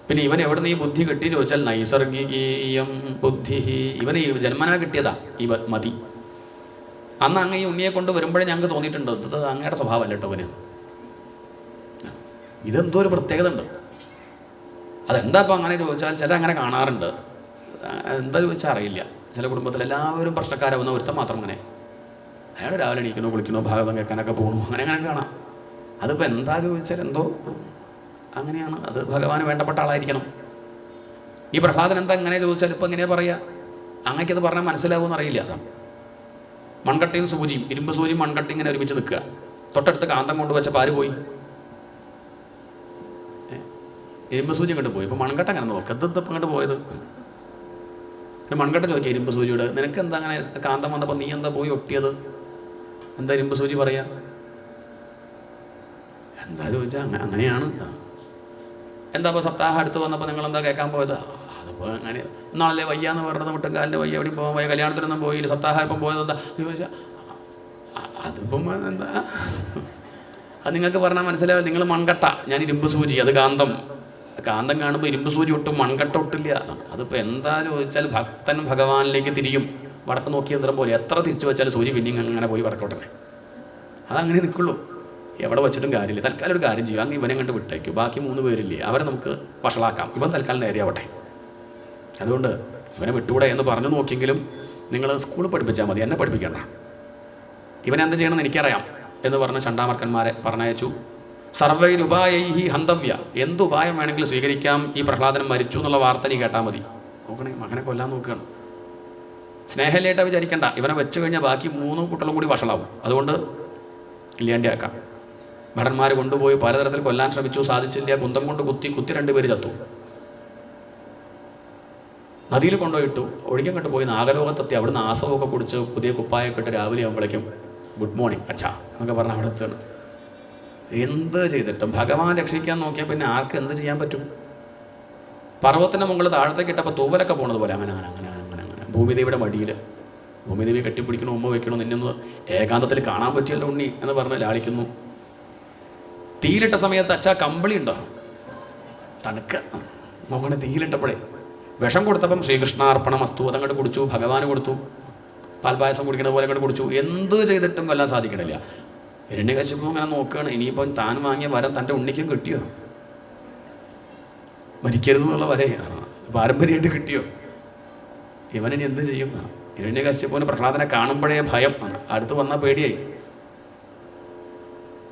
Speaker 1: പിന്നെ ഇവൻ എവിടെ നിന്ന് ഈ ബുദ്ധി കിട്ടി ചോദിച്ചാൽ നൈസർഗികീയം ബുദ്ധി, ഇവന് ഈ ജന്മനാ കിട്ടിയതാ ഈ മതി. അന്ന് അങ്ങ് ഈ ഉണ്ണിയെ കൊണ്ട് വരുമ്പോഴേ ഞങ്ങൾക്ക് തോന്നിയിട്ടുണ്ട് ഇത് അങ്ങയുടെ സ്വഭാവമല്ല കേട്ടോ അവന്, ഇതെന്തോ ഒരു പ്രത്യേകത ഉണ്ട്. അതെന്താ ഇപ്പം അങ്ങനെ ചോദിച്ചാൽ ചില അങ്ങനെ കാണാറുണ്ട്. എന്താ ചോദിച്ചാൽ അറിയില്ല. ചില കുടുംബത്തിൽ എല്ലാവരും പ്രശ്നക്കാരാവുന്ന ഒരുത്തം മാത്രം അങ്ങനെ, അയാൾ രാവിലെ എണീക്കണോ കുളിക്കണോ ഭാഗവതം കേൾക്കാനൊക്കെ പോകണു, അങ്ങനെ കാണാം. അതിപ്പോൾ എന്താ ചോദിച്ചാൽ എന്തോ അങ്ങനെയാണ്. അത് ഭഗവാന് വേണ്ടപ്പെട്ട ആളായിരിക്കണം. ഈ പ്രഹ്ലാദൻ എന്താ എങ്ങനെ ചോദിച്ചാൽ ഇപ്പം എങ്ങനെയാ പറയുക? അങ്ങേക്കത് പറഞ്ഞാൽ മനസ്സിലാവുമെന്ന് അറിയില്ല. അതാണ് മൺകട്ടയും സൂചിയും, ഇരുമ്പ് സൂചിയും മൺകട്ടി ഇങ്ങനെ ഒരുമിച്ച് നിൽക്കുക. തൊട്ടടുത്ത് കാന്തം കൊണ്ട് വെച്ച പാര് പോയി, ഇരുമ്പ് സൂചി ഇങ്ങോട്ട് പോയി. ഇപ്പോൾ മൺകട്ട അങ്ങനെ നോക്കുക, ഇതിപ്പം ഇങ്ങോട്ട് പോയത്. പിന്നെ മൺകട്ട ചോദിക്കുക ഇരുമ്പ് സൂചിയോട്, നിനക്ക് എന്താ അങ്ങനെ കാന്തം വന്നപ്പോൾ നീ എന്താ പോയി ഒട്ടിയത്? എന്താ ഇരുമ്പ് സൂചി പറയാ? എന്താ ചോദിച്ചാൽ അങ്ങനെയാണ്. എന്താ ഇപ്പോൾ സപ്താഹം അടുത്ത് വന്നപ്പോൾ നിങ്ങളെന്താ കേൾക്കാൻ പോയത്? അതിപ്പോൾ അങ്ങനെ നാളെ വയ്യാന്ന് പറഞ്ഞത്, മുട്ടൻകാലിൻ്റെ വയ്യ, എവിടെയും പോകാൻ വയ്യ, കല്യാണത്തിനൊന്നും പോയില്ല, സപ്താഹം ഇപ്പം പോയത് എന്താ ചോദിച്ചാൽ അതിപ്പം എന്താ, അത് നിങ്ങൾക്ക് പറഞ്ഞാൽ മനസ്സിലാവും. നിങ്ങൾ മൺകട്ട, ഞാൻ ഇരുമ്പ് സൂചി, അത് കാന്തം. കാന്തം കാണുമ്പോൾ ഇരുമ്പ് സൂചി ഒട്ടും മൺകട്ട ഒട്ടില്ല. അതിപ്പോൾ എന്താ ചോദിച്ചാൽ ഭക്തൻ ഭഗവാനിലേക്ക് തിരിയും. വടക്ക് നോക്കി യന്ത്രം പോലെ എത്ര തിരിച്ചു വെച്ചാൽ സൂചി പിന്നെയും അങ്ങനെ പോയി വടക്കോട്ടെ. അതങ്ങനെ നിൽക്കുള്ളൂ, എവിടെ വെച്ചിട്ടും കാര്യമില്ല. തൽക്കാലം ഒരു കാര്യം ചെയ്യും, അങ്ങ് ഇവനെ കണ്ട് വിട്ടേക്കും. ബാക്കി 3 പേരില്ലേ, അവരെ നമുക്ക് വഷളാക്കാം. ഇവൻ തൽക്കാലം നേരെയാവട്ടെ. അതുകൊണ്ട് ഇവനെ വിട്ടുകൂടെ എന്ന് പറഞ്ഞു നോക്കിയെങ്കിലും നിങ്ങൾ സ്കൂളിൽ പഠിപ്പിച്ചാൽ മതി, എന്നെ പഠിപ്പിക്കേണ്ട. ഇവനെന്ത് ചെയ്യണമെന്ന് എനിക്കറിയാം എന്ന് പറഞ്ഞ് ചണ്ടാമർക്കന്മാരെ പറഞ്ഞയച്ചു. സർവൈരുപായൈഹി ഹന്തവ്യ, എന്തുപായം വേണമെങ്കിലും സ്വീകരിക്കാം. ഈ പ്രഹ്ലാദനം മരിച്ചു എന്നുള്ള വാർത്ത നീ കേട്ടാൽ മതി. നോക്കണേ, മകനെ കൊല്ലാൻ നോക്കുകയാണ്. സ്നേഹലേട്ടാ വിചാരിക്കണ്ട, ഇവനെ വെച്ച് കഴിഞ്ഞാൽ ബാക്കി 3 കുട്ടികളും കൂടി വഷളാവും. അതുകൊണ്ട് ഇല്ലാണ്ടിയാക്കാം. ഭടന്മാർ കൊണ്ടുപോയി പലതരത്തിൽ കൊല്ലാൻ ശ്രമിച്ചു, സാധിച്ചില്ല. കുന്തം കൊണ്ട് കുത്തി 2 പേര് ചത്തു. നദിയിൽ കൊണ്ടുപോയിട്ടു. ഒഴുകിയും കണ്ടു പോയി നാഗലോകത്തെത്തി. അവിടുന്ന് ആസവമൊക്കെ കുടിച്ച് പുതിയ കുപ്പായൊക്കെ ഇട്ട് രാവിലെ ആകുമ്പോഴേക്കും ഗുഡ് മോർണിംഗ് അച്ഛാ എന്നൊക്കെ പറഞ്ഞ് അവിടെ എത്തുകയാണ്. എന്ത് ചെയ്തിട്ടും ഭഗവാൻ രക്ഷിക്കാൻ നോക്കിയാൽ പിന്നെ ആർക്ക് എന്ത് ചെയ്യാൻ പറ്റും? പർവ്വതത്തിൻ്റെ മുകളിൽ താഴത്തേക്ക് ഇട്ടപ്പോൾ തൂവലൊക്കെ പോണത് പോലെ അങ്ങനെ ഭൂമിദേവിയുടെ മടിയിൽ ഭൂമിദേവി കെട്ടിപ്പിടിക്കണോ, ഉമ്മ വയ്ക്കണോ, നിന്നൊന്ന് ഏകാന്തത്തിൽ കാണാൻ പറ്റിയല്ലോ ഉണ്ണി എന്ന് പറഞ്ഞ് ലാളിക്കുന്നു. തീയിലിട്ട സമയത്ത് അച്ഛാ കമ്പിളി ഉണ്ടോ? തണുക്ക നോക്കണേ. തീയിലിട്ടപ്പോഴേ വിഷം കൊടുത്തപ്പം ശ്രീകൃഷ്ണാർപ്പണം വസ്തു അതങ്ങോട്ട് കുടിച്ചു, ഭഗവാന് കൊടുത്തു. പാൽപ്പായസം കുടിക്കുന്ന പോലെ അങ്ങോട്ട് കുടിച്ചു. എന്ത് ചെയ്തിട്ടും കൊല്ലാൻ സാധിക്കണില്ല. ഹിരണ്യകശിപു അങ്ങനെ നോക്കുകയാണ്. ഇനിയിപ്പം താൻ വാങ്ങിയ വരം തൻ്റെ ഉണ്ണിക്കും കിട്ടിയോ? മരിക്കരുതെന്നുള്ള വരെയാണ് പാരമ്പര്യമായിട്ട് കിട്ടിയോ? ഇവനിനി എന്ത് ചെയ്യും? ഹിരണ്യകശിപുവിന് പ്രഹ്ലാദനെ കാണുമ്പോഴേ ഭയം. അടുത്ത് വന്നാൽ പേടിയായി.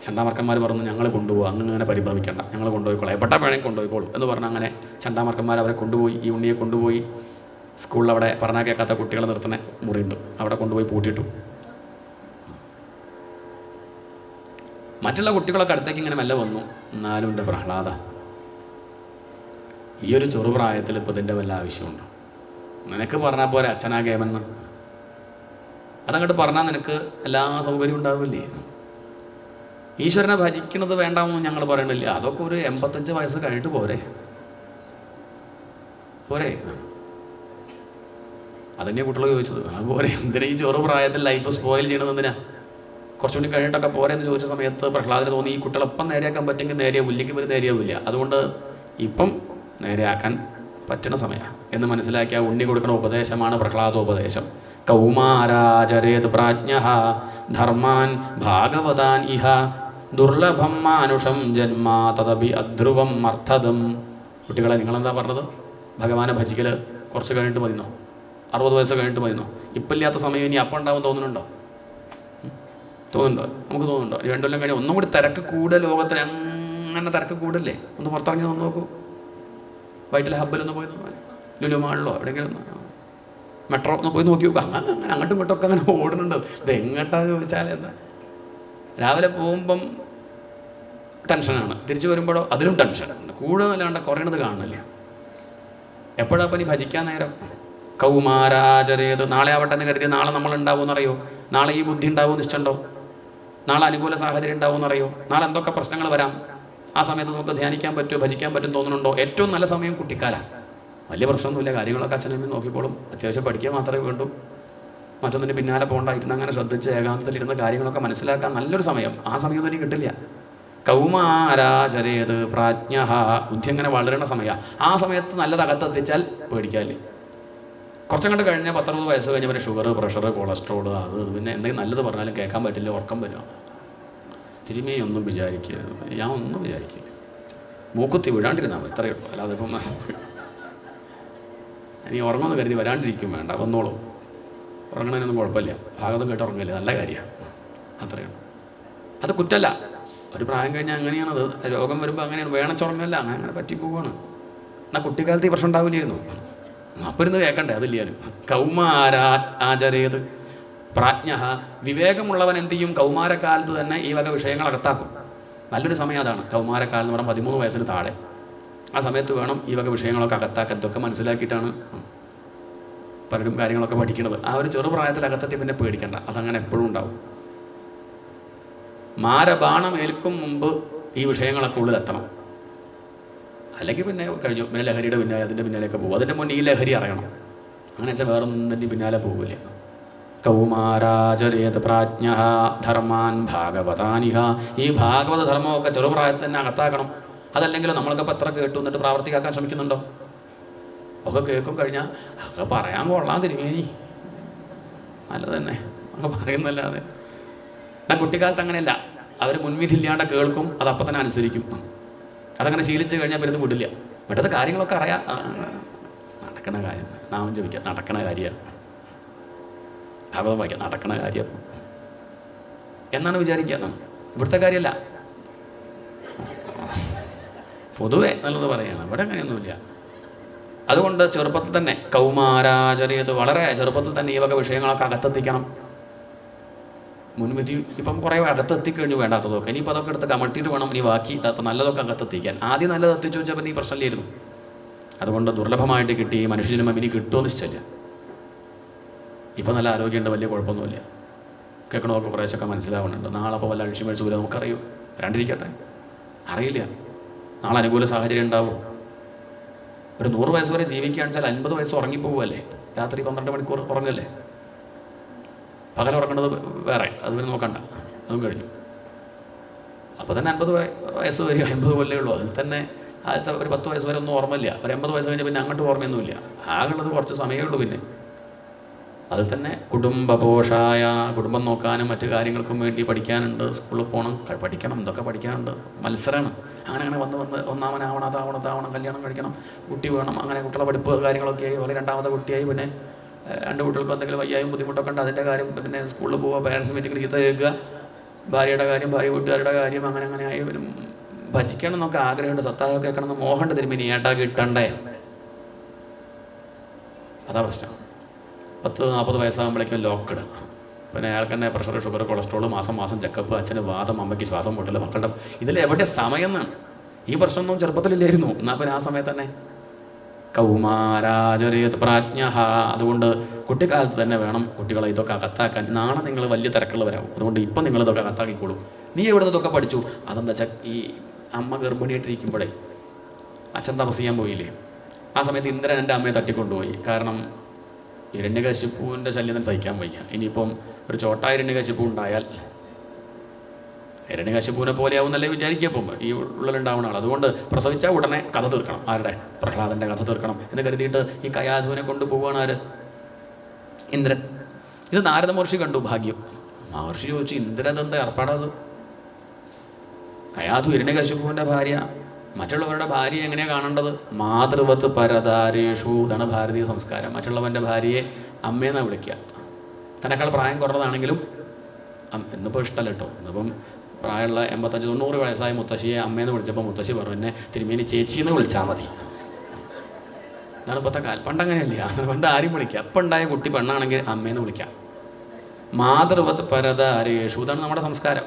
Speaker 1: ചണ്ടാമർക്കന്മാർ പറഞ്ഞു ഞങ്ങൾ കൊണ്ടുപോകും, അങ്ങനെ പരിഭ്രമിക്കേണ്ട, ഞങ്ങൾ കൊണ്ടുപോയിക്കോളാം, എപ്പോഴാ വേണമെങ്കിൽ കൊണ്ടുപോയിക്കോളൂ എന്ന് പറഞ്ഞ് അങ്ങനെ ചണ്ടാമർക്കന്മാർ അവരെ കൊണ്ടുപോയി. ഈ ഉണ്ണിയെ കൊണ്ടുപോയി സ്കൂളിൽ അവിടെ പറഞ്ഞാൽ കേൾക്കാത്ത കുട്ടികളെ നിർത്തുന്ന മുറിയുണ്ട്, അവിടെ കൊണ്ടുപോയി പൂട്ടിയിട്ടു. മറ്റുള്ള കുട്ടികളൊക്കെ അടുത്തേക്ക് ഇങ്ങനെ മെല്ലെ വന്നു. എന്നാലും എൻ്റെ പ്രഹ്ലാദ, ഈ ഒരു ചെറുപ്രായത്തിൽ ഇപ്പോൾ ഇതിൻ്റെ വല്ല ആവശ്യമുണ്ടോ? നിനക്ക് പറഞ്ഞാൽ പോരെ അച്ഛനാകേമെന്ന്. അതങ്ങോട്ട് പറഞ്ഞാൽ നിനക്ക് എല്ലാ സൗകര്യവും ഉണ്ടാവില്ലേ? ഈശ്വരനെ ഭജിക്കുന്നത് വേണ്ടാമെന്ന് ഞങ്ങൾ പറയണില്ല. അതൊക്കെ ഒരു 85 വയസ്സ് കഴിഞ്ഞിട്ട് പോരെ. അതന്നെ കുട്ടികൾ ചോദിച്ചത്. അതുപോലെ എന്തിനാ ഈ ചെറുപ്രായത്തിൽ ലൈഫ് സ്പോയിൽ ചെയ്യണത്? എന്തിനാ? കുറച്ചുകൂടി കഴിഞ്ഞിട്ടൊക്കെ പോരെ എന്ന് ചോദിച്ച സമയത്ത് പ്രഹ്ലാദന് തോന്നി ഈ കുട്ടികളൊപ്പം നേരെയാക്കാൻ പറ്റുമെങ്കിൽ നേരെയാവും, ഇല്ലെങ്കിൽ ഇവർ നേരെയാവില്ല. അതുകൊണ്ട് ഇപ്പം നേരെയാക്കാൻ പറ്റുന്ന സമയമാണ് എന്ന് മനസ്സിലാക്കിയ ഉണ്ണി കൊടുക്കുന്ന ഉപദേശമാണ് പ്രഹ്ലാദോപദേശം. കൗമാരാചരേത് പ്രാജ്ഞഃ ധർമാൻ ഭാഗവതാൻ ഇഹ ദുർലഭം മാനുഷം ജന്മ തദപി അധ്രുവം അർത്ഥദം. കുട്ടികളെ, നിങ്ങളെന്താ പറഞ്ഞത്? ഭഗവാനെ ഭജിക്കൽ കുറച്ച് കഴിഞ്ഞിട്ട് മതിന്നോ? 60 വയസ്സ് കഴിഞ്ഞിട്ട് മതിന്നോ? ഇപ്പം ഇല്ലാത്ത സമയം ഇനി അപ്പം ഉണ്ടാവും തോന്നുന്നുണ്ടോ? നമുക്ക് തോന്നുന്നുണ്ടോ? 2 കൊല്ലം കഴിഞ്ഞാൽ ഒന്നും കൂടി തിരക്ക് കൂടുതൽ. ലോകത്തിൽ അങ്ങനെ തിരക്ക് കൂടല്ലേ? ഒന്ന് പുറത്തിറങ്ങി ഒന്ന് നോക്കൂ. വൈറ്റിലെ ഹബ്ബിലൊന്ന് പോയി ലുലു മാളിലോ എവിടെയെങ്കിലും മെട്രോ ഒന്ന് പോയി നോക്കി നോക്കുക. അങ്ങനെ അങ്ങോട്ടും ഇങ്ങോട്ടൊക്കെ അങ്ങനെ ഓടുന്നുണ്ട്. ഇത് എങ്ങോട്ടാന്ന് ചോദിച്ചാൽ എന്താ? രാവിലെ പോകുമ്പം ടെൻഷനാണ്, തിരിച്ചു വരുമ്പോഴോ അതിലും ടെൻഷൻ. കൂടുതലല്ലാണ്ട് കുറയണത് കാണുന്നില്ല. എപ്പോഴാപ്പം ഇനി ഭജിക്കാൻ നേരം? കൗമാരാചരേത്. നാളെ ആവട്ടെ എന്ന് കരുതി നാളെ നമ്മളുണ്ടാവുമെന്നറിയോ? നാളെ ഈ ബുദ്ധി ഉണ്ടാവുമെന്ന് നിശ്ചയുണ്ടോ? നാളെ അനുകൂല സാഹചര്യം ഉണ്ടാവുമെന്നറിയോ? നാളെ എന്തൊക്കെ പ്രശ്നങ്ങൾ വരാം? ആ സമയത്ത് നമുക്ക് ധ്യാനിക്കാൻ പറ്റുമോ, ഭജിക്കാൻ പറ്റും തോന്നുന്നുണ്ടോ? ഏറ്റവും നല്ല സമയം കുട്ടിക്കാലാണ്. വലിയ പ്രശ്നമൊന്നുമില്ല, കാര്യങ്ങളൊക്കെ അച്ഛനമ്മ നോക്കിക്കോളും. അത്യാവശ്യം പഠിക്കാൻ മാത്രമേ വേണ്ടൂ, മറ്റൊന്നിന് പിന്നാലെ പോകണ്ടായിരുന്നു. അങ്ങനെ ശ്രദ്ധിച്ച് ഏകാന്തത്തിലിരുന്ന കാര്യങ്ങളൊക്കെ മനസ്സിലാക്കാൻ നല്ലൊരു സമയം. ആ സമയം ഒന്നും കിട്ടില്ല. കൗമാരാചരേത് പ്രാജ്ഞഃ. ബുദ്ധി അങ്ങനെ വളരണ സമയമാണ്. ആ സമയത്ത് നല്ലത് അകത്തെത്തിച്ചാൽ പേടിക്കാല്ലേ. കുറച്ചും കണ്ട് കഴിഞ്ഞാൽ 10-60 വയസ്സ് കഴിഞ്ഞാൽ പിന്നെ ഷുഗർ, പ്രഷർ, കൊളസ്ട്രോൾ, അത് പിന്നെ എന്തെങ്കിലും നല്ലത് പറഞ്ഞാലും കേൾക്കാൻ പറ്റില്ല, ഉറക്കം വരും. തിരുമേയൊന്നും വിചാരിക്കരുത്, ഞാൻ ഒന്നും വിചാരിക്കില്ല. മൂക്കുത്തി വിടാണ്ടിരുന്നാൽ മതി, ഇത്രയേ ഉള്ളൂ. അല്ലാതെ ഇപ്പം ഇനി ഉറങ്ങുമെന്ന് കരുതി വരാണ്ടിരിക്കും വേണ്ട, വന്നോളൂ. ഉറങ്ങണതിനൊന്നും കുഴപ്പമില്ല, ഭാഗത്തും കേട്ട് ഉറങ്ങില്ല, നല്ല കാര്യമാണ്. അത്രയാണ്. അത് കുറ്റമല്ല. ഒരു പ്രായം കഴിഞ്ഞാൽ അങ്ങനെയാണത്. രോഗം വരുമ്പോൾ അങ്ങനെയാണ്, വേണച്ചുറങ്ങല്ല, അങ്ങനെ പറ്റിപ്പോവാണ്. എന്നാൽ കുട്ടിക്കാലത്ത് ഈ പ്രശ്നം ഉണ്ടാവില്ലായിരുന്നു. അപ്പം ഇരുന്ന് കേൾക്കണ്ടേ? അതില്ലാലും. കൗമാരാചരേത് പ്രാജ്ഞഃ. വിവേകമുള്ളവൻ എന്ത് ചെയ്യും? കൗമാരക്കാലത്ത് തന്നെ ഈ വക വിഷയങ്ങൾ അകത്താക്കും. നല്ലൊരു സമയം അതാണ്. കൗമാരക്കാലം എന്ന് പറഞ്ഞാൽ 13 വയസ്സിന് താഴെ. ആ സമയത്ത് വേണം ഈ വക വിഷയങ്ങളൊക്കെ അകത്താക്കാൻ. ഇതൊക്കെ മനസ്സിലാക്കിയിട്ടാണ് പലരും കാര്യങ്ങളൊക്കെ പഠിക്കുന്നത്. ആ ഒരു ചെറുപ്രായത്തിൽ അകത്തെത്തി പിന്നെ പേടിക്കേണ്ട, അതങ്ങനെ എപ്പോഴും ഉണ്ടാവും. മാരബാണം ഏൽക്കും മുമ്പ് ഈ വിഷയങ്ങളൊക്കെ ഉള്ളിലെത്തണം. അല്ലെങ്കിൽ പിന്നെ കഴിഞ്ഞു, പിന്നെ ലഹരിയുടെ പിന്നാലെ അതിൻ്റെ പിന്നാലെയൊക്കെ പോകും. അതിൻ്റെ മുന്നേ ഈ ലഹരി അറിയണം. അങ്ങനെ വെച്ചാൽ വേറെ ഒന്നും തന്നെ പിന്നാലെ പോകില്ല. കൗമാരാചരേത് പ്രാജ്ഞഃ ധർമാൻ ഭാഗവതാനിഹ. ഈ ഭാഗവത ധർമ്മമൊക്കെ ചെറുപ്രായത്തിൽ തന്നെ അകത്താക്കണം. അതല്ലെങ്കിൽ നമ്മൾക്കിപ്പോൾ എത്ര കേട്ടു എന്നിട്ട് പ്രാവർത്തികമാക്കാൻ ശ്രമിക്കുന്നുണ്ടോ? ഒക്കെ കേൾക്കും കഴിഞ്ഞാൽ ഒക്കെ പറയാൻ കൊള്ളാം തിരുമേനി, നല്ലത് തന്നെ ഒക്കെ പറയുന്നല്ലാതെ. എന്നാൽ കുട്ടിക്കാലത്ത് അങ്ങനെയല്ല. അവർ മുൻവിധി ഇല്ലാണ്ട് കേൾക്കും, അതപ്പം തന്നെ അനുസരിക്കും. അതങ്ങനെ ശീലിച്ച് കഴിഞ്ഞാൽ പിന്നെ ഇത് വിടില്ല. ഇവിടുത്തെ കാര്യങ്ങളൊക്കെ അറിയാം. നടക്കണ കാര്യം, നാമം ജപിക്കുക, നടക്കണ കാര്യമാണ്. ഭാഗവതം വായിക്കാം, നടക്കണ കാര്യം എന്നാണ് വിചാരിക്കുക. ഇവിടുത്തെ കാര്യമല്ല, പൊതുവെ നല്ലത് പറയുകയാണ്. ഇവിടെ അങ്ങനെയൊന്നുമില്ല. അതുകൊണ്ട് ചെറുപ്പത്തിൽ തന്നെ കൗമാരാചരേത്, വളരെ ചെറുപ്പത്തിൽ തന്നെ ഈ വക വിഷയങ്ങളൊക്കെ അകത്തെത്തിക്കണം. മുൻവിധി ഇപ്പം കുറേ അകത്തെത്തിക്കഴിഞ്ഞു വേണ്ടാത്തതൊക്കെ. ഇനിയിപ്പോൾ അതൊക്കെ എടുത്ത് കമഴ്ത്തിയിട്ട് വേണം ഇനി ബാക്കി ഇപ്പം നല്ലതൊക്കെ അകത്തെത്തിക്കാൻ. ആദ്യം നല്ലത് എത്തിച്ചു വെച്ചപ്പോൾ ഈ പ്രശ്നമില്ലായിരുന്നു. അതുകൊണ്ട് ദുർലഭമായിട്ട് കിട്ടി മനുഷ്യജന്മം ഇനി കിട്ടുമോ നിശ്ചയില്ല. ഇപ്പം നല്ല ആരോഗ്യമുണ്ട്, വലിയ കുഴപ്പമൊന്നുമില്ല. കേൾക്കണമൊക്കെ കുറേശ്ശൊക്കെ മനസ്സിലാവുന്നുണ്ട്. നാളെ അപ്പോൾ വല്ല അഴിച്ചുമേഴ്സ് പോലെ നമുക്കറിയൂ, വരാണ്ടിരിക്കട്ടെ, അറിയില്ല. നാളെ അനുകൂല സാഹചര്യം ഉണ്ടാവും. ഒരു 100 വയസ്സ് വരെ ജീവിക്കുകയാണെന്ന് വെച്ചാൽ 50 വയസ്സ് ഉറങ്ങിപ്പോവുമല്ലേ? രാത്രി 12 മണിക്കൂർ ഉറങ്ങല്ലേ? പകൽ ഉറങ്ങേണ്ടത് വേറെ, അത് പിന്നെ നോക്കണ്ട, അതും കഴിഞ്ഞു. അപ്പോൾ തന്നെ 50 വയസ്സ് വരെ 50 കൊല്ലേ ഉള്ളൂ. അതിൽ തന്നെ ആദ്യത്തെ ഒരു 10 വയസ്സ് വരെ ഒന്നും ഓർമ്മയില്ല. ഒരു 80 വയസ്സ് കഴിഞ്ഞാൽ പിന്നെ അങ്ങോട്ട് ഓർമ്മയൊന്നുമില്ല. ആകുള്ളത് കുറച്ച് സമയമേ ഉള്ളൂ. പിന്നെ അതിൽ തന്നെ കുടുംബപോഷായ, കുടുംബം നോക്കാനും മറ്റു കാര്യങ്ങൾക്കും വേണ്ടി പഠിക്കാനുണ്ട്, സ്കൂളിൽ പോകണം, പഠിക്കണം, ഇതൊക്കെ പഠിക്കാനുണ്ട്. മത്സരമാണ്. അങ്ങനെ വന്ന് ഒന്നാമനാവണം, അതാവണം, കല്യാണം കഴിക്കണം, കുട്ടി വേണം, അങ്ങനെ കുട്ടികളെ പഠിപ്പ് കാര്യങ്ങളൊക്കെ ആയി. വളരെ രണ്ടാമത്തെ കുട്ടിയായി. പിന്നെ 2 കുട്ടികൾക്ക് എന്തെങ്കിലും വയ്യായും ബുദ്ധിമുട്ടൊക്കെ ഉണ്ട്, അതിൻ്റെ കാര്യം. പിന്നെ സ്കൂളിൽ പോവുക, പേരൻസ് മീറ്റിങ്ങിൽ ചീത്ത കേൾക്കുക, ഭാര്യയുടെ കാര്യം, ഭാര്യ വീട്ടുകാരുടെ കാര്യം, അങ്ങനെ ആയി. പിന്നെ ഭജിക്കണം എന്നൊക്കെ ആഗ്രഹമുണ്ട്, സത്താഹ കേൾക്കണം എന്ന് മോഹമുണ്ട്. തിരുമ്പി ഏട്ടാ കിട്ടണ്ടേ? അതാ പ്രശ്നം. 40 വയസ്സാകുമ്പോഴേക്കും ലോക്ക്ഡ്. പിന്നെ അയാൾക്ക് തന്നെ പ്രഷർ, ഷുഗർ, കൊളസ്ട്രോൾ, മാസം ചെക്കപ്പ്, അച്ഛന് വാദം, അമ്മയ്ക്ക് ശ്വാസം മുട്ടൽ, മക്കളുടെ ഇതിലെവിടെ സമയം എന്നാണ്. ഈ പ്രശ്നമൊന്നും ചെറുപ്പത്തിലില്ലായിരുന്നു. എന്നാൽ പിന്നെ ആ സമയത്ത് തന്നെ കൗമാരാചരിയത് പ്രാജ്ഞ. അതുകൊണ്ട് കുട്ടിക്കാലത്ത് തന്നെ വേണം കുട്ടികളെ ഇതൊക്കെ അകത്താക്കാൻ. നാളെ നിങ്ങൾ വലിയ തിരക്കുള്ളവരാകും. അതുകൊണ്ട് ഇപ്പം നിങ്ങളിതൊക്കെ അകത്താക്കിക്കോളൂ. നീ എവിടെ നിന്നൊക്കെ പഠിച്ചു? അതെന്താ വെച്ചാൽ ഈ അമ്മ ഗർഭിണിയായിട്ടിരിക്കുമ്പോഴേ അച്ഛൻ തപസ് ചെയ്യാൻ പോയില്ലേ? ആ സമയത്ത് ഇന്ദ്രൻ എൻ്റെ അമ്മയെ തട്ടിക്കൊണ്ടുപോയി. കാരണം ഹിരണ്യകശിപ്പുവിൻ്റെ ശല്യം തന്നെ സഹിക്കാൻ വയ്യ. ഇനിയിപ്പം ഒരു ചോട്ടായ ഹിരണ്യകശിപ്പു ഉണ്ടായാൽ ഹിരണ്യകശിപ്പുവിനെ പോലെയാവുന്നല്ലേ വിചാരിക്കപ്പം ഈ ഉള്ളിലുണ്ടാവുന്ന ആൾ. അതുകൊണ്ട് പ്രസവിച്ചാൽ ഉടനെ കഥ തീർക്കണം. ആരുടെ? പ്രഹ്ലാദൻ്റെ കഥ തീർക്കണം എന്ന് കരുതിയിട്ട് ഈ കയാധുവിനെ കൊണ്ടുപോവുകയാണ് ആര്? ഇന്ദ്രൻ. ഇത് നാരദ മഹർഷി കണ്ടു. ഭാഗ്യം. മഹർഷി ചോദിച്ചു, ഇന്ദ്രനെന്താ ഏർപ്പാടത്? കയാധു ഹിരണ്യകശിപ്പുവിൻ്റെ ഭാര്യ. മറ്റുള്ളവരുടെ ഭാര്യയെ എങ്ങനെയാണ് കാണേണ്ടത്? മാതൃവത്ത് പരതാരേഷു. ഇതാണ് ഭാരതീയ സംസ്കാരം. മറ്റുള്ളവൻ്റെ ഭാര്യയെ അമ്മയെന്നാണ് വിളിക്കുക. തന്നെക്കാൾ പ്രായം കുറഞ്ഞതാണെങ്കിലും ഇന്നിപ്പോൾ ഇഷ്ടമല്ല കേട്ടോ. ഇന്നിപ്പം പ്രായമുള്ള 85-90 വയസ്സായ മുത്തശ്ശിയെ അമ്മയെന്ന് വിളിച്ചപ്പോൾ മുത്തശ്ശി പറഞ്ഞു, എന്നെ തിരുമേനി ചേച്ചിയെന്ന് വിളിച്ചാൽ മതി. ഇതാണ് ഇപ്പോഴത്തെ കാലം. പണ്ടങ്ങനെയല്ല. പണ്ട് ആരും വിളിക്കുക. അപ്പം ഉണ്ടായ കുട്ടി പെണ്ണാണെങ്കിൽ അമ്മയെന്ന് വിളിക്കാം. മാതൃവത്ത് പരതാരേഷു. ഇതാണ് നമ്മുടെ സംസ്കാരം.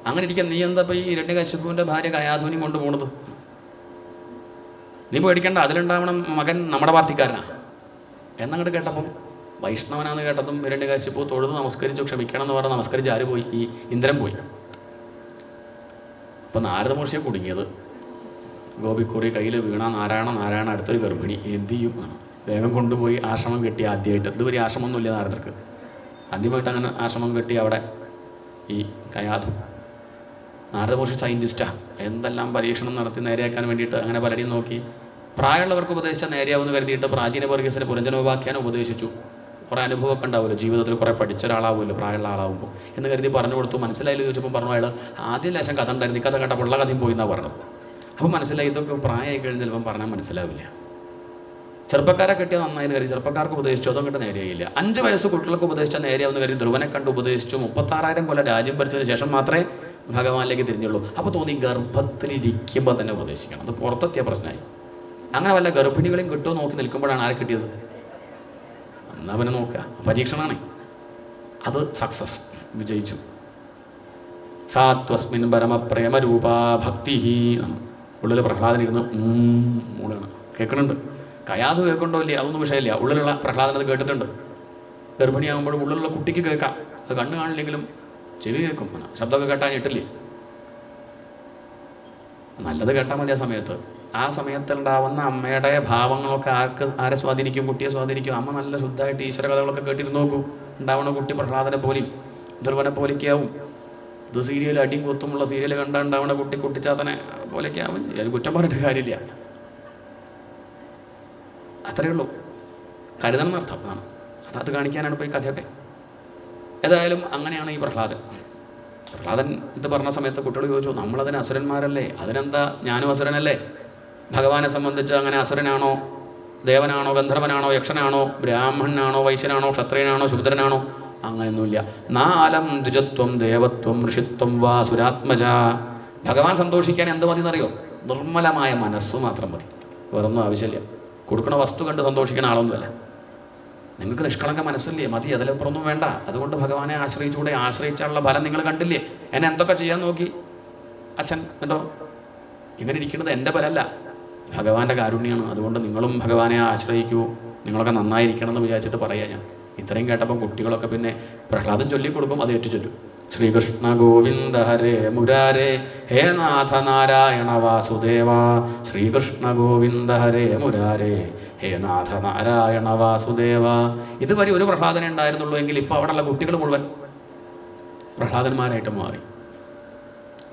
Speaker 1: അങ്ങനെ ഇരിക്കാൻ നീ എന്താ ഇപ്പോൾ ഈ ഹിരണ്യകശിപുവിൻ്റെ ഭാര്യ കയാധുവിനെയും കൊണ്ടുപോകുന്നത്? നീ പേടിക്കേണ്ട, അതിലുണ്ടാവണം മകൻ നമ്മുടെ പാർട്ടിക്കാരനാ എന്നങ്ങോട്ട് കേട്ടപ്പം വൈഷ്ണവനാന്ന് കേട്ടതും ഹിരണ്യകശിപു തൊഴുത് നമസ്കരിച്ചു. ക്ഷമിക്കണം എന്ന് പറഞ്ഞ് നമസ്കരിച്ച് ആര് പോയി? ഈ ഇന്ദ്രൻ പോയി. അപ്പം നാരദ മഹർഷിയെ കുടുങ്ങിയത്. ഗോപിക്കുറി കയ്യിൽ വീണ നാരായണ അടുത്തൊരു ഗർഭിണി, എന്ത് ചെയ്യും? വേഗം കൊണ്ടുപോയി ആശ്രമം കെട്ടി. ആദ്യമായിട്ട് ഇതുവരെ ആശ്രമമൊന്നുമില്ല നാരദർക്ക്. ആദ്യമായിട്ട് അങ്ങനെ ആശ്രമം കെട്ടി അവിടെ ഈ കയാധു. നാരദ മഹർഷി സയൻറ്റിസ്റ്റാണ്. എന്തെല്ലാം പരീക്ഷണം നടത്തി നേരെയാക്കാൻ വേണ്ടിയിട്ട് അങ്ങനെ പലരെയും നോക്കി. പ്രായമുള്ളവർക്ക് ഉപദേശിച്ച നേരെയാവുമെന്ന് കരുതിയിട്ട് പ്രാചീന വർഗീസിന് പുരഞ്ജനോപാഖ്യാനം ഉപദേശിച്ചു. കുറേ അനുഭവമൊക്കെ ഉണ്ടാവുമല്ലോ, ജീവിതത്തിൽ കുറേ പഠിച്ച ഒരാളാവുമല്ലോ പ്രായമുള്ള ആളാവുമ്പോൾ എന്ന് കരുതി പറഞ്ഞു കൊടുത്തു. മനസ്സിലായില്ല ചോദിച്ചപ്പോൾ പറഞ്ഞു അയാൾ ആദ്യം ലേശം കഥ ഉണ്ടായിരുന്നു, ഈ കഥ കേട്ടപ്പോൾ ഉള്ള കഥയും പോയി എന്നാണ് പറഞ്ഞത്. അപ്പോൾ മനസ്സിലായി ഇതൊക്കെ പ്രായമായി കഴിഞ്ഞ് ചിലപ്പം പറഞ്ഞാൽ മനസ്സിലാവില്ല. ചെറുപ്പക്കാരെ കിട്ടിയാൽ നന്നായെന്ന് കരുതി ചെറുപ്പക്കാർക്ക് ഉപദേശിച്ചു, അതും കിட்ட നേരെയായില്ല. 5 വയസ്സ് കുട്ടികൾക്ക് ഉപദേശിച്ചാൽ നേരെയാവുന്ന കരുതി ധ്രുവനെ കണ്ട് ഉപദേശിച്ചു. 36,000 കൊല്ലം രാജ്യം ഭരിച്ചതിന് ശേഷം മാത്രമേ ഭഗവാനിലേക്ക് തിരിഞ്ഞുള്ളൂ. അപ്പോൾ തോന്നി ഗർഭത്തിലിരിക്കുമ്പോൾ തന്നെ ഉപദേശിക്കണം. അത് പുറത്തെത്തിയ പ്രശ്നമായി. അങ്ങനെ വല്ല ഗർഭിണികളെയും കിട്ടുമോ നോക്കി നിൽക്കുമ്പോഴാണ് ആരെ കിട്ടിയത്? എന്നാൽ പിന്നെ നോക്കുക, പരീക്ഷണമാണ്. അത് സക്സസ്, വിജയിച്ചു. സാത്വസ്മിൻ പരമപ്രേമരൂപാ ഭക്തി. ഉള്ളിൽ പ്രഹ്ലാദനിരുന്ന് മൂളാണ്. കേൾക്കുന്നുണ്ട്. കയാധു കേൾക്കണ്ടോ ഇല്ലേ അതൊന്നും വിഷയമില്ല. ഉള്ളിലുള്ള പ്രഹ്ലാദനത് കേട്ടിട്ടുണ്ട്. ഗർഭിണിയാകുമ്പോഴും ഉള്ളിലുള്ള കുട്ടിക്ക് കേൾക്കാം. അത് കണ്ണ് കാണില്ലെങ്കിലും ചെവി കേൾക്കും. ശബ്ദമൊക്കെ കേട്ടാൽ ഞെട്ടില്ലേ? നല്ലത് കേട്ടാൽ മതി. ആ സമയത്തുണ്ടാവുന്ന അമ്മയുടെ ഭാവങ്ങളൊക്കെ ആരെ സ്വാധീനിക്കും? കുട്ടിയെ സ്വാധീനിക്കും. അമ്മ നല്ല ശുദ്ധമായിട്ട് ഈശ്വര കഥകളൊക്കെ കേട്ടിരുന്ന് നോക്കൂ. ഉണ്ടാവുന്ന കുട്ടി പ്രഹ്ലാദനെ പോലെയും ധ്രുവനെ പോലെയൊക്കെയാവും. ഇത് സീരിയൽ അടിയും കൊത്തുമുള്ള സീരിയൽ കണ്ടാൽ ഉണ്ടാവുന്ന കുട്ടി കുട്ടിച്ചാത്തനെ പോലെയൊക്കെ ആവും. അത് കുറ്റം പറഞ്ഞിട്ട് കാര്യമില്ല. അത്രയേ ഉള്ളൂ. കരുതണം എന്നർത്ഥം ആണ്. അത് കാണിക്കാനാണ് ഇപ്പോൾ ഈ കഥയൊക്കെ. ഏതായാലും അങ്ങനെയാണ് ഈ പ്രഹ്ലാദൻ ഇത് പറഞ്ഞ സമയത്ത് കുട്ടികൾ ചോദിച്ചു, നമ്മളതിന് അസുരന്മാരല്ലേ? അതിനെന്താ, ഞാനും അസുരനല്ലേ? ഭഗവാനെ സംബന്ധിച്ച് അങ്ങനെ അസുരനാണോ, ദേവനാണോ, ഗന്ധർവനാണോ, യക്ഷനാണോ, ബ്രാഹ്മണനാണോ, വൈശ്യനാണോ, ക്ഷത്രിയനാണോ, ശൂദ്രനാണോ? അങ്ങനെയൊന്നുമില്ല. നാലം ദ്വിജത്വം ദേവത്വം ഋഷിത്വം വാ സുരാത്മജ. ഭഗവാൻ സന്തോഷിക്കാൻ എന്ത് മതി എന്നറിയോ? നിർമ്മലമായ മനസ്സ് മാത്രം മതി. വേറൊന്നും ആവശ്യമില്ല. കൊടുക്കണ വസ്തു കണ്ട് സന്തോഷിക്കണ ആളൊന്നുമല്ല. നിങ്ങൾക്ക് നിഷ്കളങ്ക മനസ്സില്ലേ? മതി, അതിലപ്പുറമൊന്നും വേണ്ട. അതുകൊണ്ട് ഭഗവാനെ ആശ്രയിച്ചുകൂടെ? ആശ്രയിച്ചാലുള്ള ഫലം നിങ്ങൾ കണ്ടില്ലേ? എന്നെ എന്തൊക്കെ ചെയ്യാൻ നോക്കി അച്ഛൻ കേട്ടോ. ഇങ്ങനെ ഇരിക്കുന്നത് എൻ്റെ ബലമല്ല, ഭഗവാന്റെ കാരുണ്യമാണ്. അതുകൊണ്ട് നിങ്ങളും ഭഗവാനെ ആശ്രയിക്കൂ, നിങ്ങളൊക്കെ നന്നായിരിക്കണം എന്ന് വിചാരിച്ചിട്ട് പറയാം ഞാൻ. ഇത്രയും കേട്ടപ്പം കുട്ടികളൊക്കെ പിന്നെ പ്രഹ്ലാദം ചൊല്ലിക്കൊടുക്കും, അത് ഏറ്റു ചൊല്ലും. ശ്രീകൃഷ്ണ ഗോവിന്ദ ഹരേ മുരാരേ ഹേ നാഥ നാരായണ വാസുദേവ. ശ്രീകൃഷ്ണ ഗോവിന്ദ ഹരേ മുരാരേ ഹേ നാഥ നാരായണ വാസുദേവ. ഇതുവരെ ഒരു പ്രഹ്ലാദനെ ഉണ്ടായിരുന്നുള്ളൂ എങ്കിൽ ഇപ്പോൾ അവിടെയുള്ള കുട്ടികൾ മുഴുവൻ പ്രഹ്ലാദന്മാരായിട്ട് മാറി,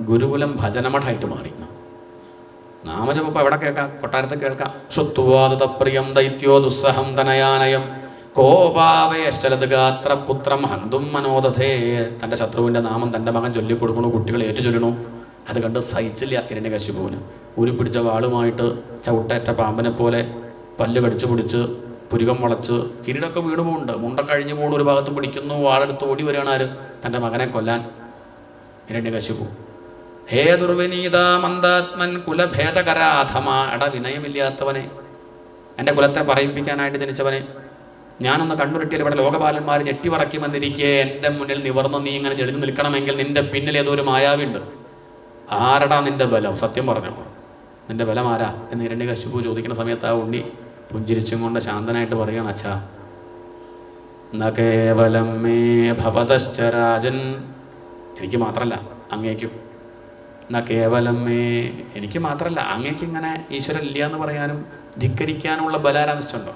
Speaker 1: ഗുരുകുലം ഭജനമഠായിട്ട് മാറി. നാമജപം ഇപ്പോൾ എവിടെ കേൾക്കാം? കൊട്ടാരത്തിൽ കേൾക്കാം. ശ്രുത്വാദതപ്രിയം ദൈത്യോ ദുസ്സഹം തനയാനയം കോപാവയശ്ചലദ്ഗാത്ര പുത്രം ഹന്തും മനോദധേ. തൻ്റെ ശത്രുവിൻ്റെ നാമം തൻ്റെ മകൻ ചൊല്ലിക്കൊടുക്കണു, കുട്ടികൾ ഏറ്റുചൊല്ലണു. അത് കണ്ട് സഹിച്ചില്ല ഹിരണ്യകശിപുവിന്. ഉരു പിടിച്ച വാളുമായിട്ട് ചവിട്ടേറ്റ പാമ്പിനെ പോലെ പല്ല് കടിച്ചു പിടിച്ച് പുരുകം വളച്ച് കിരീടമൊക്കെ വീണു പോകുന്നുണ്ട്, മുണ്ട കഴിഞ്ഞു പോകുന്ന ഒരു ഭാഗത്ത് പിടിക്കുന്നു, വാളെടുത്ത് ഓടി വരികയാണ് ആര്? തൻ്റെ മകനെ കൊല്ലാൻ ഹിരണ്യകശിപു. ഹേ ദുർവിനീത മന്ദാത്മൻ കുലഭേദകരാധമ. വിനയമില്ലാത്തവനെ, എൻ്റെ കുലത്തെ പറയിപ്പിക്കാനായിട്ട് ജനിച്ചവനെ, ഞാനൊന്ന് കണ്ണുരുട്ടിയാൽ ഇവിടെ ലോകപാലന്മാർ ഞെട്ടിവറയ്ക്കുമെന്നിരിക്കെ എൻ്റെ മുന്നിൽ നിവർന്ന് നീ ഇങ്ങനെ എഴുതി നിൽക്കണമെങ്കിൽ നിൻ്റെ പിന്നിൽ ഏതോ ഒരു മായാവിണ്ട്. ആരടാ നിൻ്റെ ബലം? സത്യം പറഞ്ഞോ, നിൻ്റെ ബലം ആരാ എന്ന് ഹിരണ്യകശിപു ചോദിക്കുന്ന സമയത്ത് ആ ഉണ്ണി പുഞ്ചിരിച്ചും കൊണ്ട് ശാന്തനായിട്ട് പറയുകയാണ്, അച്ഛാ ന കേവലം മേ ഭവതശ്ച രാജൻ. എനിക്ക് മാത്രമല്ല അങ്ങേക്കും. ന കേവലം മേ, എനിക്ക് മാത്രമല്ല അങ്ങേക്ക് ഇങ്ങനെ ഈശ്വരൻ ഇല്ല എന്ന് പറയാനും ധിക്കരിക്കാനുള്ള ബലാരാനിച്ചുണ്ടോ?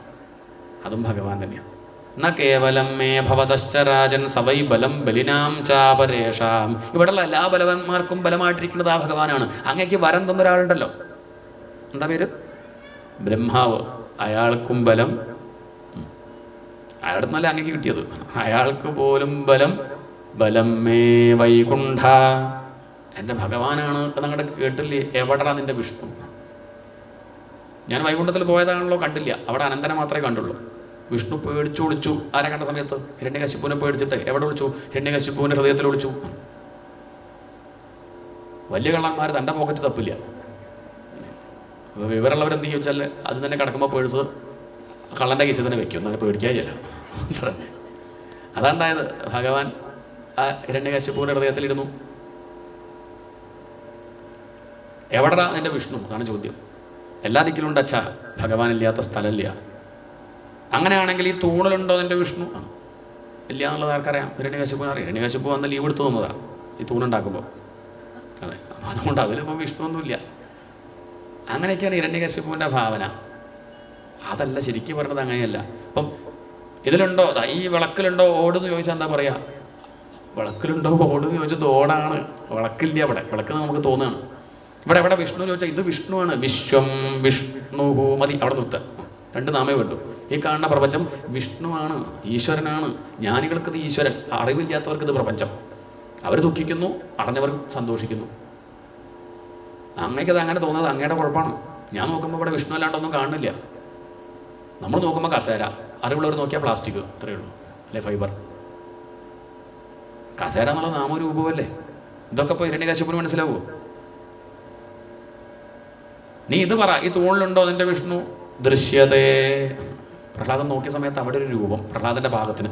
Speaker 1: അതും ഭഗവാൻ തന്നെയാണ്. ന കേവലം മേ ഭവതശ്ച രാജൻ സവൈ ബലം ബലിനാം ചാപരേഷാം. ഇവിടെയുള്ള എല്ലാ ബലവന്മാർക്കും ബലമായിട്ടിരിക്കുന്നത് ആ ഭഗവാനാണ്. അങ്ങേക്ക് വരം തന്നൊരാളുണ്ടല്ലോ, എന്താ പേര്? ബ്രഹ്മാവ്. അയാൾക്കും ബലം, അയാളുടെ നല്ല അങ്ങേക്ക് കിട്ടിയത്. അയാൾക്ക് പോലും ബലം. ബലം മേ വൈകുണ്ഠ. എൻ്റെ ഭഗവാനാണ് എന്നങ്ങോട്ട് കേട്ടില്ലേ? എവിടെടാ നിൻ്റെ വിഷ്ണു? ഞാൻ വൈകുണ്ഠത്തിൽ പോയതാണല്ലോ, കണ്ടില്ല. അവിടെ അനന്തനെ മാത്രമേ കണ്ടുള്ളൂ. വിഷ്ണു പേടിച്ചു വിളിച്ചു. ആരെ കണ്ട സമയത്ത്? ഹിരണ്യകശിപുവിനെ പേടിച്ചിട്ട് എവിടെ വിളിച്ചു? ഹിരണ്യകശിപുവിൻ്റെ ഹൃദയത്തിൽ വിളിച്ചു. വലിയ കള്ളന്മാർ തൻ്റെ പോക്കറ്റ് തപ്പില്ല. വിവരമുള്ളവരെന്ത് ചോദിച്ചാൽ അത് തന്നെ കിടക്കുമ്പോൾ പേഴ്സ് കള്ളൻ്റെ കേസിൽ തന്നെ വെക്കും, എന്നാൽ പേടിക്കാതില്ല. അതാണ്ടായത്. ഭഗവാൻ ആ ഹിരണ്യകശിപുവിൻ്റെ ഹൃദയത്തിലിരുന്നു. എവിടെടാ നിൻ്റെ വിഷ്ണു? അതാണ് ചോദ്യം. എല്ലാ ദിക്കിലുണ്ട് അച്ഛാ, ഭഗവാനില്ലാത്ത സ്ഥലമില്ല. അങ്ങനെയാണെങ്കിൽ ഈ തൂണിലുണ്ടോ നിൻ്റെ വിഷ്ണു? ഇല്ല എന്നുള്ളത് ആർക്കറിയാം? ഹിരണ്യകശിപുവിന് അറിയാം. ഹിരണ്യകശിപു വന്ന് ലീവ് എടുത്തു തന്നതാണ് ഈ തൂണുണ്ടാക്കുമ്പോൾ. അതെ, അതുകൊണ്ട് അതിലിപ്പോൾ വിഷ്ണു ഒന്നുമില്ല. അങ്ങനെയൊക്കെയാണ് ഹിരണ്യകശിപുവിൻ്റെ ഭാവന. അതല്ല ശരിക്കും പറഞ്ഞത്, അങ്ങനെയല്ല. ഇപ്പം ഇതിലുണ്ടോ, ഈ വിളക്കിലുണ്ടോ ഓടെന്ന് ചോദിച്ചാൽ എന്താ പറയുക? വിളക്കിലുണ്ടോ ഓടെന്ന് ചോദിച്ചത് ഓടാണ്, വിളക്കില്ല അവിടെ. വിളക്ക് നമുക്ക് തോന്നുകയാണ്. ഇവിടെ എവിടെ വിഷ്ണു ചോദിച്ചാൽ ഇത് വിഷ്ണുവാണ്. വിശ്വം വിഷ്ണു മതി, അവിടെ നിർത്തുക. രണ്ട് നാമേ വേണ്ടു. ഈ കാണുന്ന പ്രപഞ്ചം വിഷ്ണുവാണ്, ഈശ്വരനാണ്. ജ്ഞാനികൾക്കിത് ഈശ്വരൻ, അറിവില്ലാത്തവർക്കിത് പ്രപഞ്ചം. അവർ ദുഃഖിക്കുന്നു, അറിഞ്ഞവർ സന്തോഷിക്കുന്നു. അങ്ങേക്കത് അങ്ങനെ തോന്നുന്നത് അങ്ങയുടെ കുഴപ്പമാണ്. ഞാൻ നോക്കുമ്പോൾ ഇവിടെ വിഷ്ണു അല്ലാണ്ടൊന്നും കാണുന്നില്ല. നമ്മൾ നോക്കുമ്പോൾ കസേര, അറിവുള്ളവർ നോക്കിയാൽ പ്ലാസ്റ്റിക്, ഇത്രയേ ഉള്ളൂ, അല്ലേ? ഫൈബർ. കസേര എന്നുള്ള നാമരൂപമല്ലേ? ഇതൊക്കെ ഇപ്പോൾ ഹിരണ്യകശിപുവിന് മനസ്സിലാവുമോ? നീ ഇത് പറ, ഈ തൂണിലുണ്ടോ നിൻ്റെ വിഷ്ണു? ദൃശ്യതേ. പ്രഹ്ലാദൻ നോക്കിയ സമയത്ത് അവിടെ ഒരു രൂപം പ്രഹ്ലാദൻ്റെ ഭാഗത്തിന്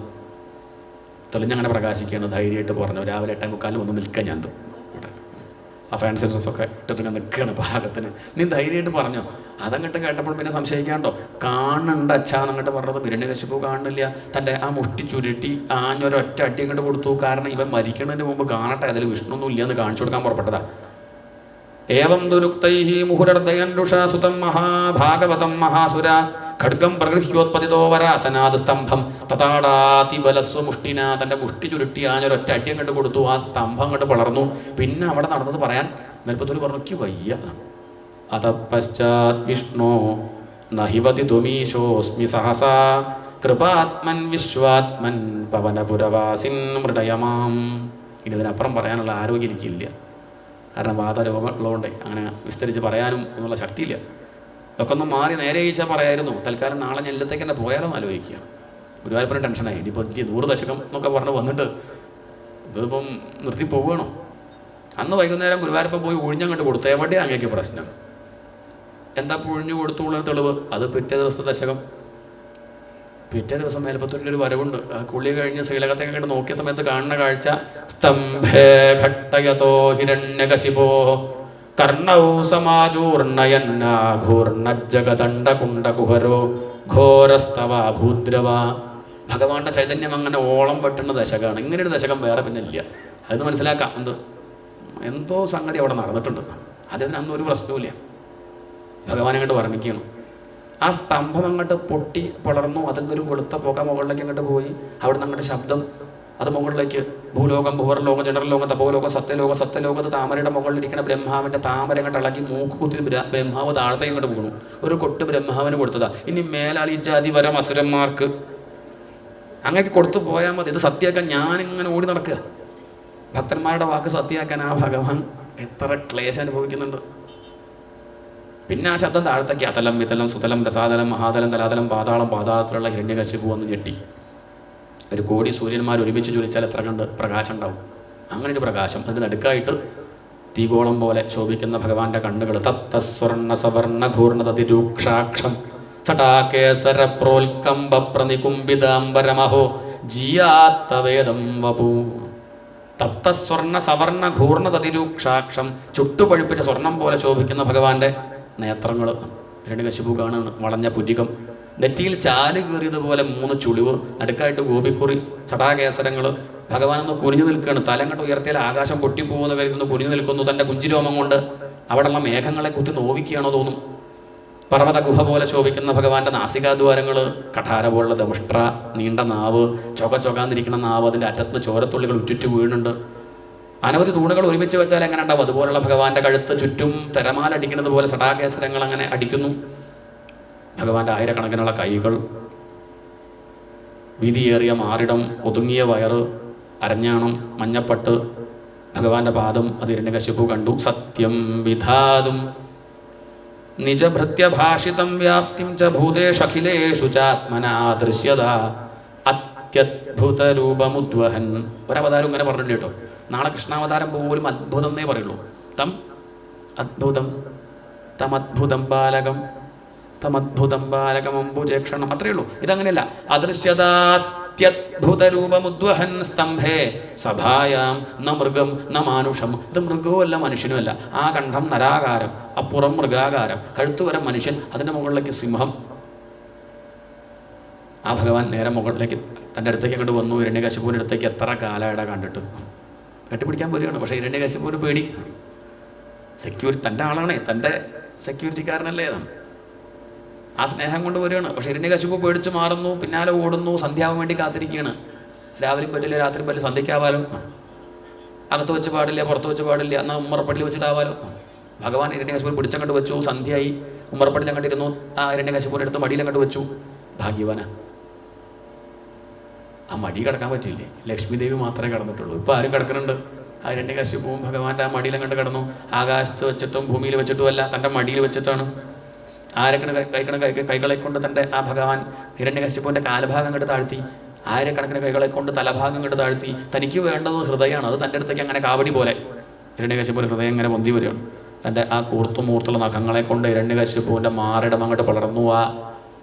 Speaker 1: തെളിഞ്ഞങ്ങനെ പ്രകാശിക്കുകയാണ്. ധൈര്യമായിട്ട് പറഞ്ഞു. രാവിലെ 8:45 വന്ന് നിൽക്കാൻ ഞാൻ ആ ഫാൻസി ഡ്രസ്സൊക്കെ ഇട്ടിട്ട് നിൽക്കുകയാണ് പാകത്തിന്. നീ ധൈര്യമായിട്ട് പറഞ്ഞോ. അതങ്ങോട്ട് കേട്ടപ്പോൾ പിന്നെ സംശയിക്കാണ്ടോ? കാണുന്നുണ്ട് അച്ഛാന്നങ്ങോട്ട് പറഞ്ഞത്. ഹിരണ്യകശിപു കാണുന്നില്ല. തൻ്റെ ആ മുഷ്ടി ചുരുട്ടി ആഞ്ഞൊരൊറ്റ അടി അങ്ങോട്ട് കൊടുത്തു. കാരണം ഇവൻ മരിക്കുന്നതിന് മുമ്പ് കാണട്ടെ, അതിൽ വിഷ്ണുവൊന്നും ഇല്ലയെന്ന് കാണിച്ചു കൊടുക്കാൻ പുറപ്പെട്ടതാ. ഏവം ദുരുക്തൈഹി മുഹുരർദയൻഷാസുതം മഹാഭാഗവതം മഹാസുര ഖഡ്ഗം പ്രഗൃഹ്യോത്പതിതോ വരാസനാത് സ്തംഭം തഥാടാതിബലസ്വ മുഷ്ടിന. തൻ്റെ മുഷ്ടി ചുരുട്ടി ആഞ്ഞൊരൊറ്റ അടി അങ്ങോട്ട് കൊടുത്തു. ആ സ്തംഭം അങ്ങോട്ട് വളർന്നു. പിന്നെ അവിടെ നടന്നത് പറയാൻ മേൽപ്പത്തൂർ പറഞ്ഞു, വയ്യ. അത പശ്ചാത് വിഷ്ണു നഹിവതി ത്വമീശോസ്മി സഹസാ കൃപാത്മൻ വിശ്വാത്മൻ പവനപുരവാസിൻ മൃഡയമാം. ഇനി ഇതിനപ്പുറം പറയാനുള്ള ആരോഗ്യം എനിക്കില്ല. കാരണം വാതരോഗമുള്ളതുകൊണ്ട് അങ്ങനെ വിസ്തരിച്ച് പറയാനും എന്നുള്ള ശക്തിയില്ല. ഇതൊക്കെ ഒന്ന് മാറി നേരെ ചോദിച്ചാൽ പറയായിരുന്നു. തൽക്കാലം നാളെ ഞെല്ലത്തേക്ക് തന്നെ പോയാലോ എന്ന് ആലോചിക്കുകയാണ്. ഗുരുവായൂരപ്പനും ടെൻഷനായി. ഇനിയിപ്പോൾ 100 ദശകം എന്നൊക്കെ പറഞ്ഞ് വന്നിട്ട് ഇതിപ്പം നിർത്തി പോവുകയാണോ? അന്ന് വൈകുന്നേരം ഗുരുവായൂരപ്പൻ പോയി ഉഴിഞ്ഞങ്ങോട്ട് കൊടുത്തു. എവിടെയാണ് അങ്ങേക്ക് പ്രശ്നം? എന്താ പുഴിഞ്ഞു കൊടുത്തുള്ള തെളിവ്? അത് പിറ്റേ ദിവസത്തെ ദശകം. പിറ്റേ ദിവസം മേൽപ്പത്തൂരിലൊരു വരവുണ്ട്. ആ കുളി കഴിഞ്ഞ് ശ്രീലകത്തേക്ക് അങ്ങോട്ട് നോക്കിയ സമയത്ത് കാണുന്ന കാഴ്ച, സ്തംഭേ ഘട്ടയതോ ഹിരണ്യകശിപോ കർണൗ സമാചൂർണയന്നാഘൂർണജഗദണ്ഡകുണ്ടകുഹരോ ഘോരസ്തവ ഭൂദ്രവ. ഭഗവാന്റെ ചൈതന്യം അങ്ങനെ ഓളം വെട്ടുന്ന ദശകമാണ്. ഇങ്ങനെയൊരു ദശകം വേറെ പിന്നെ ഇല്ല. അതെന്ന് മനസ്സിലാക്കാം. എന്തോ സംഗതി അവിടെ നടന്നിട്ടുണ്ട്. അദ്ദേഹത്തിന് അന്നും ഒരു പ്രശ്നവുമില്ല. ഭഗവാൻ അങ്ങോട്ട് വർണ്ണിക്കണം. ആ സ്തംഭം അങ്ങോട്ട് പൊട്ടി വളർന്നു. അതിൽ നിന്നൊരു വെളുത്ത പുക മുകളിലേക്ക് അങ്ങോട്ട് പോയി. അവിടെ നിന്ന് അങ്ങോട്ട് ശബ്ദം അത് മുകളിലേക്ക്, ഭൂലോകം, ഭൂവർലോകം, ജഡർലോകം, തപോലോകം, സത്യലോകം, സത്യലോകത്ത് താമരയുടെ മുകളിലിരിക്കുന്ന ബ്രഹ്മാവിൻ്റെ താമര അങ്ങോട്ട് ഇളകി മൂക്ക് കുത്തി ബ്രഹ്മാവ് താഴത്തേക്ക് ഇങ്ങോട്ട് പോകുന്നു. ഒരു കൊട്ട് ബ്രഹ്മാവിന് കൊടുത്തതാ. ഇനി മേലാൾ ഈ ജാതി വരം അസുരന്മാർക്ക് അങ്ങനെ കൊടുത്തു പോയാൽ മതി. ഇത് സത്യമാക്കാൻ ഞാനിങ്ങനെ ഓടി നടക്കുക. ഭക്തന്മാരുടെ വാക്ക് സത്യമാക്കാൻ ആ ഭഗവാൻ എത്ര ക്ലേശം അനുഭവിക്കുന്നുണ്ട്. പിന്നെ ആ ശബ്ദം താഴത്തേക്ക് അതലം വിതലം സുതലം രസാതലം മഹാതലം തലാതലം പാതാളം, പാതാളത്തിലുള്ള ഹിരണ്യകശിപു വന്ന് ഞെട്ടി. ഒരു കോടി സൂര്യന്മാർ ഒരുമിച്ച് ജ്വലിച്ചാൽ എത്ര കണ്ട് പ്രകാശം ഉണ്ടാവും. അങ്ങനെ ഒരു പ്രകാശം. അതിന് നടുക്കായിട്ട് തീഗോളം പോലെ ശോഭിക്കുന്ന ഭഗവാന്റെ കണ്ണുകൾ. തപ്തസ്വർണ്ണ സവർണ്ണ ഘൂർണതതിരൂക്ഷാക്ഷം സടാകേസര പ്രോൽക്കംബ പ്രനികുംബിതാംബരമഹോ ജിയാത്തവേദം വപൂ. തപ്തസ്വർണ്ണ സവർണ്ണ ഘൂർണതതിരൂക്ഷാക്ഷം, ചുട്ടുപഴുപ്പിച്ച സ്വർണം പോലെ ശോഭിക്കുന്ന ഭഗവാന്റെ നേത്രങ്ങൾ. ഹിരണ്യകശിപു കാണുന്നു. വളഞ്ഞ പുരികം, നെറ്റിയിൽ ചാല് കയറിയതുപോലെ 3 ചുളിവ്, നടുക്കായിട്ട് ഗോപിക്കുറി, ചടാകേസരങ്ങൾ. ഭഗവാനൊന്ന് കുനിഞ്ഞു നിൽക്കുകയാണ്. തലങ്ങോട്ട് ഉയർത്തിയാൽ ആകാശം പൊട്ടിപ്പോകുന്ന കരുതുന്നു. കുനിഞ്ഞു നിൽക്കുന്നു. തൻ്റെ കുഞ്ചിരോമം കൊണ്ട് അവിടെയുള്ള മേഘങ്ങളെ കുത്തി നോവിക്കുകയാണോ തോന്നും. പർവ്വത ഗുഹ പോലെ ശോഭിക്കുന്ന ഭഗവാന്റെ നാസികാദ്വാരങ്ങൾ, കഠാര പോലുള്ള ദമുഷ്ട്ര, നീണ്ട നാവ്, ചൊകാന്നിരിക്കുന്ന നാവ്, അതിൻ്റെ അറ്റത്ത് ചോരത്തുള്ളികൾ ഉറ്റുറ്റു വീഴുന്നുണ്ട്. അനവധി തൂണുകൾ ഒരുമിച്ച് വെച്ചാൽ എങ്ങനെ ഉണ്ടാവും അതുപോലുള്ള ഭഗവാന്റെ കഴുത്ത് ചുറ്റും തിരമാലടിക്കുന്നത് പോലെ സടാകേസരങ്ങൾ അങ്ങനെ അടിക്കുന്നു. ഭഗവാന്റെ ആയിരക്കണക്കിനുള്ള കൈകൾ, വീതിയേറിയ മാറിടം, ഒതുങ്ങിയ വയറ്, അരഞ്ഞാണം, മഞ്ഞപ്പട്ട്, ഭഗവാന്റെ പാദം. അത് ഹിരണ്യകശിപു കണ്ടു. സത്യം വിധാതും നിജഭൃത്യഭാഷിതം വ്യാപ്തിം ച ഭൂതേഷഖിലേഷു ചാത്മനാ ദൃശ്യത അത്യദ്ഭുത രൂപമുദ്വഹൻ. ഒരവതാരം ഇങ്ങനെ പറഞ്ഞില്ല കേട്ടോ. നാളെ കൃഷ്ണാവതാരം പോലും അത്ഭുതം എന്നേ പറയുള്ളൂ. തം അദ്ഭുതം തമദ്ഭുതം ബാലകം തമദ്ഭുതം ബാലകമംബുജേക്ഷണം, അത്രയേ ഉള്ളൂ. ഇതങ്ങനെയല്ല. അദൃശ്യതാത്യദ്ഭുത രൂപമുദ്വഹൻ സ്തംഭേ സഭായാം ന മൃഗം ന മാനുഷം. ഇത് മൃഗവും അല്ല മനുഷ്യനുമല്ല. ആ കണ്ഠം നരാകാരം, അപ്പുറം മൃഗാകാരം, കഴുത്തുവരം മനുഷ്യൻ, അതിൻ്റെ മുകളിലേക്ക് സിംഹം. ആ ഭഗവാൻ നേരെ മുകളിലേക്ക് തൻ്റെ അടുത്തേക്ക് അങ്ങോട്ട് വന്നു. ഹിരണ്യകശിപുവിൻ്റെ അടുത്തേക്ക് എത്ര കാലമായിടാ കണ്ടിട്ട്. കെട്ടിപ്പിടിക്കാൻ പോരുകയാണ്. പക്ഷേ ഹിരണ്യകശിപുവിന് പേടി. സെക്യൂരിറ്റി തൻ്റെ ആളാണേ, തൻ്റെ സെക്യൂരിറ്റിക്കാരനല്ലേ. ആ സ്നേഹം കൊണ്ട് വരികയാണ്. പക്ഷേ ഹിരണ്യകശിപു പേടിച്ച് മാറുന്നു, പിന്നാലെ ഓടുന്നു. സന്ധ്യാവാൻ വേണ്ടി കാത്തിരിക്കുകയാണ്. രാവിലെയും പറ്റില്ല, രാത്രിയും പറ്റില്ല, സന്ധ്യയ്ക്കാവാലോ. അകത്ത് വെച്ച് പാടില്ല, പുറത്ത് വെച്ച് പാടില്ല, എന്നാൽ ഉമ്മറപ്പള്ളി വെച്ചിട്ടാവാലോ. ഭഗവാൻ ഹിരണ്യകശിപുവിനെ പിടിച്ചങ്ങോട്ട് വെച്ചു. സന്ധ്യയായി. ഉമ്മറപ്പള്ളി അങ്ങോട്ട് ഇരുന്നു. ആ ഹിരണ്യകശിപുവിൻ്റെ അടുത്ത് മടിയിലങ്ങോട്ട് വെച്ചു. ഭാഗ്യവാന. ആ മടി കിടക്കാൻ പറ്റില്ലേ. ലക്ഷ്മി ദേവി മാത്രമേ കിടന്നിട്ടുള്ളൂ. ഇപ്പോൾ ആരും കിടക്കുന്നുണ്ട്. ആ ഹിരണ്യകശിപുവും ഭഗവാന്റെ ആ മടിയിലങ്ങോട്ട് കിടന്നു. ആകാശത്ത് വെച്ചിട്ടും ഭൂമിയിൽ വെച്ചിട്ടുമല്ല, തൻ്റെ മടിയിൽ വെച്ചിട്ടാണ്. കൈകളെ കൊണ്ട് തൻ്റെ ആ ഭഗവാൻ ഹിരണ്യകശിപുവിൻ്റെ കാലഭാഗം അങ്ങോട്ട് താഴ്ത്തി. ആയിരക്കണക്കിന് കൈകളെ കൊണ്ട് തലഭാഗം അങ്ങോട്ട് താഴ്ത്തി. തനിക്ക് വേണ്ടത് ഹൃദയമാണ്. അത് തൻ്റെ അടുത്തേക്ക് അങ്ങനെ കാവടി പോലെ ഹിരണ്യകശിപുവിൻ്റെ ഹൃദയം ഇങ്ങനെ പൊന്തി വരികയാണ്. തൻ്റെ ആ മൂർത്തുള്ള നഖങ്ങളെ കൊണ്ട് ഹിരണ്യകശിപുവിൻ്റെ മാറിടം അങ്ങോട്ട് പടർന്നു. ആ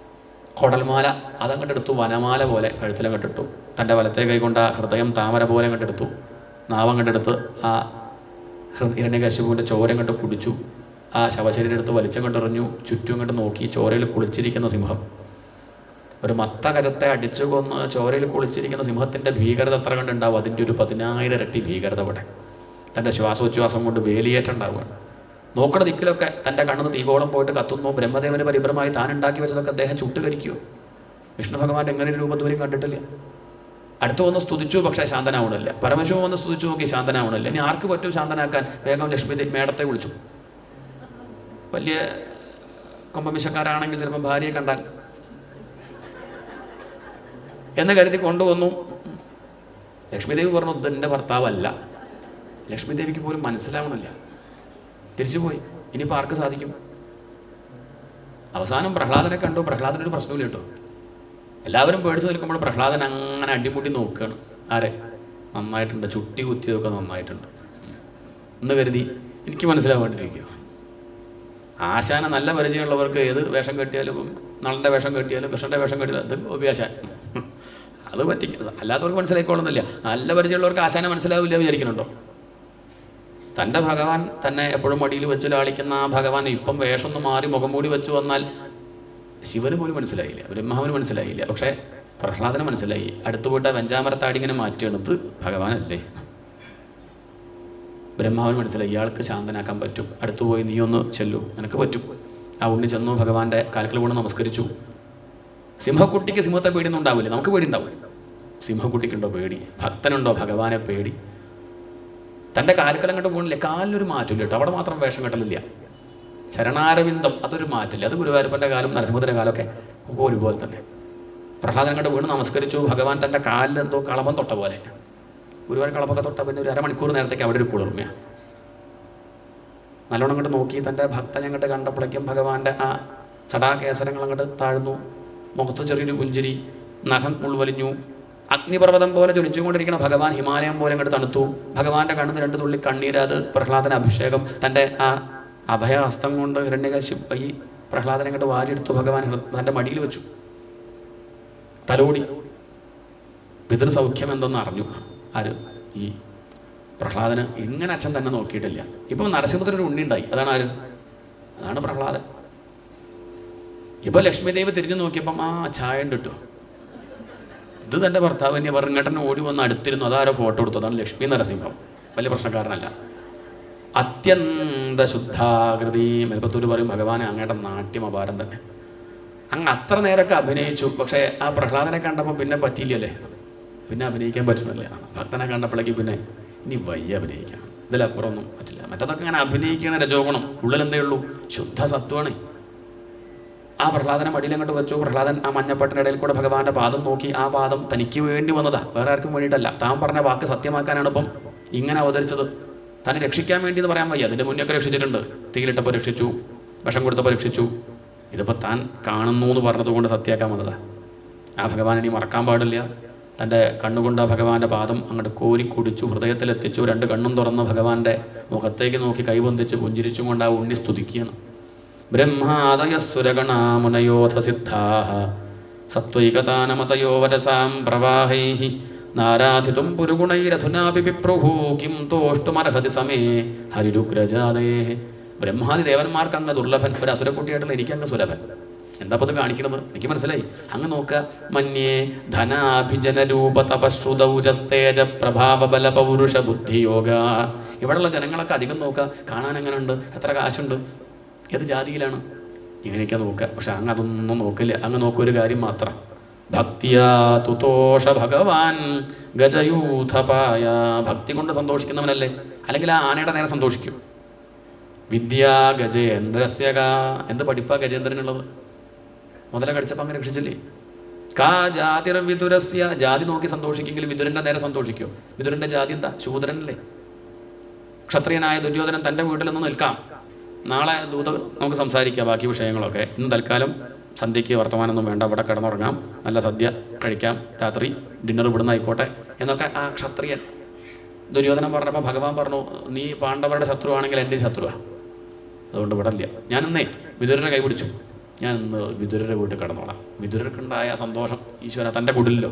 Speaker 1: കൊടൽമാല അതങ്ങോട്ട് എടുത്തു. വനമാല പോലെ കഴുത്തിലങ്ങോട്ട് ഇട്ടു. തൻ്റെ വലത്തെ കൈ കൊണ്ട് ആ ഹൃദയം താമര പോലെ അങ്ങോട്ട് എടുത്തു. നാവങ്ങോട്ടെടുത്ത് ആ ഹിരണ്യകശിപുവിൻ്റെ ചോര അങ്ങോട്ട് കുടിച്ചു. ആ ശവശരീരം എടുത്ത് വലിച്ചങ്ങോട്ടെറിഞ്ഞു. ചുറ്റും അങ്ങോട്ട് നോക്കി. ചോരയിൽ കുളിച്ചിരിക്കുന്ന സിംഹം. ഒരു മത്ത ഗജത്തെ അടിച്ചു കൊന്ന് ചോരയിൽ കുളിച്ചിരിക്കുന്ന സിംഹത്തിൻ്റെ ഭീകരത എത്ര കണ്ടുണ്ടാവും? അതിൻ്റെ ഒരു 10,000 ഇരട്ടി ഭീകരത ഇവിടെ. തൻ്റെ ശ്വാസോച്ഛ്വാസം കൊണ്ട് വേലിയേറ്റുണ്ടാവുകയാണ്. നോക്കണ ദിക്കിലൊക്കെ തൻ്റെ കണ്ണിന്ന് തീകോളം പോയിട്ട് കത്തുന്നു. ബ്രഹ്മദേവന് പരിഭ്രമായി താൻ ഉണ്ടാക്കി വെച്ചതൊക്കെ അദ്ദേഹം ചുട്ടുകരിക്കുമോ? വിഷ്ണു ഭഗവാന്റെ എങ്ങനെ ഒരു രൂപദൂരം കണ്ടിട്ടില്ല. അടുത്ത് വന്ന് സ്തുതിച്ചു, പക്ഷേ ശാന്തനാവണില്ല. പരമശിവൻ വന്ന് സ്തുതിച്ചു നോക്കി, ശാന്തനാവണില്ല. ഇനി ആർക്ക് പറ്റും ശാന്തനാക്കാൻ? വേഗം ലക്ഷ്മി മേടത്തെ വിളിച്ചു. വലിയ കൊമ്പമിശക്കാരാണെങ്കിൽ ചിലപ്പോൾ ഭാര്യയെ കണ്ടാൽ എന്ന് കരുതി കൊണ്ടുവന്നു. ലക്ഷ്മിദേവി പറഞ്ഞു, ഇതെൻ്റെ ഭർത്താവല്ല. ലക്ഷ്മിദേവിക്ക് പോലും മനസ്സിലാവണില്ല. തിരിച്ചുപോയി. ഇനിയിപ്പോൾ ആർക്ക് സാധിക്കും? അവസാനം പ്രഹ്ലാദനെ കണ്ടു. പ്രഹ്ലാദനൊരു പ്രശ്നമില്ല കേട്ടോ. എല്ലാവരും പേടിച്ച് നിൽക്കുമ്പോൾ പ്രഹ്ലാദൻ അങ്ങനെ അടിമുടി നോക്കുകയാണ്. ആരെ? നന്നായിട്ടുണ്ട്, ചുട്ടി കുത്തിയതൊക്കെ നന്നായിട്ടുണ്ട് എന്ന് കരുതി എനിക്ക് മനസ്സിലാവാണ്ടിരിക്കുക. ആശാന നല്ല പരിചയമുള്ളവർക്ക് ഏത് വേഷം കെട്ടിയാലും, നളൻ്റെ വേഷം കെട്ടിയാലും കൃഷ്ണൻ്റെ വേഷം കെട്ടിയാലും അത് ഗോപിയാശാൻ, അത് പറ്റിക്കും. അല്ലാത്തവർക്ക് മനസ്സിലായിക്കോളുന്നില്ല. നല്ല പരിചയമുള്ളവർക്ക് ആശാനെ മനസ്സിലാവില്ല വിചാരിക്കുന്നുണ്ടോ? തൻ്റെ ഭഗവാൻ തന്നെ എപ്പോഴും മടിയിൽ വെച്ച് ലാളിക്കുന്ന ആ ഭഗവാൻ ഇപ്പം വേഷം ഒന്ന് മാറി മുഖം മൂടി വെച്ച് വന്നാൽ ശിവന് പോലും മനസ്സിലായില്ല, ബ്രഹ്മാവിന് മനസ്സിലായില്ല. പക്ഷേ പ്രഹ്ലാദന് മനസ്സിലായി. അടുത്ത് പോയിട്ട് വെഞ്ചാമരത്താടി ഇങ്ങനെ മാറ്റിയെടുത്ത് ഭഗവാനല്ലേ. ബ്രഹ്മാവിന് മനസ്സിലായി ഇയാൾക്ക് ശാന്തനാക്കാൻ പറ്റും. അടുത്തു പോയി നീ ഒന്ന് ചെല്ലു, നിനക്ക് പറ്റും. ആ ഉണ്ണി ചെന്നു, ഭഗവാന്റെ കാൽക്കൽ വീണ് നമസ്കരിച്ചു. സിംഹക്കുട്ടിക്ക് സിംഹത്തെ പേടിയൊന്നും ഉണ്ടാവില്ല, നമുക്ക് പേടി ഉണ്ടാവും. സിംഹക്കുട്ടിക്കുണ്ടോ പേടി? ഭക്തനുണ്ടോ ഭഗവാനെ പേടി? തൻ്റെ കാൽക്കൽ അങ്ങോട്ട് വീണില്ലേ, കാലിനൊരു മാറ്റില്ല കേട്ടോ, അവിടെ മാത്രം വേഷം കെട്ടലില്ല. ശരണാരവിന്ദം അതൊരു മാറ്റില്ല. അത് ഗുരുവായൂരപ്പൻ്റെ കാലം നരസിംഹത്തിൻ്റെ കാലമൊക്കെ ഒരുപോലെ തന്നെ. പ്രഹ്ലാദൻ അങ്ങോട്ട് വീണ് നമസ്കരിച്ചു. ഭഗവാൻ തൻ്റെ കാലിൽ എന്തോ കളഭം തൊട്ട പോലെ. ഗുരുവായൂർ കളഭൊക്കെ തൊട്ട പിന്നെ ഒരു അരമണിക്കൂർ നേരത്തേക്ക് അവിടെ ഒരു കുളിർമയാണ്. നല്ലോണം അങ്ങോട്ട് നോക്കി തൻ്റെ ഭക്തനെ അങ്ങോട്ട് കണ്ടപ്പോഴേക്കും ഭഗവാന്റെ ആ ചടാകേസരങ്ങൾ അങ്ങോട്ട് താഴ്ന്നു. മുഖത്ത് ചെറിയൊരു പുഞ്ചിരി, നഖം ഉൾവലിഞ്ഞു. അഗ്നിപർവ്വതം പോലെ ജ്വലിച്ചുകൊണ്ടിരിക്കുന്ന ഭഗവാൻ ഹിമാലയം പോലെ അങ്ങോട്ട് തണുത്തു. ഭഗവാന്റെ കണ്ണിന് 2 തുള്ളി കണ്ണീരത് പ്രഹ്ലാദന അഭിഷേകം. തൻ്റെ ആ അഭയഹസ്തം കൊണ്ട് ഹിരണ്യകശിപ് ഈ പ്രഹ്ലാദനെ അങ്ങോട്ട് വാരിയെടുത്തു. ഭഗവാൻ തൻ്റെ മടിയിൽ വെച്ചു, തലോടി. പിതൃസൗഖ്യം എന്തെന്ന് അറിഞ്ഞു. ആര്? ഈ പ്രഹ്ലാദന്. ഇങ്ങനെ അച്ഛൻ തന്നെ നോക്കിയിട്ടില്ല. ഇപ്പം നരസിംഹത്തിനൊരു ഉണ്ണി ഉണ്ടായി. അതാണ് ആര്? അതാണ് പ്രഹ്ലാദൻ. ഇപ്പം ലക്ഷ്മിദേവി തിരിഞ്ഞു നോക്കിയപ്പം ആ ചായ ഉണ്ട് കിട്ടുമോ, ഇത് തൻ്റെ ഭർത്താവ് തന്നെ പറഞ്ഞേട്ടൻ ഓടി വന്ന് അടുത്തിരുന്നു. അതാരോ ഫോട്ടോ എടുത്തു. അതാണ് ലക്ഷ്മി നരസിംഹം. വലിയ പ്രശ്നക്കാരനല്ല. അത്യന്ത ശുദ്ധാകൃതി. മെൽപ്പത്തൂർ പറയും ഭഗവാനെ അങ്ങേട്ടൻ നാട്യം അപാരം തന്നെ. അങ്ങ് അത്ര നേരമൊക്കെ അഭിനയിച്ചു. പക്ഷേ ആ പ്രഹ്ലാദനെ കണ്ടപ്പോൾ പിന്നെ പറ്റിയില്ലല്ലേ, പിന്നെ അഭിനയിക്കാൻ പറ്റുന്നില്ല. ഭക്തനെ കണ്ടപ്പോഴേക്ക് പിന്നെ ഇനി വയ്യ അഭിനയിക്കാം, ഇതിലപ്പുറമൊന്നും പറ്റില്ല. മറ്റതൊക്കെ അങ്ങനെ അഭിനയിക്കണ രജോഗുണം, ഉള്ളിലെന്തേ ഉള്ളൂ? ശുദ്ധ സത്വമാണ്. ആ പ്രഹ്ലാദനെ മടിയിൽ അങ്ങോട്ട് വെച്ചു. പ്രഹ്ലാദൻ ആ മഞ്ഞപ്പട്ടിൻ്റെ ഇടയിൽ കൂടെ ഭഗവാന്റെ പാദം നോക്കി. ആ പാദം തനിക്ക് വേണ്ടി വന്നതാ, വേറെ ആർക്കും വേണ്ടിയിട്ടല്ല. താൻ പറഞ്ഞ വാക്ക് സത്യമാക്കാനാണ് ഇപ്പം ഇങ്ങനെ അവതരിച്ചത്. തന്നെ രക്ഷിക്കാൻ വേണ്ടി എന്ന് പറയാൻ വയ്യ. അതിൻ്റെ മുന്നൊക്കെ രക്ഷിച്ചിട്ടുണ്ട്. തീയിലിട്ടപ്പോൾ രക്ഷിച്ചു, വിഷം കൊടുത്തപ്പോൾ രക്ഷിച്ചു. ഇതിപ്പോൾ താൻ കാണുന്നു എന്ന് പറഞ്ഞതുകൊണ്ട് സത്യമാക്കാൻ വന്നതാ. ആ ഭഗവാൻ ഇനി മറക്കാൻ പാടില്ല. തൻ്റെ കണ്ണുകൊണ്ട് ആ ഭഗവാന്റെ പാദം അങ്ങോട്ട് കോരി കുടിച്ചു, ഹൃദയത്തിലെത്തിച്ചു. 2 കണ്ണും തുറന്ന് ഭഗവാന്റെ മുഖത്തേക്ക് നോക്കി കൈബന്ധിച്ച് പുഞ്ചിരിച്ചും കൊണ്ട് ആ ഉണ്ണി സ്തുതിക്കുകയാണ്. ബ്രഹ്മാദയസുരഗണാമുനയോധ സിദ്ധാഃ സത്വൈകതാനമതയോ വരസാം പ്രവാഹൈഃ നാരാധിതും പുരുഗുണൈരധുനാപി വിപ്രുഃ കിം തോഷ്ടുമർഹതി സമേ ഹരിരുഗ്രജാതേഃ. ബ്രഹ്മാദി ദേവന്മാർക്ക് അങ്ങ് ദുർലഭൻ, ഒരു അസുരക്കുട്ടിയായിട്ടുള്ള എനിക്കങ്ങ് സുലഭൻ. എന്താ അത് കാണിക്കുന്നത്? എനിക്ക് മനസ്സിലായി. അങ്ങ് നോക്കുക. മന്യേ ധനാഭിജനരൂപ തപശ്രുതൗജസ്തേജ പ്രഭാവ ബല പൗരുഷ ബുദ്ധിയോഗ. ഇവിടെയുള്ള ജനങ്ങളൊക്കെ അധികം നോക്കുക. കാണാൻ എങ്ങനെയുണ്ട്, എത്ര കാശുണ്ട്, ഏത് ജാതിയിലാണ്, ഇങ്ങനെയൊക്കെ നോക്കുക. പക്ഷെ അങ്ങ് അതൊന്നും നോക്കില്ല. അങ്ങ് നോക്കൊരു കാര്യം മാത്രം. ഭക്തിയാ തുതോഷ ഭഗവാൻ ഗജയൂഥപായ. ഭക്തി കൊണ്ട് സന്തോഷിക്കുന്നവനല്ലേ, അല്ലെങ്കിൽ ആ ആനയുടെ നേരെ സന്തോഷിക്കും. വിദ്യാ ഗജേന്ദ്രസ്യക. എന്ത് പഠിപ്പാ ഗജേന്ദ്രനുള്ളത്? മുതല കടിച്ചപ്പോൾ അങ്ങനെ രക്ഷിച്ചില്ലേ? കാ ജാതിർ വിദുരസ്യ. ജാതി നോക്കി സന്തോഷിക്കെങ്കിൽ വിദുരൻ്റെ നേരെ സന്തോഷിക്കുമോ? വിദുരൻ്റെ ജാതി എന്താ? ശൂദ്രനല്ലേ. ക്ഷത്രിയനായ ദുര്യോധനൻ തൻ്റെ വീട്ടിലൊന്നും നിൽക്കാം. നാളെ ദൂത നമുക്ക് സംസാരിക്കാം ബാക്കി വിഷയങ്ങളൊക്കെ. ഇന്ന് തൽക്കാലം സന്ധ്യയ്ക്ക് വർത്തമാനമൊന്നും വേണ്ട, ഇവിടെ കിടന്നുറങ്ങാം, നല്ല സദ്യ കഴിക്കാം, രാത്രി ഡിന്നർ ഇവിടുന്ന് ആയിക്കോട്ടെ എന്നൊക്കെ ആ ക്ഷത്രിയൻ ദുര്യോധനൻ പറഞ്ഞപ്പോൾ ഭഗവാൻ പറഞ്ഞു, നീ പാണ്ഡവരുടെ ശത്രുവാണെങ്കിൽ എൻ്റെ ശത്രുവാണ്, അതുകൊണ്ട് ഇവിടെ ഇല്ല. ഞാനിന്നേ വിദുരരെ കൈപിടിച്ചു, ഞാൻ ഇന്ന് വിദുരരെ വീട്ടിൽ കിടന്നോളാം. വിദുരർക്കുണ്ടായ സന്തോഷം ഈശ്വര തൻ്റെ കുടിലല്ലോ.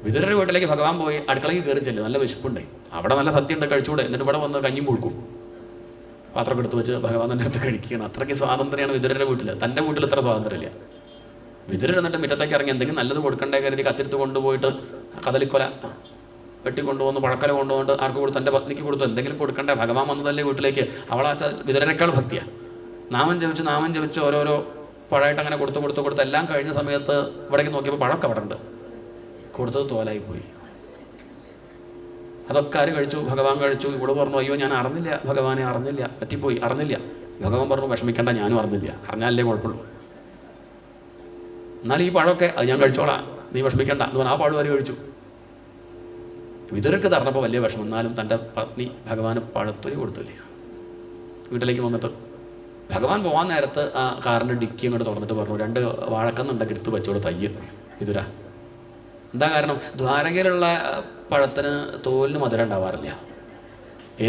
Speaker 1: വിദുരരുടെ വീട്ടിലേക്ക് ഭഗവാൻ പോയി അടുക്കളയ്ക്ക് കയറി ചെല്ലും. നല്ല വിശപ്പുണ്ടേ, അവിടെ നല്ല സദ്യ ഉണ്ട്, കഴിച്ചുകൂടെ? എന്നിട്ട് ഇവിടെ വന്ന് കഞ്ഞിയും മുഴുക്കും, പാത്രമൊക്കെ എടുത്ത് വെച്ച് ഭഗവാൻ തന്നെ അടുത്ത് കഴിക്കുകയാണ്. അത്രയ്ക്ക് സ്വാതന്ത്ര്യമാണ് വിദുരരുടെ വീട്ടിൽ. തൻ്റെ വീട്ടിൽ ഇത്ര സ്വാതന്ത്ര്യമില്ല. വിദുരർ എന്നിട്ട് മുറ്റത്തേക്ക് ഇറങ്ങി എന്തെങ്കിലും നല്ലത് കൊടുക്കണ്ടേ കരുതി കത്തിരുത്ത് കൊണ്ടുപോയിട്ട് കദളിക്കൊല വെട്ടിക്കൊണ്ടുവന്ന് പഴക്കല കൊണ്ടുപോയിട്ട് ആർക്ക് കൊടുത്തു? എൻ്റെ പത്നിക്ക് കൊടുത്തു. എന്തെങ്കിലും കൊടുക്കണ്ടേ? ഭഗവാൻ വന്നതല്ലേ വീട്ടിലേക്ക്. അവളാച്ച വിദുരനേക്കാൾ ഭക്തിയാണ്. നാമം ജപിച്ച് ഓരോരോ പഴമായിട്ട് അങ്ങനെ കൊടുത്ത് എല്ലാം കഴിഞ്ഞ സമയത്ത് ഇവിടേക്ക് നോക്കിയപ്പോൾ പഴമൊക്കെ അവിടെ ഉണ്ട്. കൊടുത്തത് തോലായിപ്പോയി. അതൊക്കെ ആര് കഴിച്ചു? ഭഗവാൻ കഴിച്ചു. ഇവിടെ പറഞ്ഞു, അയ്യോ ഞാൻ അറിഞ്ഞില്ല ഭഗവാനെ, അറിഞ്ഞില്ല, പറ്റിപ്പോയി, അറിഞ്ഞില്ല. ഭഗവാൻ പറഞ്ഞു, വിഷമിക്കേണ്ട, ഞാനും അറിഞ്ഞില്ല, അറിഞ്ഞാലല്ലേ കുഴപ്പമുള്ളൂ. എന്നാൽ ഈ പഴമൊക്കെ അത് ഞാൻ കഴിച്ചോളാം, നീ വിഷമിക്കേണ്ട എന്ന് പറഞ്ഞാൽ ആ പഴം ആര് കഴിച്ചു? വിദുരർക്ക് തറഞ്ഞപ്പോൾ വലിയ വിഷമം. എന്നാലും തൻ്റെ പത്നി ഭഗവാന് പഴത്തൊലി കൊടുത്തില്ലേ. വീട്ടിലേക്ക് വന്നിട്ട് ഭഗവാൻ പോകാൻ നേരത്ത് ആ കാറിൻ്റെ ഡിക്കി അങ്ങോട്ട് തുറന്നിട്ട് പറഞ്ഞു, 2 വാഴക്കന്നുണ്ടെങ്കിൽ എടുത്ത് വെച്ചോളൂ തയ്യ് വിദുര. എന്താ കാരണം? ദ്വാരകയിലുള്ള പഴത്തിന് തോലിന് മധുരം ഉണ്ടാവാറില്ല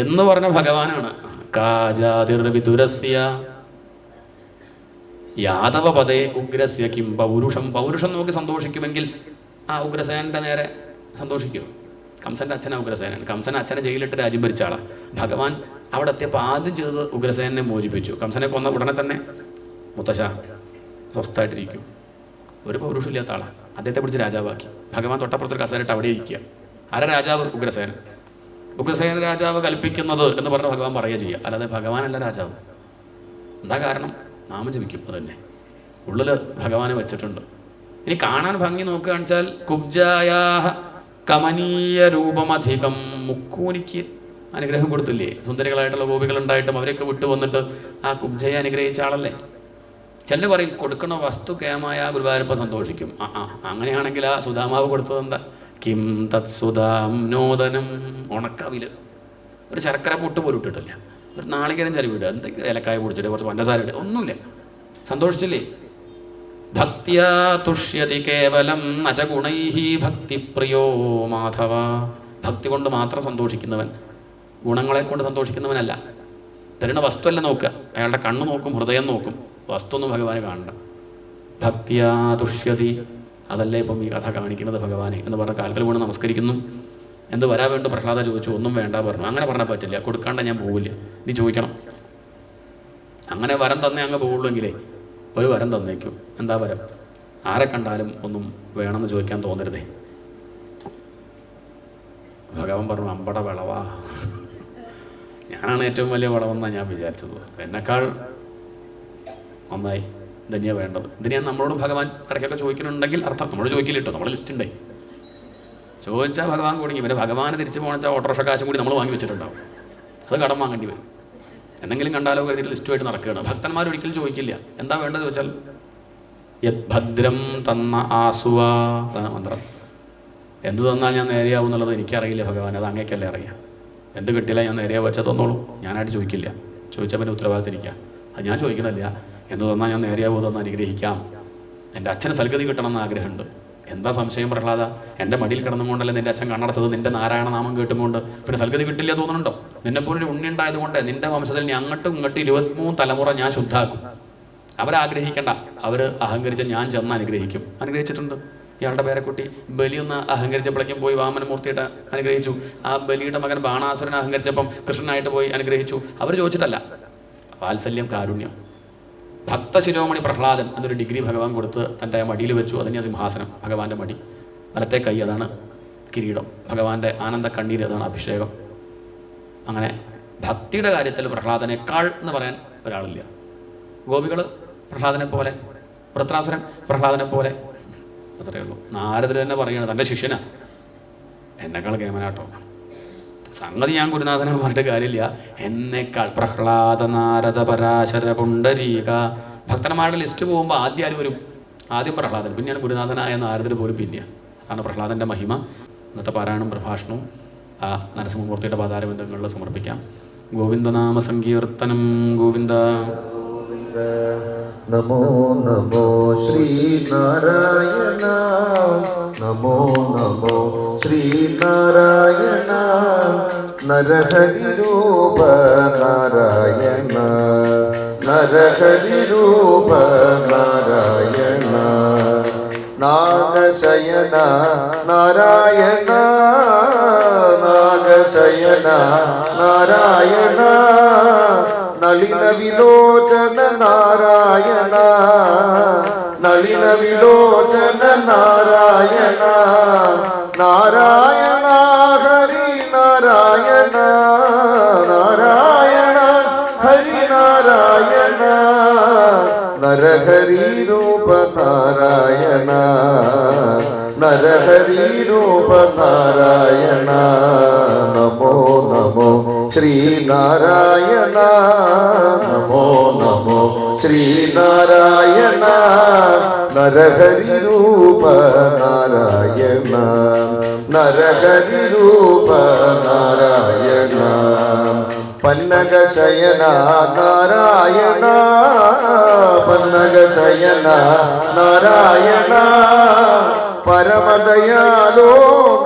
Speaker 1: എന്ന് പറഞ്ഞ ഭഗവാനാണ്. കാജാതിർവിദുരസ്യ യാദവപദേ ഉഗ്രസ്യ കിം പൗരുഷം. പൗരുഷം നോക്കി സന്തോഷിക്കുമെങ്കിൽ ആ ഉഗ്രസേനൻ്റെ നേരെ സന്തോഷിക്കും. കംസൻ്റെ അച്ഛനാ ഉഗ്രസേനൻ. കംസൻ അച്ഛനെ ജയിലിട്ട് രാജ്യം ഭരിച്ച ആളാണ്. ഭഗവാൻ അവിടെ എത്തിയപ്പോൾ ആദ്യം ചെയ്തത് ഉഗ്രസേനെ മോചിപ്പിച്ചു. കംസനെ കൊന്ന ഉടനെ തന്നെ മുത്തശ്ശ സ്വസ്ഥമായിട്ടിരിക്കും, ഒരു പൗരുഷമില്ലാത്ത ആളാണ്, അദ്ദേഹത്തെ പിടിച്ച് രാജാവാക്കി. ഭഗവാൻ തൊട്ടപ്പുറത്തൊരു കസേരയിട്ട് അവിടെ ഇരിക്കുക. ആരാ രാജാവ്? ഉഗ്രസേനൻ. ഉഗ്രസേന രാജാവ് കൽപ്പിക്കുന്നത് എന്ന് പറഞ്ഞ് ഭഗവാൻ പറയുക ചെയ്യുക, അല്ലാതെ ഭഗവാനല്ല രാജാവ്. എന്താ കാരണം? നാമം ജപിക്കും. അത് തന്നെ ഉള്ളിൽ ഭഗവാനെ വെച്ചിട്ടുണ്ട്. ഇനി കാണാൻ ഭംഗി നോക്കുകയാണെന്ന് വെച്ചാൽ കുബ്ജായാഹ കമനീയ രൂപമധികം. മുക്കൂനിക്ക് അനുഗ്രഹം കൊടുത്തില്ലേ? സുന്ദരികളായിട്ടുള്ള ഗോപികളുണ്ടായിട്ടും അവരെയൊക്കെ വിട്ടു വന്നിട്ട് ആ കുബ്ജയെ അനുഗ്രഹിച്ച ആളല്ലേ. ചിലർ പറയും കൊടുക്കണ വസ്തു കേമായ ഗുരുവായൂരപ്പ സന്തോഷിക്കും. അങ്ങനെയാണെങ്കിൽ ആ സുധാമാവ് കൊടുത്തത് എന്താ? കിം തത് സുധാം നോദനം. ഉണക്കവില് ഒരു ശർക്കര പൊട്ട് പോലും ഇട്ടിട്ടില്ല, ഒരു നാളികേരം ചരിവിടുക, എന്തെങ്കിലും ഏലക്കായ പൊടിച്ചിട്ട് കുറച്ച് പഞ്ചസാര ഇടുക, ഒന്നുമില്ല. സന്തോഷിച്ചില്ലേ? ഭക്തിയാ തുഷ്യതി കേവലം അചഗുണൈഹി ഭക്തിപ്രിയോ മാധവ. ഭക്തി കൊണ്ട് മാത്രം സന്തോഷിക്കുന്നവൻ, ഗുണങ്ങളെ കൊണ്ട് സന്തോഷിക്കുന്നവനല്ല. തരുന്ന വസ്തുവല്ല നോക്കുക, അയാളുടെ കണ്ണ് നോക്കും, ഹൃദയം നോക്കും, വസ്തുവൊന്നും ഭഗവാന് കാണണ്ട. ഭക്തിയാ തുഷ്യതി, അതല്ലേ ഇപ്പം ഈ കഥ കാണിക്കുന്നത് ഭഗവാനെ എന്ന് പറഞ്ഞ കാൽക്കൽ വീണ് നമസ്കരിക്കുന്നു. എന്ത് വരാ വേണ്ട? പ്രഹ്ലാദ ചോദിച്ചു. ഒന്നും വേണ്ട പറഞ്ഞു. അങ്ങനെ പറഞ്ഞാൽ പറ്റില്ല, കൊടുക്കാണ്ട ഞാൻ പോവില്ല, നീ ചോദിക്കണം. അങ്ങനെ വരം തന്നേ അങ്ങ് പോവുള്ളൂവെങ്കിലേ ഒരു വരം തന്നേക്കും. എന്താ വരം? ആരെ കണ്ടാലും ഒന്നും വേണമെന്ന് ചോദിക്കാൻ തോന്നരുതേ. ഭഗവാൻ പറഞ്ഞു, അമ്പട വിളവാ. ഞാനാണ് ഏറ്റവും വലിയ വിളവെന്നാണ് ഞാൻ വിചാരിച്ചത്. എന്നെക്കാൾ നന്നായി ഇതന്നെയാണ് വേണ്ടത്. ഇതിനെയാണ് നമ്മളോട് ഭഗവാൻ ഇടയ്ക്കൊക്കെ ചോദിക്കുന്നുണ്ടെങ്കിൽ അർത്ഥം. നമ്മൾ ചോദിക്കില്ല കേട്ടോ, നമ്മുടെ ലിസ്റ്റ് ഉണ്ടേ. ചോദിച്ചാൽ ഭഗവാൻ കുടുങ്ങി. പിന്നെ ഭഗവാനെ തിരിച്ചു പോകണമെച്ചാൽ ഓട്ടോറിക്ഷ കാശും കൂടി നമ്മൾ വാങ്ങി വെച്ചിട്ടുണ്ടാവും, അത് കടം വാങ്ങേണ്ടി വരും. എന്തെങ്കിലും കണ്ടാലോ കരുതിയിട്ട് ലിസ്റ്റുമായിട്ട് നടക്കുകയാണ്. ഭക്തന്മാർ ഒരിക്കലും ചോദിക്കില്ല. എന്താ വേണ്ടത് ചോദിച്ചാൽ യത് ഭദ്രം തന്ന ആസുവ, അതാണ് മന്ത്രം. എന്ത് തന്നാൽ ഞാൻ നേരെയാവും എന്നുള്ളത് എനിക്കറിയില്ല ഭഗവാൻ, അത് അങ്ങേക്കല്ലേ അറിയാം. എന്ത് കിട്ടില്ല ഞാൻ നേരെയാ വെച്ചാൽ തന്നോളൂ, ഞാനായിട്ട് ചോദിക്കില്ല. ചോദിച്ചാൽ പിന്നെ ഉത്തരവാദിത്തിരിക്കുക. അത് ഞാൻ ചോദിക്കണില്ല. എന്ത് തന്നാൽ ഞാൻ നേരെയാവോ തന്ന് അനുഗ്രഹിക്കാം. എൻ്റെ അച്ഛന് സൽഗതി കിട്ടണമെന്ന് ആഗ്രഹമുണ്ട്. എന്താ സംശയം പ്രഹ്ലാദ? എൻ്റെ മടിയിൽ കിടന്നുകൊണ്ടല്ലേ നിൻ്റെ അച്ഛൻ കണ്ണടച്ചത്? നിൻ്റെ നാരായണ നാമം കേട്ടുകൊണ്ട് പിന്നെ സൽഗതി കിട്ടില്ല തോന്നുന്നുണ്ടോ? നിന്നെപ്പോലൊരു ഉണ്ണി ഉണ്ടായതുകൊണ്ട് നിൻ്റെ വംശത്തിൽ ഞാൻ അങ്ങോട്ടും ഇങ്ങോട്ടും 23 തലമുറ ഞാൻ ശുദ്ധാക്കും. അവരാഗ്രഹിക്കേണ്ട, അവർ അഹങ്കരിച്ച ഞാൻ ചെന്ന് അനുഗ്രഹിക്കും. അനുഗ്രഹിച്ചിട്ടുണ്ട്. ഇയാളുടെ പേരക്കുട്ടി ബലിയൊന്ന് അഹങ്കരിച്ചപ്പോഴേക്കും പോയി വാമനമൂർത്തിയിട്ട് അനുഗ്രഹിച്ചു. ആ ബലിയുടെ മകൻ ബാണാസുരനെ അഹങ്കരിച്ചപ്പം കൃഷ്ണനായിട്ട് പോയി അനുഗ്രഹിച്ചു. അവർ ചോദിച്ചിട്ടല്ല. വാത്സല്യം, കാരുണ്യം. ഭക്തശിരോമണി പ്രഹ്ലാദൻ എന്നൊരു ഡിഗ്രി ഭഗവാൻ കൊടുത്ത് തൻ്റെ മടിയിൽ വെച്ചു. അതന്നെയാണ് സിംഹാസനം, ഭഗവാന്റെ മടി. വലത്തെ കൈ അതാണ് കിരീടം, ഭഗവാന്റെ ആനന്ദ കണ്ണീര് അതാണ് അഭിഷേകം. അങ്ങനെ ഭക്തിയുടെ കാര്യത്തിൽ പ്രഹ്ലാദനേക്കാൾ എന്ന് പറയാൻ ഒരാളില്ല. ഗോപികൾ പ്രഹ്ലാദനെ പോലെ, വൃത്രാസുരൻ പ്രഹ്ലാദനെ പോലെ, അത്രയേ ഉള്ളൂ. നാരദർ തന്നെ പറയുകയാണ് തൻ്റെ ശിഷ്യനാ എന്നെക്കാൾ കേമനാട്ടോ. സംഗതി ഞാൻ ഗുരുനാഥനാണ് പറഞ്ഞിട്ട് കാര്യമില്ല. എന്നെക്കാൾ പ്രഹ്ലാദ നാരദ പരാശര പുണ്ടരീക. ഭക്തന്മാരുടെ ലിസ്റ്റ് പോകുമ്പോൾ ആദ്യം ആര് വരും? ആദ്യം പ്രഹ്ലാദൻ, പിന്നെയാണ് ഗുരുനാഥനായ നാരദർ പോലും പിന്നെ. അതാണ് പ്രഹ്ലാദൻ്റെ മഹിമ. ഇന്നത്തെ പാരായണം പ്രഭാഷണവും ആ നരസിംഹമൂർത്തിയുടെ പാതാരബന്ധങ്ങളിൽ സമർപ്പിക്കാം. ഗോവിന്ദനാമ സങ്കീർത്തനം. ഗോവിന്ദ
Speaker 2: നമോ നമോ ശ്രീനാരായണ, നമോ നമോ ശ്രീനാരായണ. നരഹരിരൂപ നാരായണ, നരഹരിരൂപ നാരായണ. നാഗശയന നാരായണ, നാഗശയന നാരായണ. നളിന വിലോചന നാരായണ, നളിന വിലോചന നാരായണ. നാരായണ ഹരി നാരായണ, നാരായണ ഹരി നാരായണ. നരഹരി രൂപ നാരായണ, നരഹരി രൂപ നാരായണ. നമോ നമോ ശ്രീനാരായണ, നമോ നമോ ശ്രീനാരായണ. നരഹരി രൂപ നാരായണ, നരഹരി രൂപ നാരായണ. പന്നഗശയന നാരായണ, പന്നഗശയന നാരായണ. പരമദയാലോ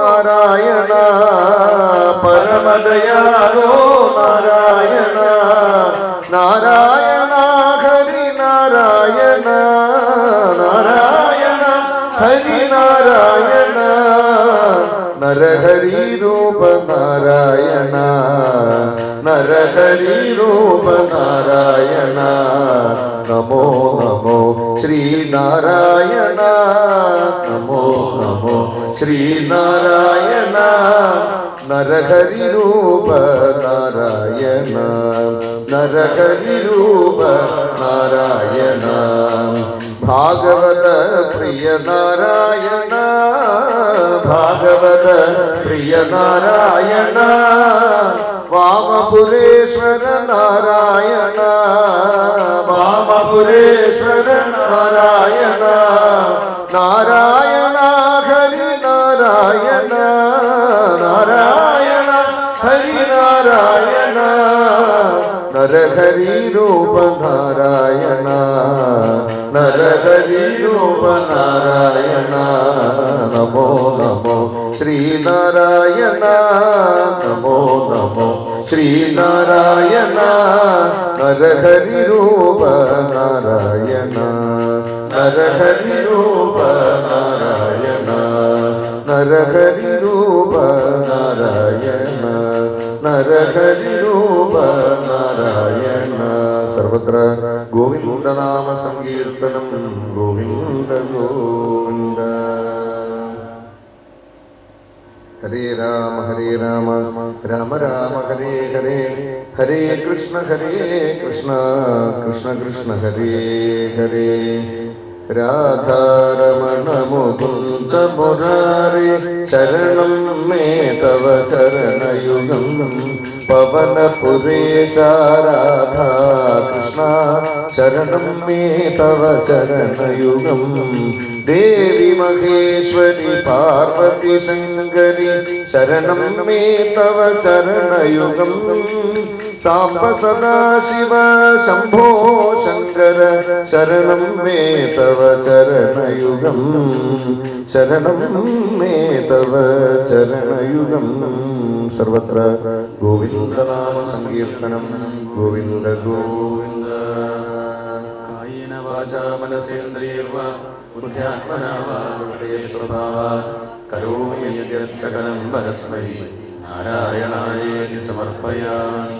Speaker 2: നാരായണ, പരമദയാലോ നാരായണ നാരായണ ഹരി നാരായണ നാരായണ ഹരി നാരായണ നരഹരി രൂപ നാരായണ നരഹരി രൂപ നാരായണ നമോ നമോ ശ്രീനാരായണ നമോ നമോ ശ്രീനാരായണ നരഹരി രൂപ നാരായണ നരഹരി രൂപ നാരായണ ഭാഗവത പ്രിയ നാരായണ ഭാഗവത പ്രിയ നാരായണ വാമപുരേശ്വര നാരായണ വാമപുരേശ്വര നാരായണ നാരായണ ഹരി നാരായണ നാരായണ ഹരി നാരായണ നരഹരി രൂപ നാരായണ നരഹരി രൂപ നാരായണ നമോ നമോ ശ്രീനാരായണ നമോ നമോ ശ്രീനാരായണ നരഹരി രൂപ നാരായണ നരഹരി രൂപ നാരായണ നരഹരി രൂപ നാരായണ നരഹരി രൂപ നാരായണ സർവത്ര ഗോവിന്ദനാമ സങ്കീർത്തനം ഗോവിന്ദ ഗോവിന്ദ ഹരേ രാമ രാമ രാമ ഹരേ ഹരേ ഹരേ കൃഷ്ണ കൃഷ്ണ കൃഷ്ണ ഹരേ ഹരേ രാധാരമണ മുകുന്ദ മുരാരേ ശരണം മേ തവ ചരണയുഗം പവനപുരേശ രാധാ കൃഷ്ണ ശരണം മേ തവ ചരണയുഗം ദേവി മഹേശ്വരി പാർവതി ശങ്കരി ശരണം മേ തവ ചരണയുഗം സാംബ സദാശിവ ശംഭോ ശങ്കര ശരണം മേ തവ ചരണയുഗം ശരണം മേ തവ ചരണയുഗം സർവത്ര ഗോവിന്ദനാമ സങ്കീർത്തനം ഗോവിന്ദ ഗോവിന്ദ കായേന വാചാ മനസേന്ദ്രിയർവാ ബുദ്ധ്യാത്മനാ വാ സ്വഭാവാത് കരോമി യദ്യത് സകലം പരസ്മൈ നാരായണായേതി സമർപ്പയാമി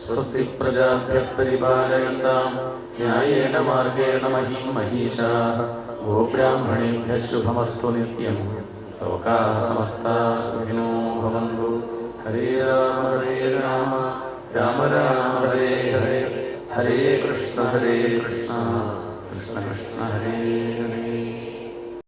Speaker 2: സ്വസ്തി പ്രജാഭ്യഃ പരിപാലയന്താം ന്യായേന മാർഗേണ മഹീം മഹീഷാഃ ഗോബ്രാഹ്മണേഭ്യഃ ശുഭമസ്തു നിത്യം ലോകാഃ സമസ്താഃ സുഖിനോ ഭവന്തു ഹരേ രാമ രാമ രാമ ഹരേ ഹരേ ഹരേ കൃഷ്ണ കൃഷ്ണ കൃഷ്ണ ഹരേ ഹരേ